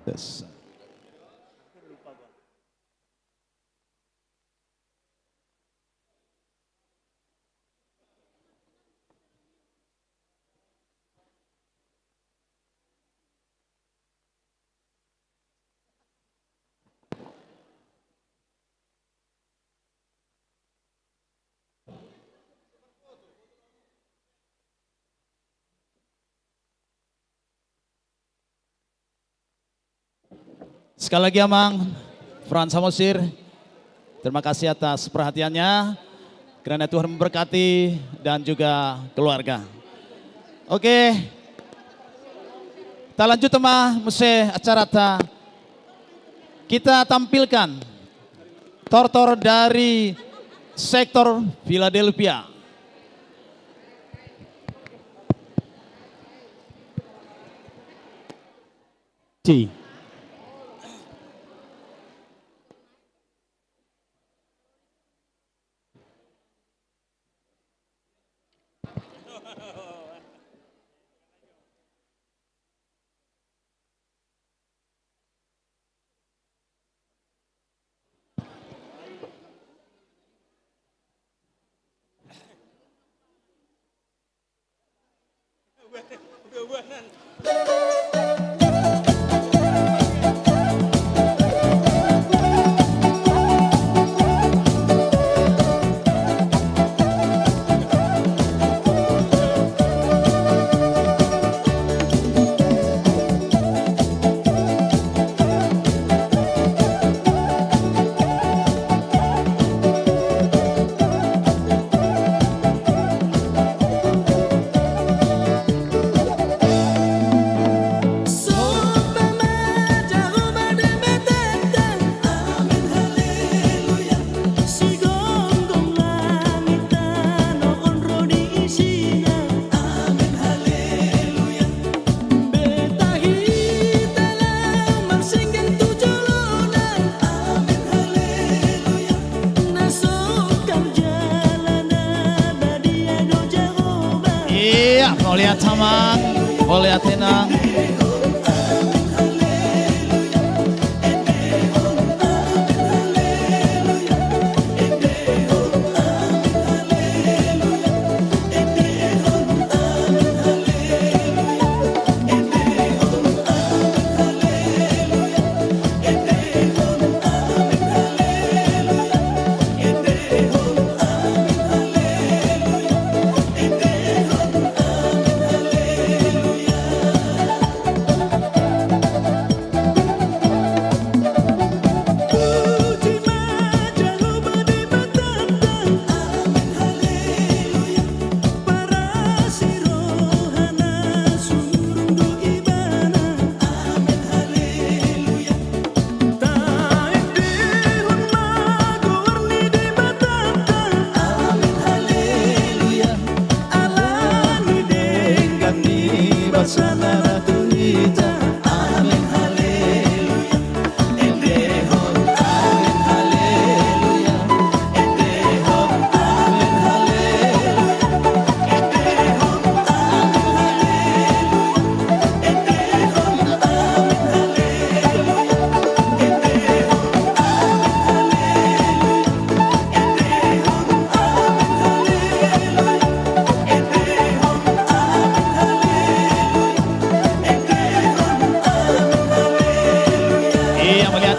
Yes. Sekali lagi Amang Frans Samosir, terima kasih atas perhatiannya. Kiranya Tuhan memberkati dan juga keluarga. Oke, kita lanjut sama muse acara ta. Kita tampilkan tortor dari sektor Philadelphia. C. Mau lihat Amang, mau lihat Enang.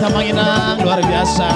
Manginang luar biasa.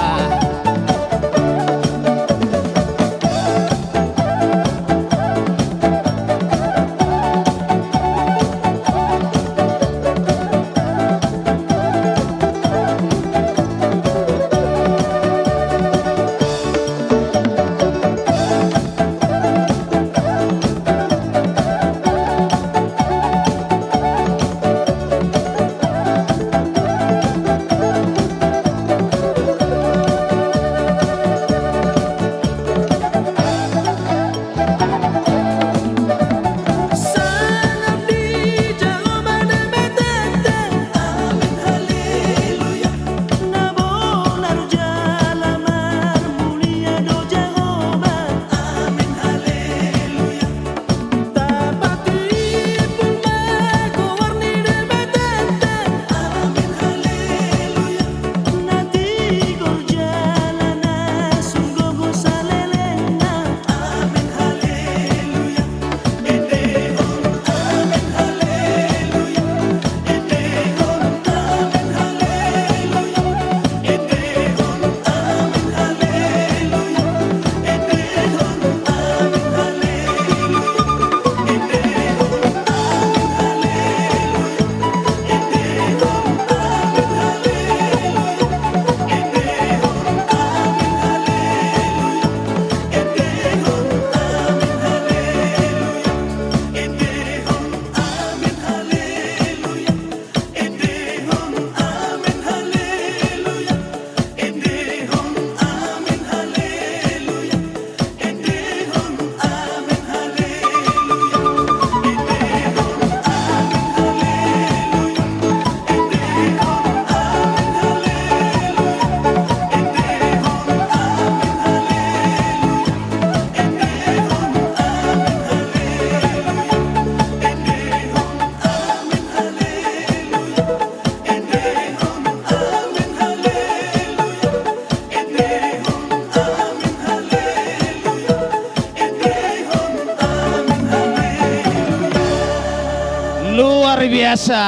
biasa.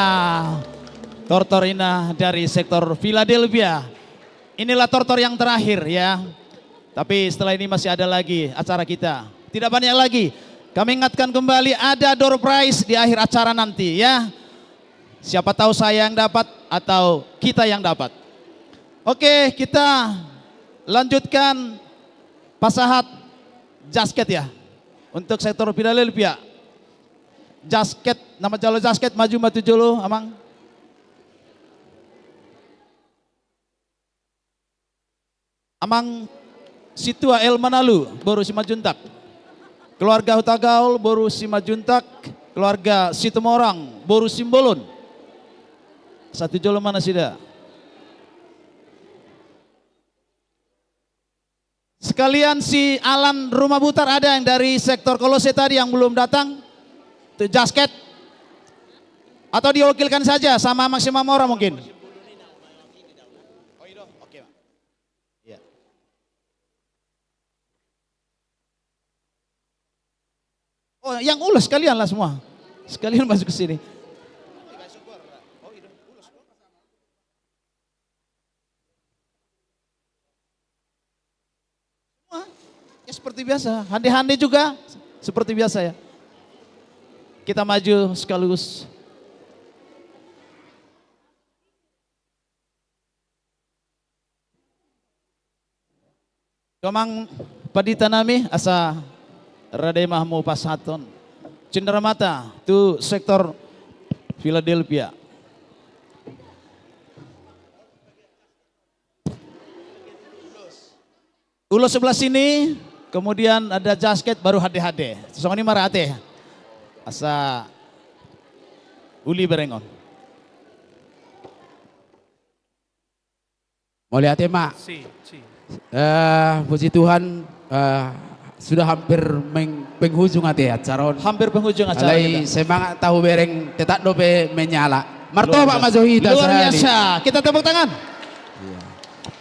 Tortor indah dari sektor Philadelphia. Inilah tortor yang terakhir ya. Tapi setelah ini masih ada lagi acara kita. Tidak banyak lagi. Kami ingatkan kembali ada door prize di akhir acara nanti ya. Siapa tahu saya yang dapat atau kita yang dapat. Oke, kita lanjutkan pasahat jasket ya. Untuk sektor Philadelphia. Jasket, nama jalo jasket maju jolo, Amang. Amang Situa El Manalu, baru si Majuntak. Keluarga Hutagaul, baru si Majuntak. Keluarga Situmorang, baru Simbolon. Satu jolo mana sida? Sekalian si Alan Rumah Butar ada yang dari sektor Kolose tadi yang belum datang. Itu jasket. Atau diwakilkan saja sama Maxima Mora mungkin. Oh, yang ulas sekalian lah semua. Sekalian masuk ke sini. Ya seperti biasa, hande-hande juga seperti biasa ya. Kita maju sekaligus. Kamang padita nami asa Radai Mahmu Pasaton. Cenderamata itu sektor Philadelphia. Ulo sebelah sini, kemudian ada jasket baru hade-hade. Sesong ini marate. Asa uli berengon. Mau lihat ya mak? Puji Tuhan sudah hampir penghujung acara. Hampir penghujung acara kita. Semangat tahu bereng tetap dope menyala. Martoba Mazohida. Luar biasa. Kita tepuk tangan.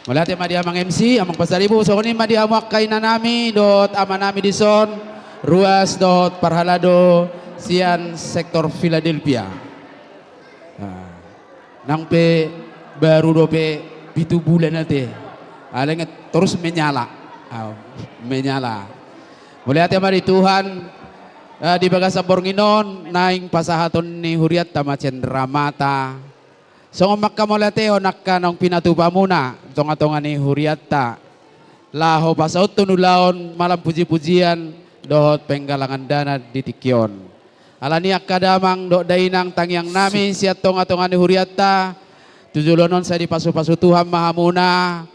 Melihat ya madia mang MC, amang pasaribu. So ini madia muak kainan nami dot amanami dison ruas dot parhalado sian sektor Philadelphia. Nang pe baru dope pitu bulan nanti. Alenget terus menyala. Menyala. Melihat ya mari Tuhan di bagasa Bornginon naing pasahaton ni huriat tama cendramata. So makka molateo nakka nang pinatupamuna tonga-tonga ni huriatta laho pasaut tunulaon malam puji-pujian dohot penggalangan dana di tikyon alani akadamang dok dainang tangyang nami siat tonga-tonga ni huriatta tujulonon sa di pasu-pasu Tuhan mahamuna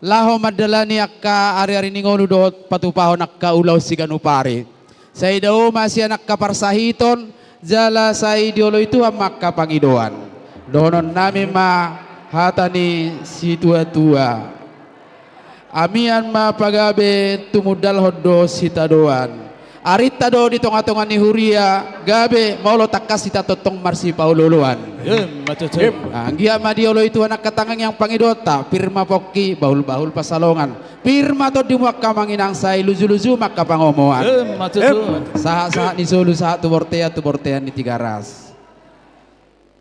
laho madalani akka ari-ari ningonu dohot patupahon akka ulaw siganupari say daw masya nakka parsahiton jala say diolo itu makka pangidoan donon nami ma hatani si tua-tua amian ma pagabe tumudal hoddo sitadoan arita do di tonga-tonga ni huria gabe maulo takkas sita totong marsi paululuan anggia ma diolo itu anak katangang yang pangidota pirma poki bahul-bahul pasalongan pirma to di muaka manginang say luzu-luzu maka pangomoan saha-saha ni solu saha tu bortea ni tigaras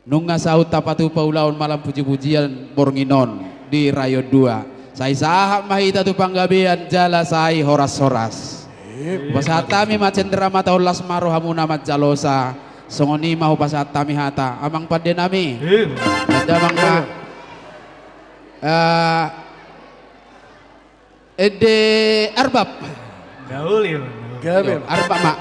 nunga sahut tapatu paulaon malam puji-pujian Bornginon di Rayo 2. Sai sahak mahita tu panggabean jala sai horas-horas. Pasatami macendera mata ulas maroh hamuna majalosa. Songoni mau pasatami hata amang pade nami. Ada mangga ede arbab. Gaul arbab mak.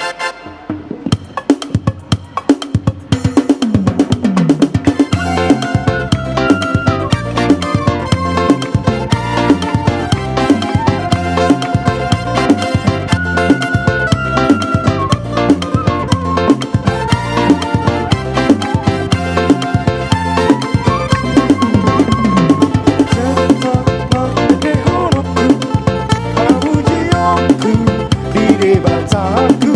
Di debataku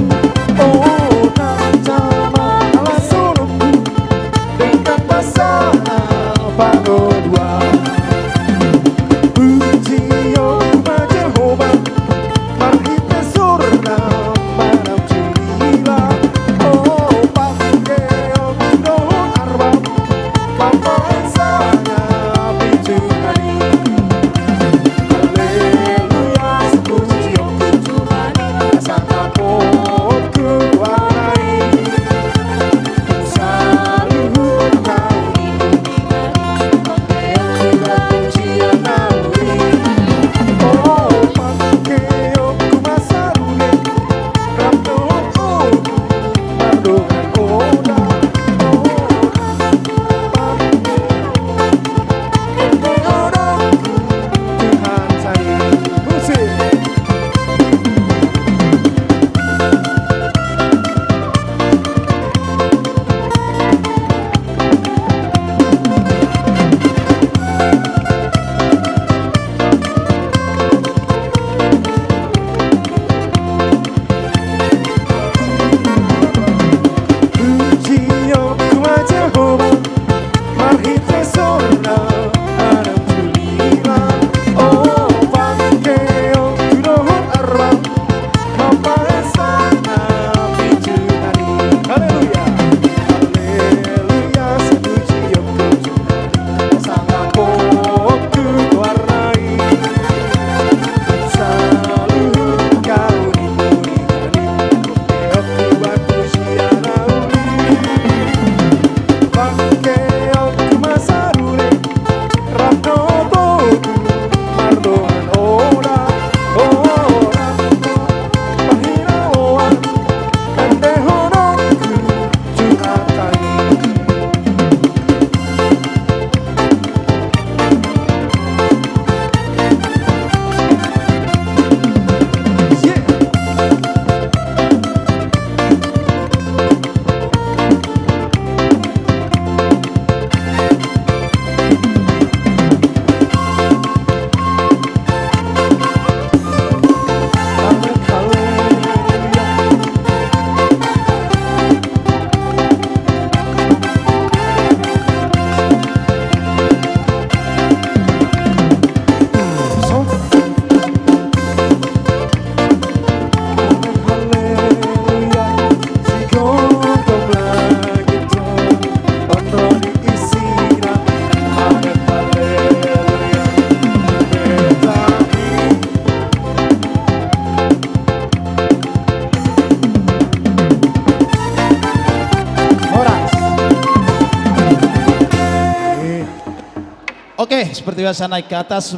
Oke, seperti biasa naik ke atas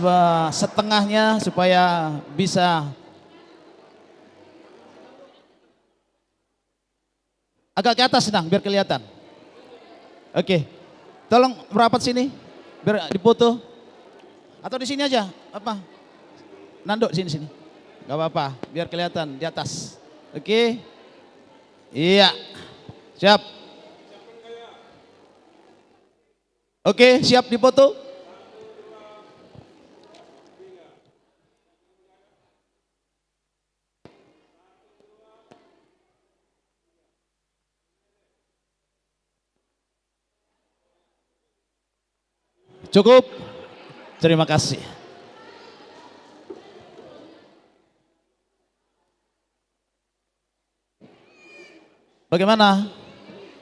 setengahnya supaya bisa agak ke atas Nang, biar kelihatan. Oke, tolong merapat sini biar dipoto. Atau di sini aja, apa? Nando sini. Gak apa-apa, biar kelihatan di atas. Oke, iya, siap. Oke, siap dipoto. Cukup, terima kasih. Bagaimana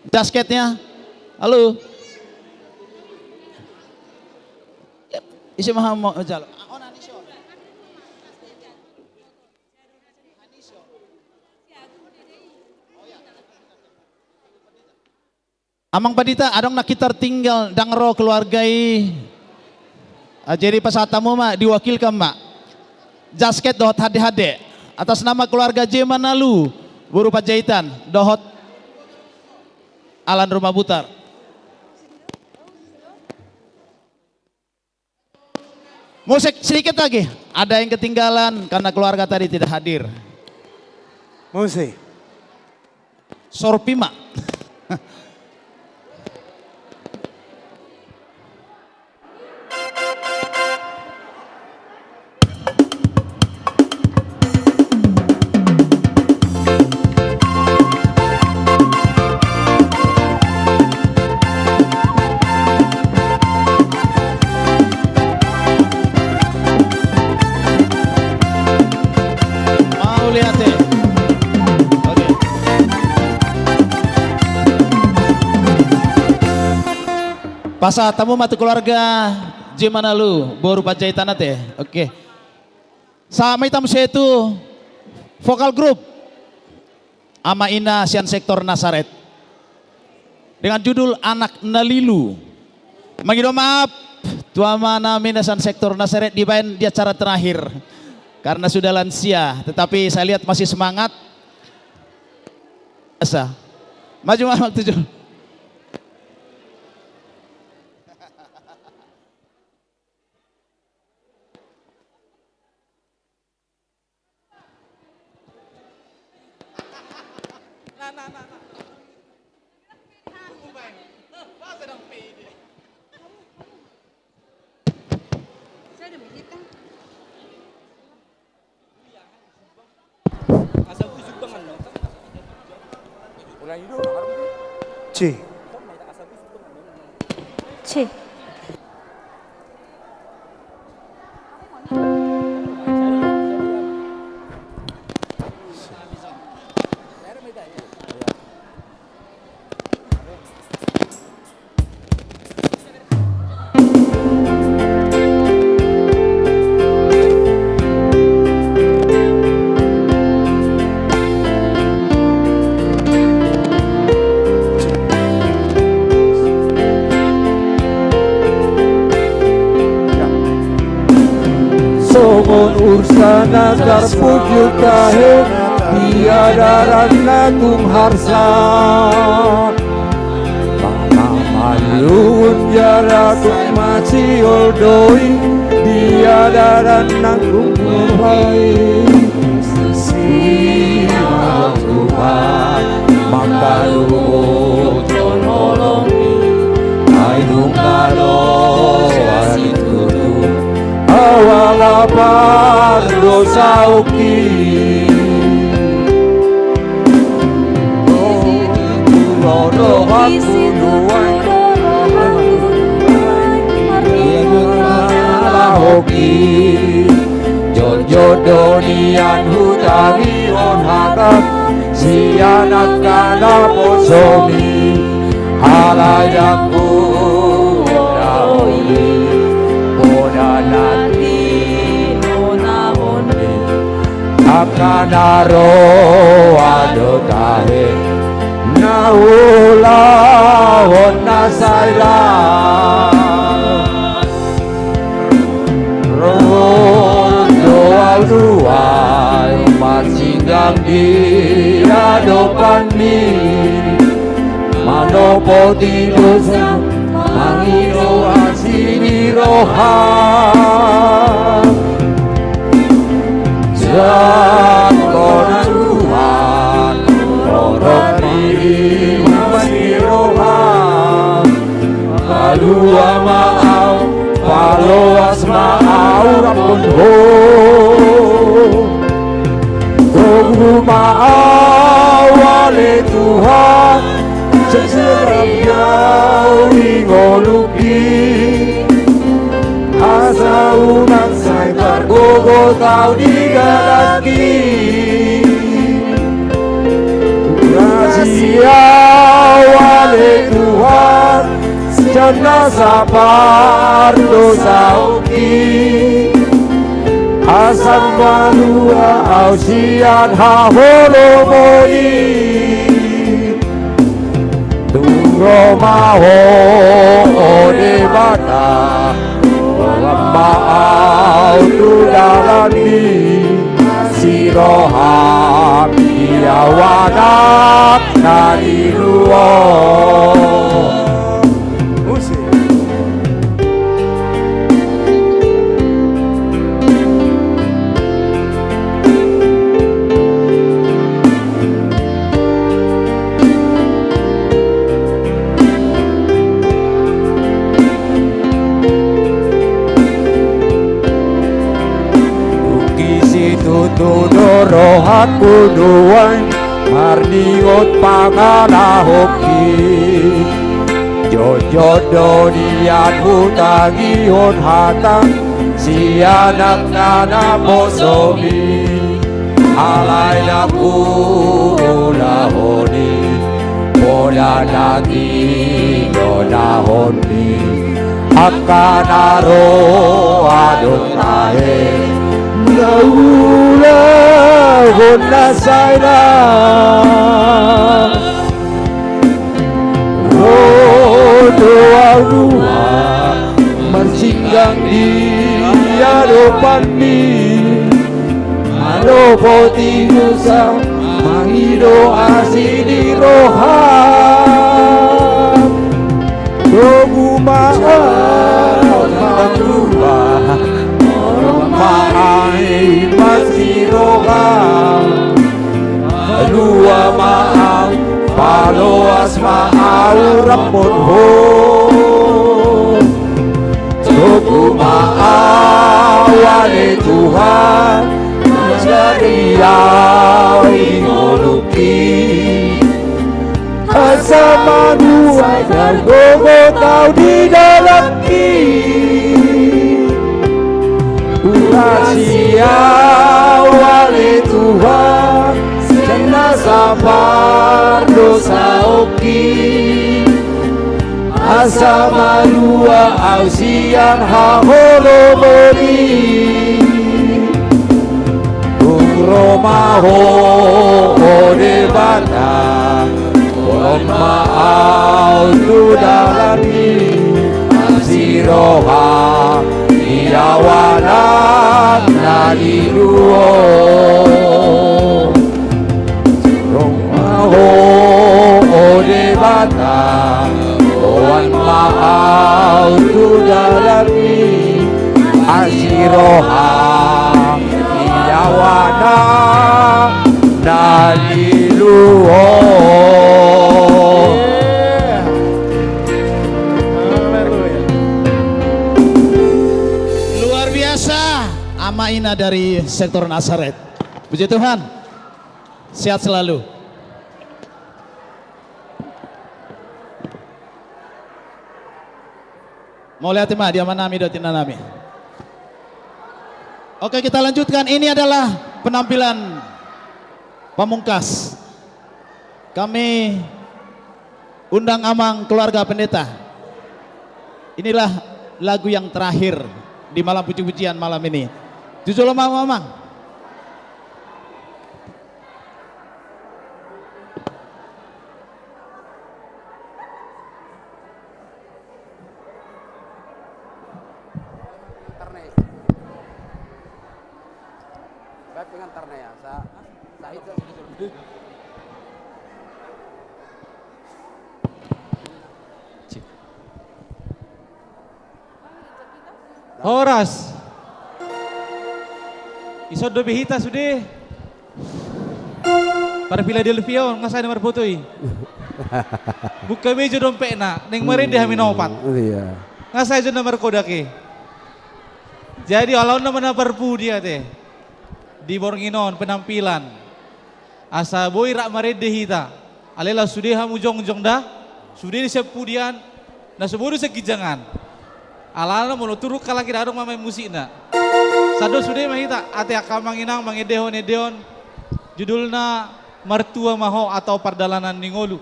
jasketnya? Halo. Isi mahal mau jalan. Amang padita adong nak kita tinggal dangro keluargai. Jadi pasatamu mak diwakilkan mak. Jasket dohot hade-hade atas nama keluarga J Manalu berupa jahitan dohot Alan Rumah Butar. Musik sedikit lagi. Ada yang ketinggalan karena keluarga tadi tidak hadir. Musik. Sorpima. Pasa tamu matu keluarga J Manalu berupa jahitan teh. Oke. Sama tamu saya itu vokal grup Ama Ina Sian Sektor Nasaret dengan judul Anak Nalilu. Mangido maaf tuama nami Sian Sektor Nasaret dibain di acara terakhir karena sudah lansia, tetapi saya lihat masih semangat. Asa. Maju mah tujuh. C. C. Ursana garpuju kahe tiada rana tum harsa Mama malun jara tum masih oldoi tiada rana tum hai Siapa Tuhan maka lu tronolongi Aidung kalo asitutu awal apa dosa uki Rodo aku nuai hoki Jojo donian hutari on harap si anak kana posomi halayaku rauli Modanati nonamoni akanaro adotahe naula honna saira Rohan Jatuh Tuhan Orang diri masih Rohan Lalu maaf Paluas maaf Rampun ho Tunggu maaf Wale Tuhan Seserap jauh ingoluki Asa unang say tergogo tau digalaki Rahasia wale Tuhan Jana sapar dosa uki Asam malua ausian haholomoi Romaho ode bata Maau tu dalani Siroham diawanak nari luo Rohat kuduan marningot pangalahoki Jojo donian hutagihon hatang si anak nana posomi alay na kulahoni pola nati yonahoni akanaro adon tahe Naula honna saira Rodo aurua Marsinggang di hadapan mi Mano poti usang Mangido asini roham Rogu ma'al ma'al Maai masiroga Dua maau Paloas maau Rampun ho Tugu maau Wale Tuhan Jariau ingoluki Asama dua Dan gogo tau di dalam ki Rahasia wale Tuhan Jana sabar dosa oki Asa malua ausian haholomoni Romaho ode bata Orang maau tudalani Asiroha Iawanak naliluo Romaho ode bata Oan maau tudalani Asiroha Iawanak naliluo Amaina dari sektor Nazaret. Puji Tuhan. Sehat selalu. Mau lihat mah dia manami dotina nami. Oke, kita lanjutkan. Ini adalah penampilan pamungkas. Kami undang amang keluarga pendeta. Inilah lagu yang terakhir di malam puji-pujian malam ini. Jujur lo mamang. Baik pengantarnya ya, sa itu. Horas. Iso do behita sudah. Para Philadelphia ngasai nomor putui. Buka meja dompet nak, neng merede hamin opat. Iya. Ngasai jo nomor kodake. Jadi kalau nama perpu dia teh di Bornginon penampilan. Asa boy rak merede hita. Alela sudah hamu jong dah. Sudah di sepudian. Nah sebudu sekijangan. Alana mau turu kalau kita adong mamai musikna. Sado sudah mah hita. Ate akamanginang mangedehon judulna Mertua Maho atau Pardalanan Ningolu.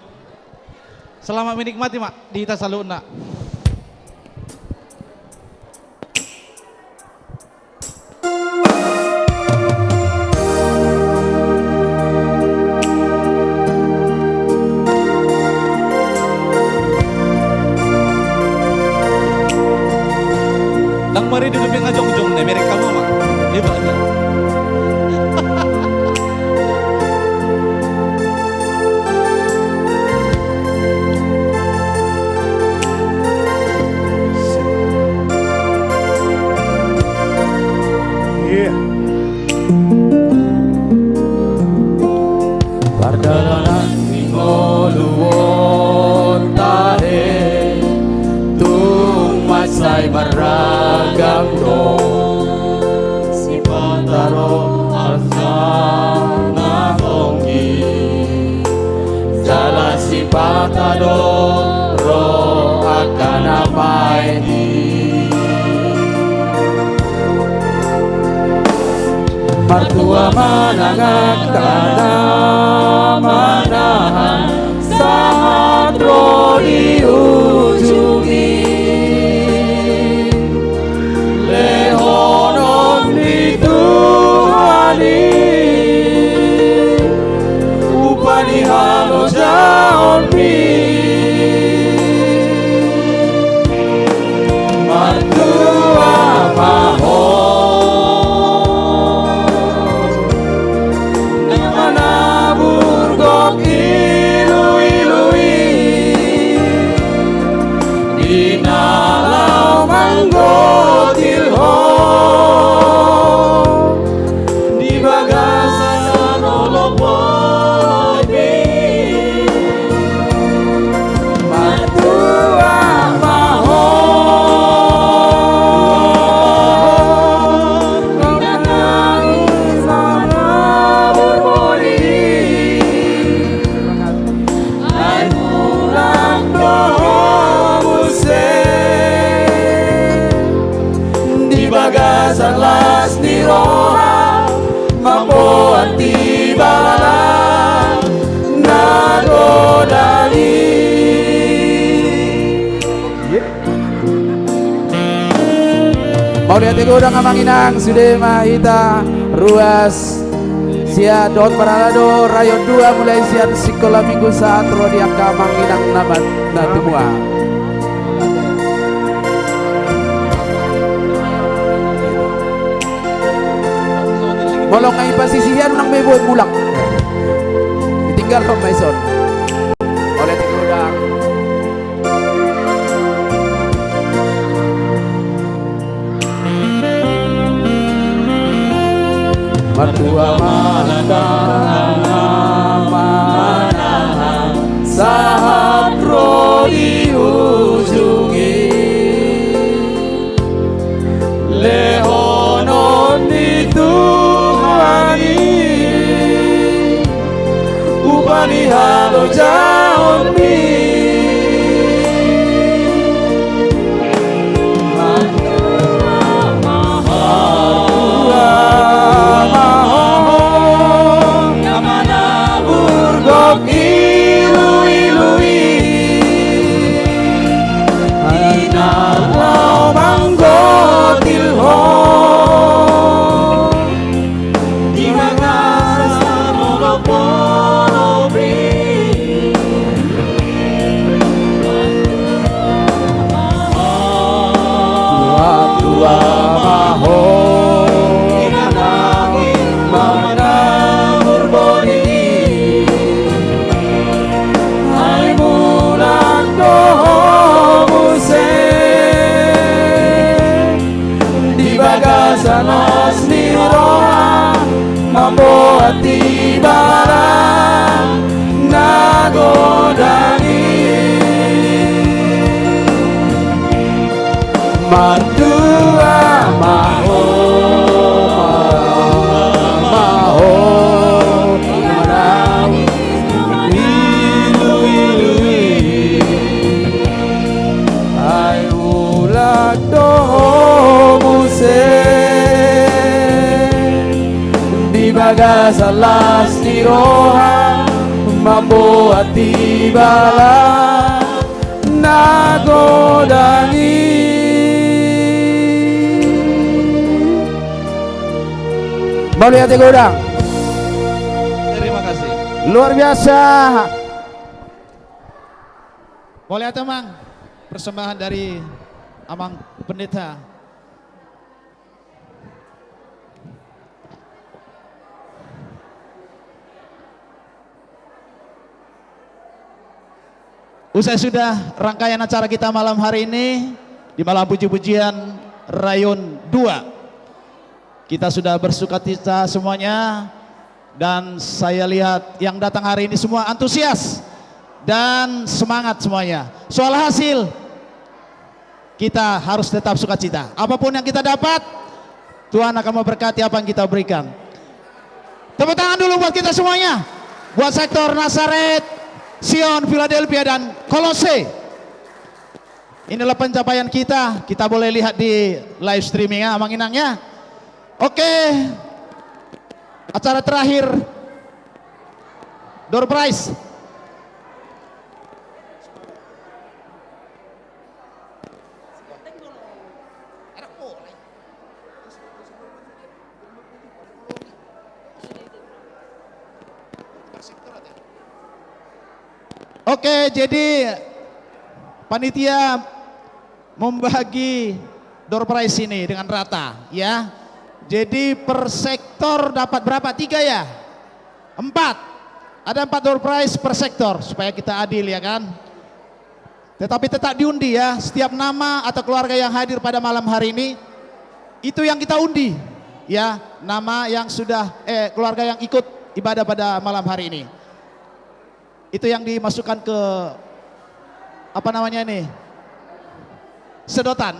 Selamat menikmati mak di hita saluna. Nang mari duduk yang ngajong-jong nih merek kamu mak. Hebat. Pardalanan Ningoluon tahe tung masay maragam do si Pataro asam na konggi jala si Patado ro akan apay di Martua manangak kana manahan sahatro diujungi lehonon dituhani upani halo jaon mi Martua maho Mau lihat ego udah ngamanginang sudah mahita ruas sia dot paralado rayon 2 mulai sian sekolah minggu saat rodi angka manginang nabat natumua molong ngai pasisian nang may buat mulak ditinggal kong maison oleh ego udah Martua manahan sahatro diujungi lehonon dituhani upani halo jaon mi sanos ni roa mamboati bala nagodani mandua maho maho marawi ilu ai ulak domu di bagas alas di roha mamboati bala nagodani. Mauliati Godang. Terima kasih. Luar biasa. Mauliati Amang, persembahan dari Amang Pendeta. Usai sudah rangkaian acara kita malam hari ini di malam puji-pujian Rayon 2. Kita sudah bersukacita semuanya dan saya lihat yang datang hari ini semua antusias dan semangat semuanya. Soal hasil kita harus tetap sukacita. Apapun yang kita dapat, Tuhan akan memberkati apa yang kita berikan. Tepuk tangan dulu buat kita semuanya. Buat sektor Nazaret, Sion, Philadelphia dan Kolose. Inilah pencapaian kita. Kita boleh lihat di live streaming ya, Amang Inang ya. Oke, acara terakhir, door prize. Oke, jadi panitia membagi door prize ini dengan rata, ya. Jadi per sektor dapat berapa? 3 ya? 4. Ada 4 door prize per sektor supaya kita adil ya kan. Tetapi tetap diundi ya. Setiap nama atau keluarga yang hadir pada malam hari ini itu yang kita undi ya. Nama yang sudah keluarga yang ikut ibadah pada malam hari ini. Itu yang dimasukkan ke apa namanya ini? Sedotan.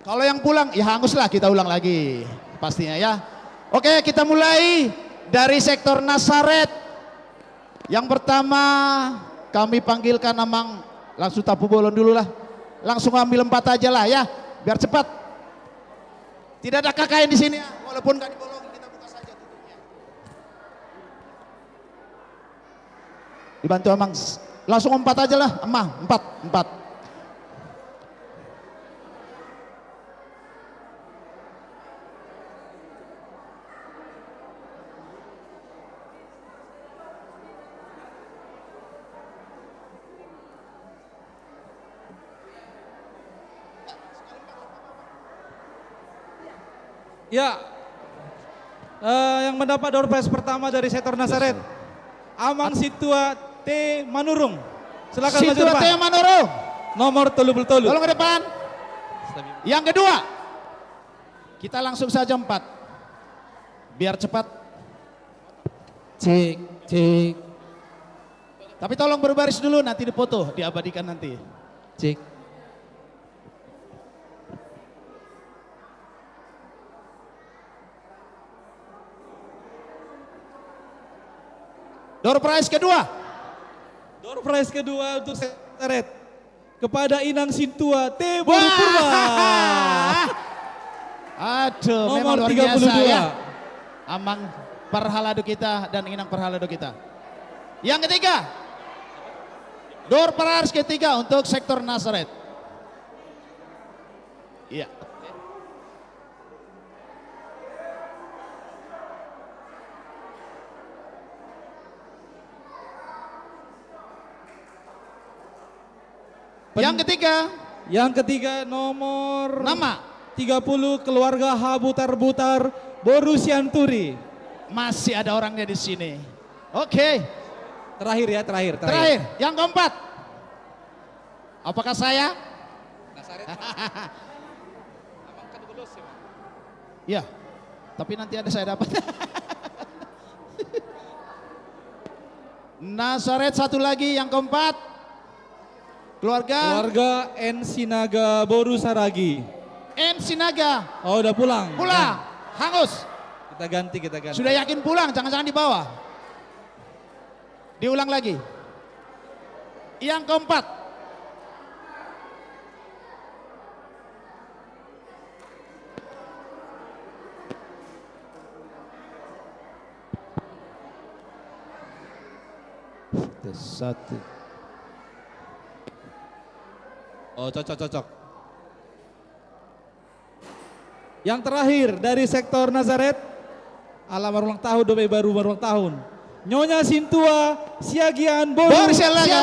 Kalau yang pulang, ya hanguslah kita ulang lagi pastinya ya. Oke, kita mulai dari sektor Nazaret. Yang pertama kami panggilkan Amang, langsung tapu bolon dulu lah. Langsung ambil 4 aja lah ya, biar cepat. Tidak ada KKN di sini ya, walaupun gak dibolong kita buka saja tutupnya. Dibantu Amang, langsung 4 aja lah, Amang, 4. Ya, yang mendapat door prize pertama dari sektor Nazaret, Amang Situa T. Manurung. Silakan maju Situa depan. T. Manurung. Nomor tolu. Tolong ke depan. Yang kedua, kita langsung saja 4. Biar cepat. Cek. Tapi tolong berbaris dulu, nanti dipoto, diabadikan nanti. Cek. Door prize kedua. Door prize kedua untuk Nazaret kepada Inang Sintua T. Borupurwa. Aduh, memang Nomor luar biasa 32. ya. Amang Parhalado kita dan Inang Parhalado kita. Yang ketiga, door prize ketiga untuk sektor Nazaret. Iya. Yang ketiga nomor nama 30 keluarga Habutar-Butar Borusianturi. Masih ada orangnya di sini. Oke. Terakhir ya, terakhir. Yang keempat. Apakah saya? Ya, tapi nanti ada saya dapat. Nazaret satu lagi yang keempat. Keluarga Ensinaga Boru Saragi. Ensinaga. Oh, udah pulang. Pulang. Hangus. Kita ganti. Sudah yakin pulang, jangan-jangan di bawah. Diulang lagi. Yang keempat. Satu. Oh, cocok. Yang terakhir dari sektor Nazaret, alamat ulang tahun, dobe baru ulang tahun. Nyonya Sintua Siagian Boru Sialaga.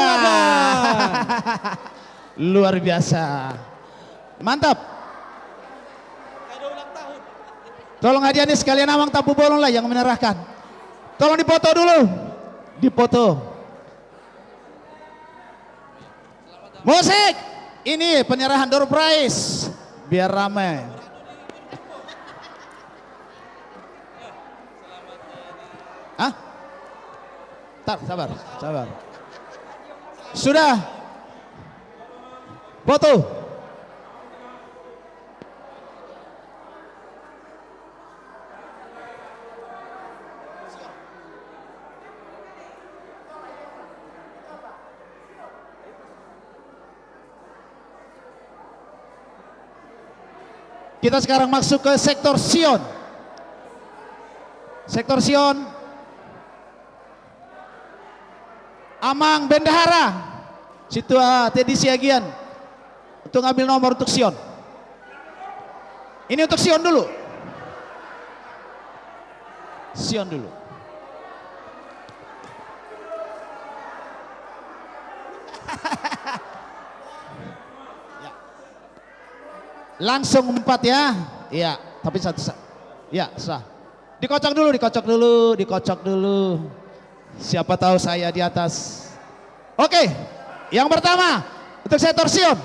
Luar biasa. Mantap. Tolong hadiahnya sekalian awang tabu bolong lah yang menyerahkan. Tolong dipoto dulu. Dipoto. Musik. Ini penyerahan door prize. Biar ramai. Hah? Sabar. Sudah. Foto. Kita sekarang masuk ke sektor Sion. Sektor Sion. Amang Bendahara. Situ Teddy Siagian. Untuk ngambil nomor untuk Sion. Ini untuk Sion dulu. Sion dulu. Langsung 4 ya. Iya, tapi satu. Ya, sah. Dikocok dulu. Siapa tahu saya di atas. Oke. Yang pertama untuk sektor Sion.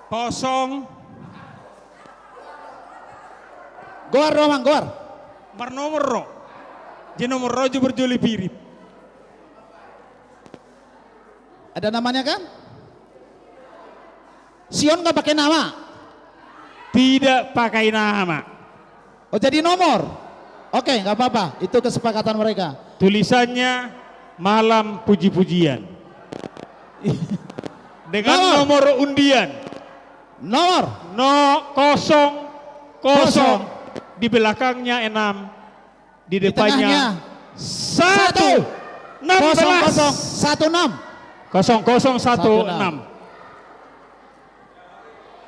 Kosong. Goar Romang, goar. Marnomor. Jenomor rojo berjoli pirip. Ada namanya kan? Sion nggak pakai nama? Tidak pakai nama. Oh jadi nomor? Oke, nggak apa-apa. Itu kesepakatan mereka. Tulisannya Malam Puji-pujian. Dengan nomor undian. Nomor? Kosong. Di belakangnya 6. Di depannya 1. 0016.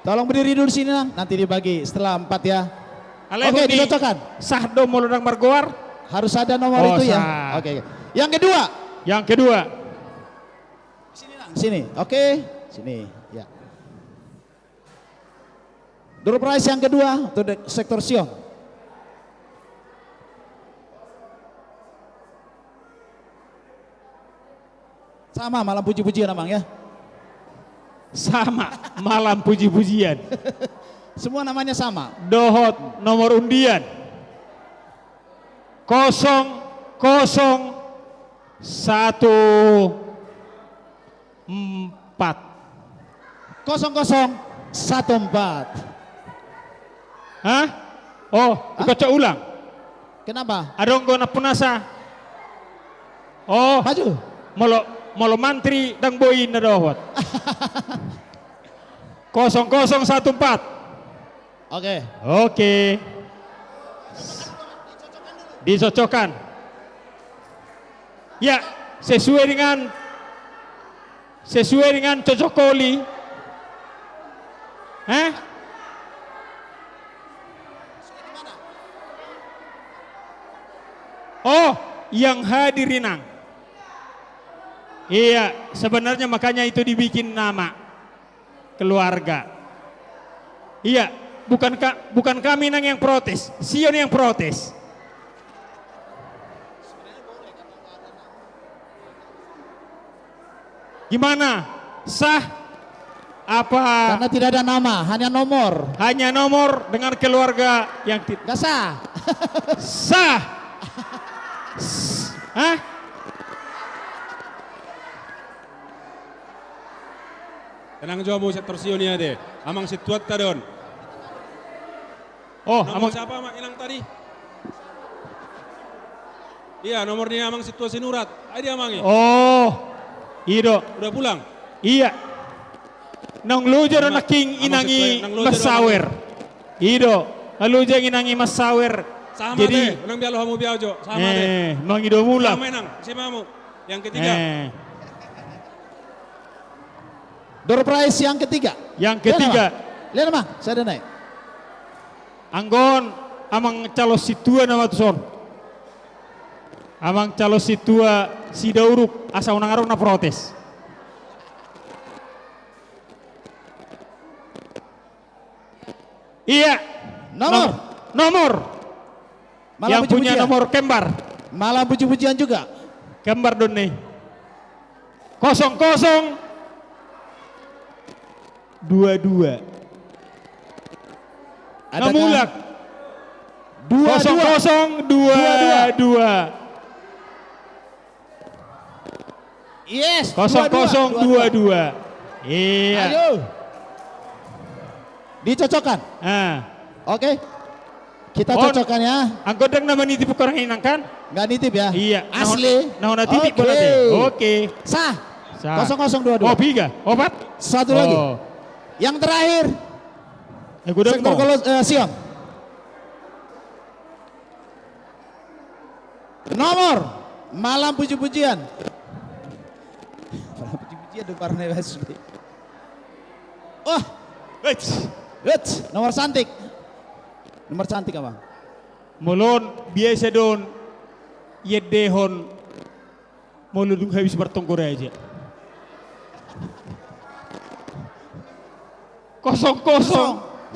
Tolong berdiri dulu sini nanti dibagi setelah 4 ya. Oke, dicocokkan. Sahdo molodang margoar. Harus ada nomor itu ya. Oke. Yang kedua. Sini. Oke. Sini. Ya. Door prize yang kedua untuk sektor Sion. Sama Malam Puji-pujian Amang ya. Sama Malam Puji-pujian. Semua namanya sama. Dohot nomor undian 0014. 0014. Hah? Oh, dikocok ulang. Kenapa? Adong gona punasa. Oh, maju. Molo mantri dang boyin na dohot. 0014. Oke. Dicocokkan. Ya, sesuai dengan cocokoli. Oh, yang hadirinang. Iya, sebenarnya makanya itu dibikin nama keluarga. Iya, bukan kami nang yang protes, Sion yang protes. Gimana? Sah? Apa? Karena tidak ada nama, hanya nomor. Hanya nomor dengan keluarga yang Gak sah. sah. Hah? Tenang jomu sektor Sionia deh. Amang situat tadon. Oh, nomor siapa mak hilang tadi? Iya, nomornya amang situasi nurat. Ada amangi. Oh. Ido. Udah pulang? Iya. Nang lujo na king inangi masawer. Ido. Lujo inangi masawer. Sama jadi deh, nang bialo hamu biajo. Sama deh. Mangido mula. Sama nang, si mamu. Yang ketiga. Door prize yang ketiga. Yang ketiga. Lihat mah, saya ada naik. Anggon amang calo situa nama tuson. Amang calo situa si Dauruk asa unang arung na protes. Iya. Nomor. Malam yang punya puji-pujian. nomor kembar. Malam puji-pujian juga. Kembar don nih. 00 22. Namulak 0022. Yes. 0022. Iya. Ayo. Dicocokkan. Oke. Kita cocokkan ya. Anggodang nama nitip orang inang kan? Nggak nitip ya? Iya. Asli. Nah, titip bola deh. Oke. Sah. Sah. 0022. Oh, 3. Obat. Satu lagi. Yang terakhir. Sektor Sion. Nomor malam puji-pujian. Malam puji-pujian depan Wesley. Oh. Nomor cantik. Nomor cantik apa? Molon biasa don yedehon moludung habis bertengkur aja. 0012.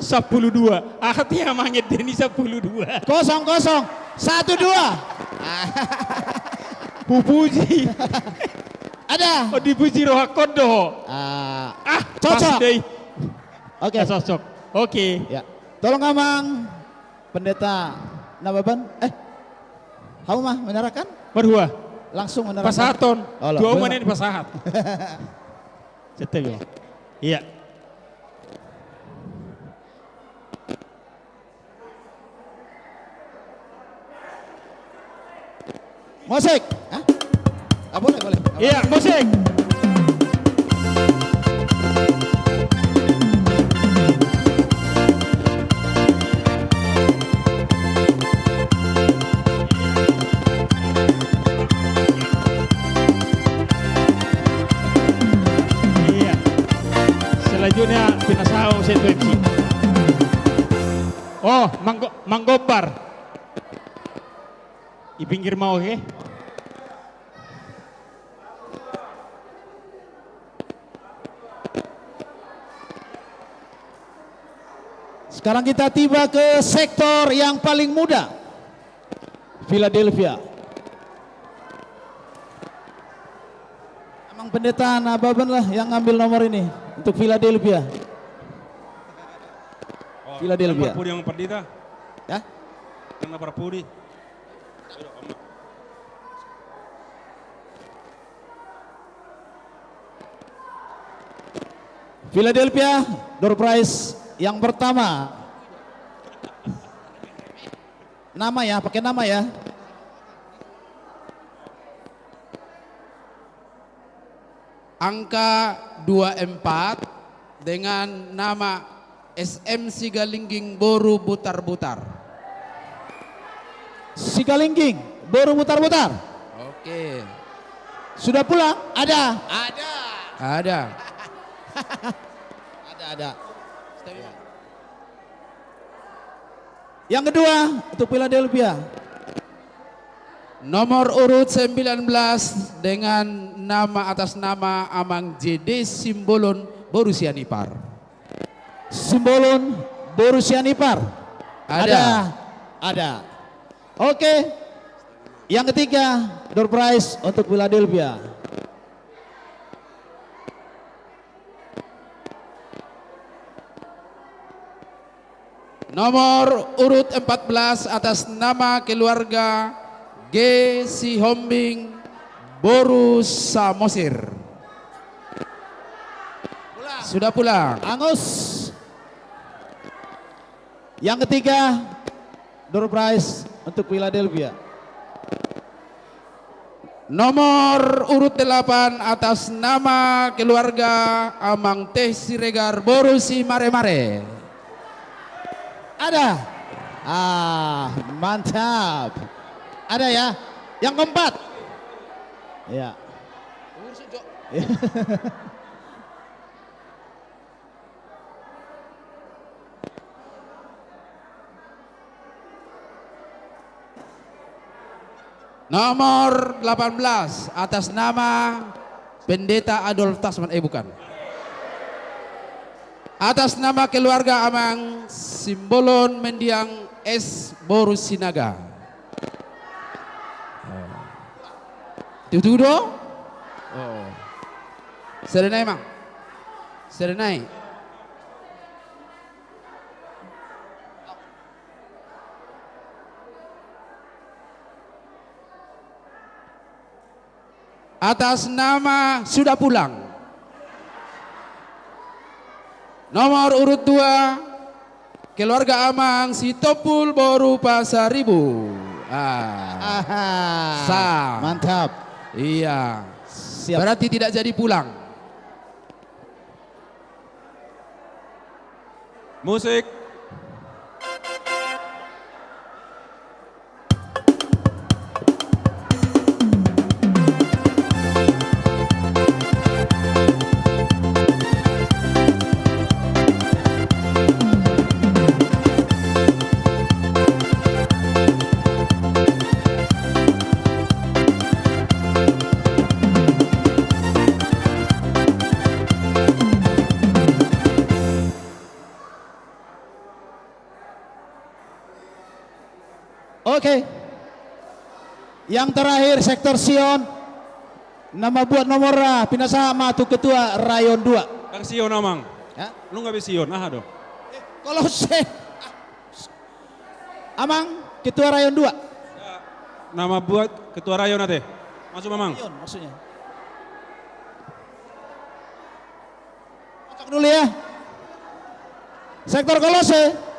Hati amangnya Deni 12. 0012. Pupuji. Ada. Oh dipuji roh kodo. Cocok. Oke. Cocok. Oke. Ya. Tolong amang pendeta Nababan. Kamu mah menyerahkan? Berdua. Langsung menyerahkan. Pasahaton. Oh, 2 menit pasahat. Cetek. Iya. Musik. Boleh. Iya, musik. Iya. Selanjutnya pinasahong setu MC. Oh, manggobar. Di pinggir mau oke? Sekarang kita tiba ke sektor yang paling muda. Philadelphia. Emang pendeta Nababan lah yang ngambil nomor ini untuk Philadelphia. Philadelphia. Yang yang pendeta. Ya? Yang perpudi. Philadelphia, door prize yang pertama. Nama ya, pakai nama ya. Angka 24 dengan nama SM Sigalingging Boru Butar-Butar. Sigalingging Boru Butar-Butar. Oke. Sudah pulang? Ada. Ada. Ada. Yang kedua untuk Philadelphia. Nomor urut 19 dengan nama atas nama Amang JD Simbolon Borusianipar. Simbolon Borussia Nipar. Ada. Oke. Yang ketiga, door prize untuk Philadelphia. Nomor urut 14 atas nama keluarga G. Sihombing Boru Samosir. Sudah pulang. Angus. Yang ketiga, door prize untuk Philadelphia. Nomor urut 8 atas nama keluarga Amang Teh Siregar Boru Si Mare-Mare. Ada. Mantap. Ada ya. Yang keempat. Ya. Nomor 18 atas nama Pendeta Adolf Tasman, bukan. Atas nama keluarga Amang Simbolon Mendiang S. Boru Sinaga. Tudo? Oh. Serenai, Mang. Serenai. Atas nama sudah pulang. Nomor urut 2 keluarga Amang Sitopul Boru Pasaribu. Mantap. Iya. Siap. Berarti tidak jadi pulang. Musik. Oke. Yang terakhir sektor Sion. Nama buat nomor pinasama tu ketua Rayon 2. Kang Sion Amang. Ya? Lu nggak bisa Sion, dong. Kalau Amang ketua Rayon 2. Nama buat ketua Rayon ate. Masuk Amang. Rayon maksudnya. Masuk dulu ya. Sektor Kolose.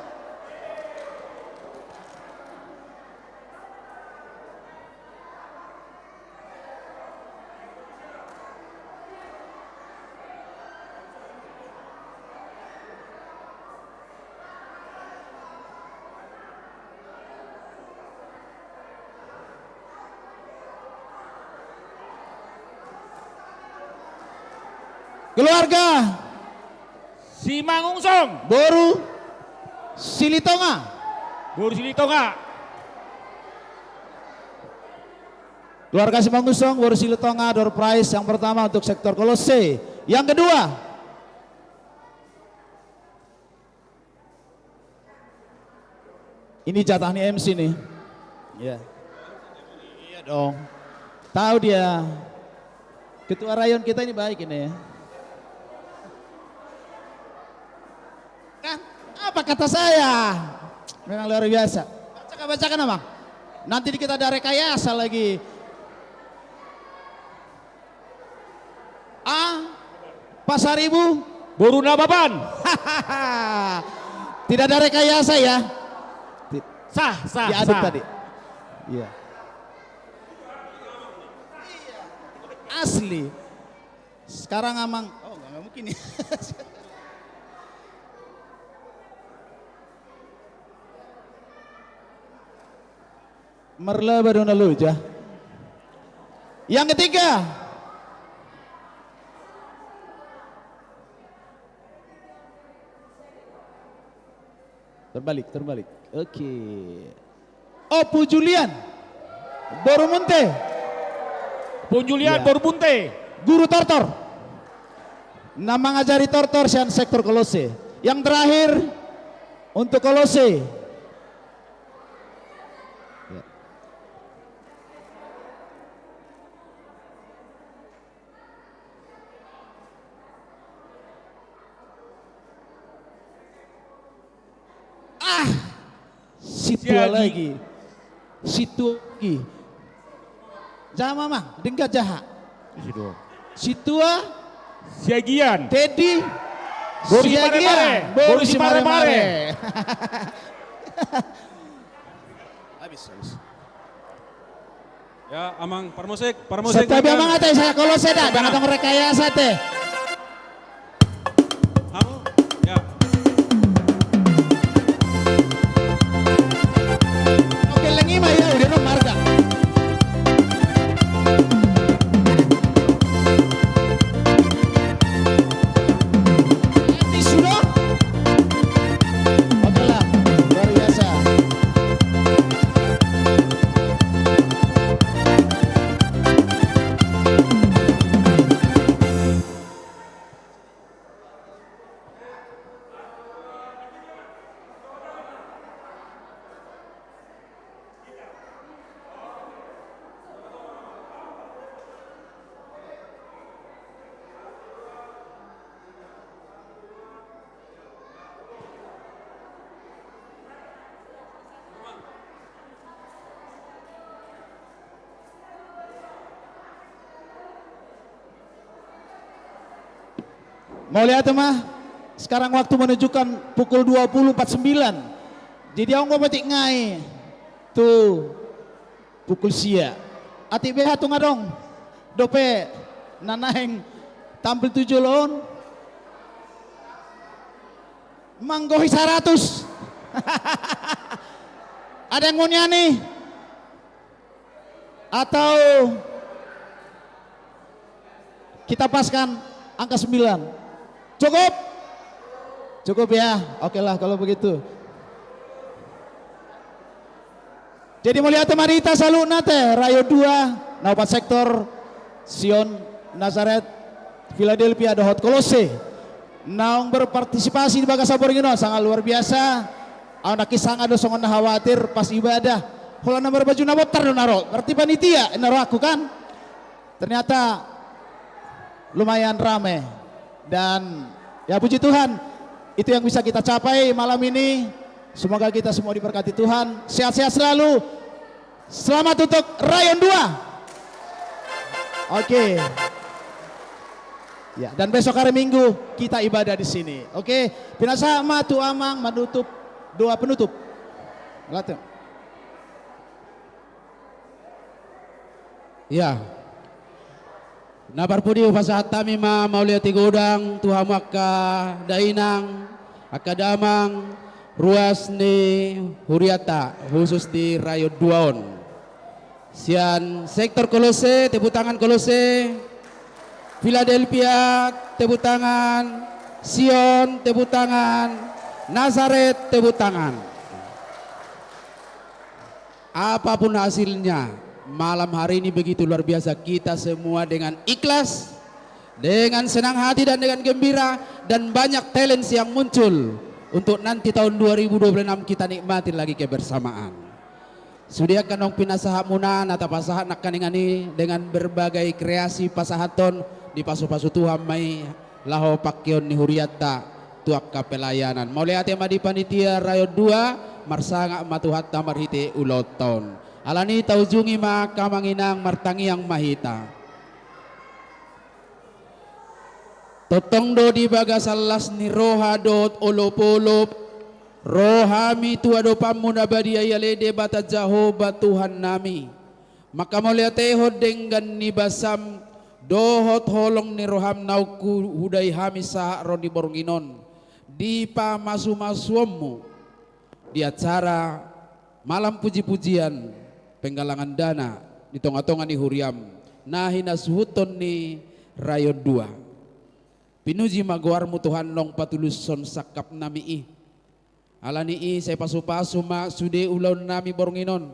Keluarga Simangungsong Boru Silitonga. Boru Silitonga. Keluarga Simangungsong Boru Silitonga door prize yang pertama untuk sektor Kolose. Yang kedua ini jatah nih MC nih. Iya. Iya dong. Tahu dia. Ketua Rayon kita ini baik ini ya. Kan apa kata saya? Memang luar biasa. Bacakan Abang. Nanti kita ada rekayasa lagi. Pasaribu Boru Nababan. Tidak ada rekayasa ya. Sah. Diaduk tadi. Iya. Asli. Sekarang Amang, nggak mungkin ya. Merla badona luja. Yang ketiga. Terbalik. Oke. Opu Julian. Borumunte. Punjulian Borumunte. Guru Tortor. Nama ngajari Tortor sian sektor Kolose. Yang terakhir untuk Kolose. Situ lagi. Situ lagi. Jangan mama, dengar jahat. Situa Siagian. Teddy Boris Siagian. Mare-Mare. Boris Mare-Mare. Habis. Ya, amang parmosek. Setabi amang ate saya kalau seda, jangan tong rekayasa teh. Ya. Oke, lengi mah ya udah marga. Sudah? Oke lah, luar biasa. Mau lihat mah? Sekarang waktu menunjukkan pukul 20.49. Jadi aku nggak petik ngai. Tuh pukul sia. Ati BH tuh ngadong. Dope nanaeng tampil 7 lon. Manggohi 100. Ada yang mau nyanyi? Atau kita paskan angka 9? Cukup? Cukup ya? Oke lah kalau begitu. Jadi melihat Marita Saluna teh Rayo 2 Naupat sektor Sion Nazaret Philadelphia Dohot Kolose naung berpartisipasi di Bagasa Boringino sangat luar biasa. Anak kisah ada songon khawatir pas ibadah. Kalau nomor baju nabot tar naro. Berarti panitia naro aku kan. Ternyata lumayan rame. Dan ya puji Tuhan itu yang bisa kita capai malam ini. Semoga kita semua diberkati Tuhan. Sehat-sehat selalu. Selamat untuk Rayon 2. Oke. Ya, dan besok hari Minggu kita ibadah di sini. Oke. Pinasa matu amang menutup doa penutup. Latih. Ya. Nabar pudi upasahat tami ma mauliati godang Tuhan maka dainang akadamang ruas ni huriata khusus di Rayo 2 sian sektor Kolose tepuk tangan Kolose, Philadelphia tepuk tangan, Sion tepuk tangan, Nazaret tepuk tangan. Apapun hasilnya malam hari ini begitu luar biasa, kita semua dengan ikhlas, dengan senang hati dan dengan gembira, dan banyak talent yang muncul untuk nanti tahun 2026 kita nikmati lagi kebersamaan. Sudah kanong pinasahat muna nata pasahat nak kaningani dengan berbagai kreasi pasahaton di pasu-pasu Tuhan may laho pakyon ni huriata tuak kapelayanan. Mau lihat yang di panitia Rayo 2 marsanga matuhat tamarhite uloton. Alani taujungi ma kamanginang martangi yang mahita. Totongdo di bagasalas ni roha dot olopolop rohami tuado pamunabadi ayalede bata Jehovah Tuhan nami. Maka moliateho denggan ni basam dohot holong ni roham nauku hudai hami sah rodi boronginon di pamasu-masuommu di acara malam puji-pujian penggalangan dana di tonga-tonga ni huriam nahi nasuhuton ni Rayo 2 pinuji maguarmu Tuhan long patuluson sakap nami alani saya pasu-pasu ma sude ulaun nami boronginon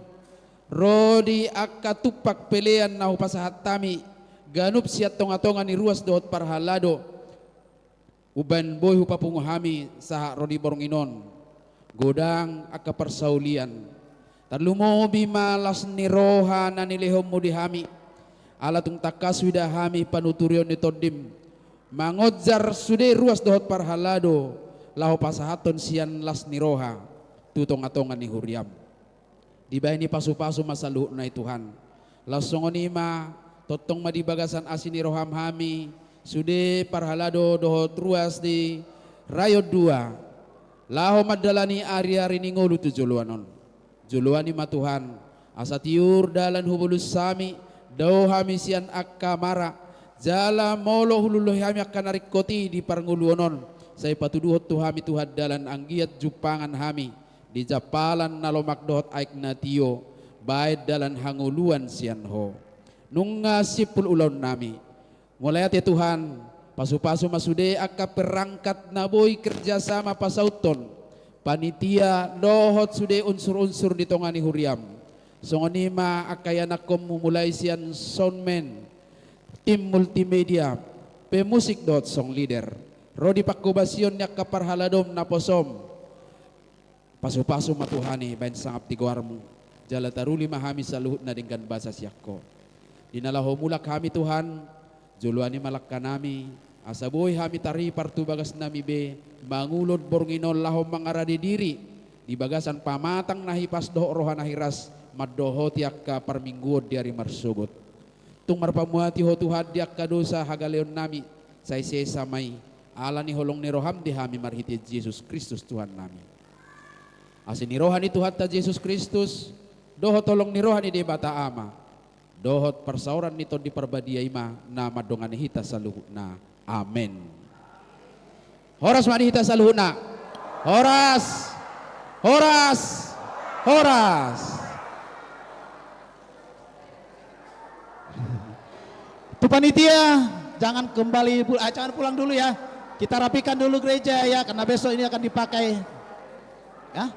rodi akatupak pelean nahu pasahat tami ganup siat tonga-tonga ni ruas dohot parhalado uban boy hupapungu hami saha rodi boronginon godang aka persaulian. Tarlumo bima lasni roha na nilihom mo dihami. Alatung takas widahami panuturion ni todim. Mangodjar sude ruas dohot parhalado. Laho pasahaton sian lasni roha. Tutong-atongan ni huriam. Dibay ni pasu-pasu masaluh na Tuhan. Lasongon ima totong madibagasan asin ni roham hami. Sude parhalado dohot ruas di Rayod 2. Laho madalani ari-ari ni ngulu tu juluanon. Juluan ni matuhan asa tiur dalan hubulus sami daw hami sian akamara jala molo hululoh hami akan narikoti di parnguluonon say patuduhot tu hami tuhad dalan anggiat jupangan hami di japalan nalomak dohot aik natio baik dalan hanguluan sian ho nung sipul ulon nami mulai ati Tuhan pasu-pasu masude akka perangkat naboy kerjasama pasauton panitia dohot sude unsur-unsur di tongani huriam songonima akayanakom mumulai sian soundman tim multimedia pemusik dot song leader rodi pakubasyon yak kaparhaladom na posom pasu-pasu matuhani bain sangap tiguarmu jala taruli mahami saluhut na dengan bahasa siakko dinalaho mulak kami Tuhan juluani malak kanami asaboy hami tari partu bagas nami be mangulod bornginol lahom mangaradi diri di bagasan pamatang nahipas doh roha nahiras maddoho tiak ka parmingguod di hari marsugot tung marpamuati ho Tuhan diak kadosa hagaleon nami say samay ala ni holong ni roham di hami marhiti Yesus Kristus Tuhan nami asin ni rohan ni Tuhan ta Yesus Kristus dohot tolong ni rohan ni debata ama dohot persauran nito di perbadiay ma na madongan hita saluhna amin. Horas mari hita saluhna. Horas. Horas. Horas. Tu panitia, jangan kembali jangan pulang dulu ya. Kita rapikan dulu gereja ya karena besok ini akan dipakai. Ya.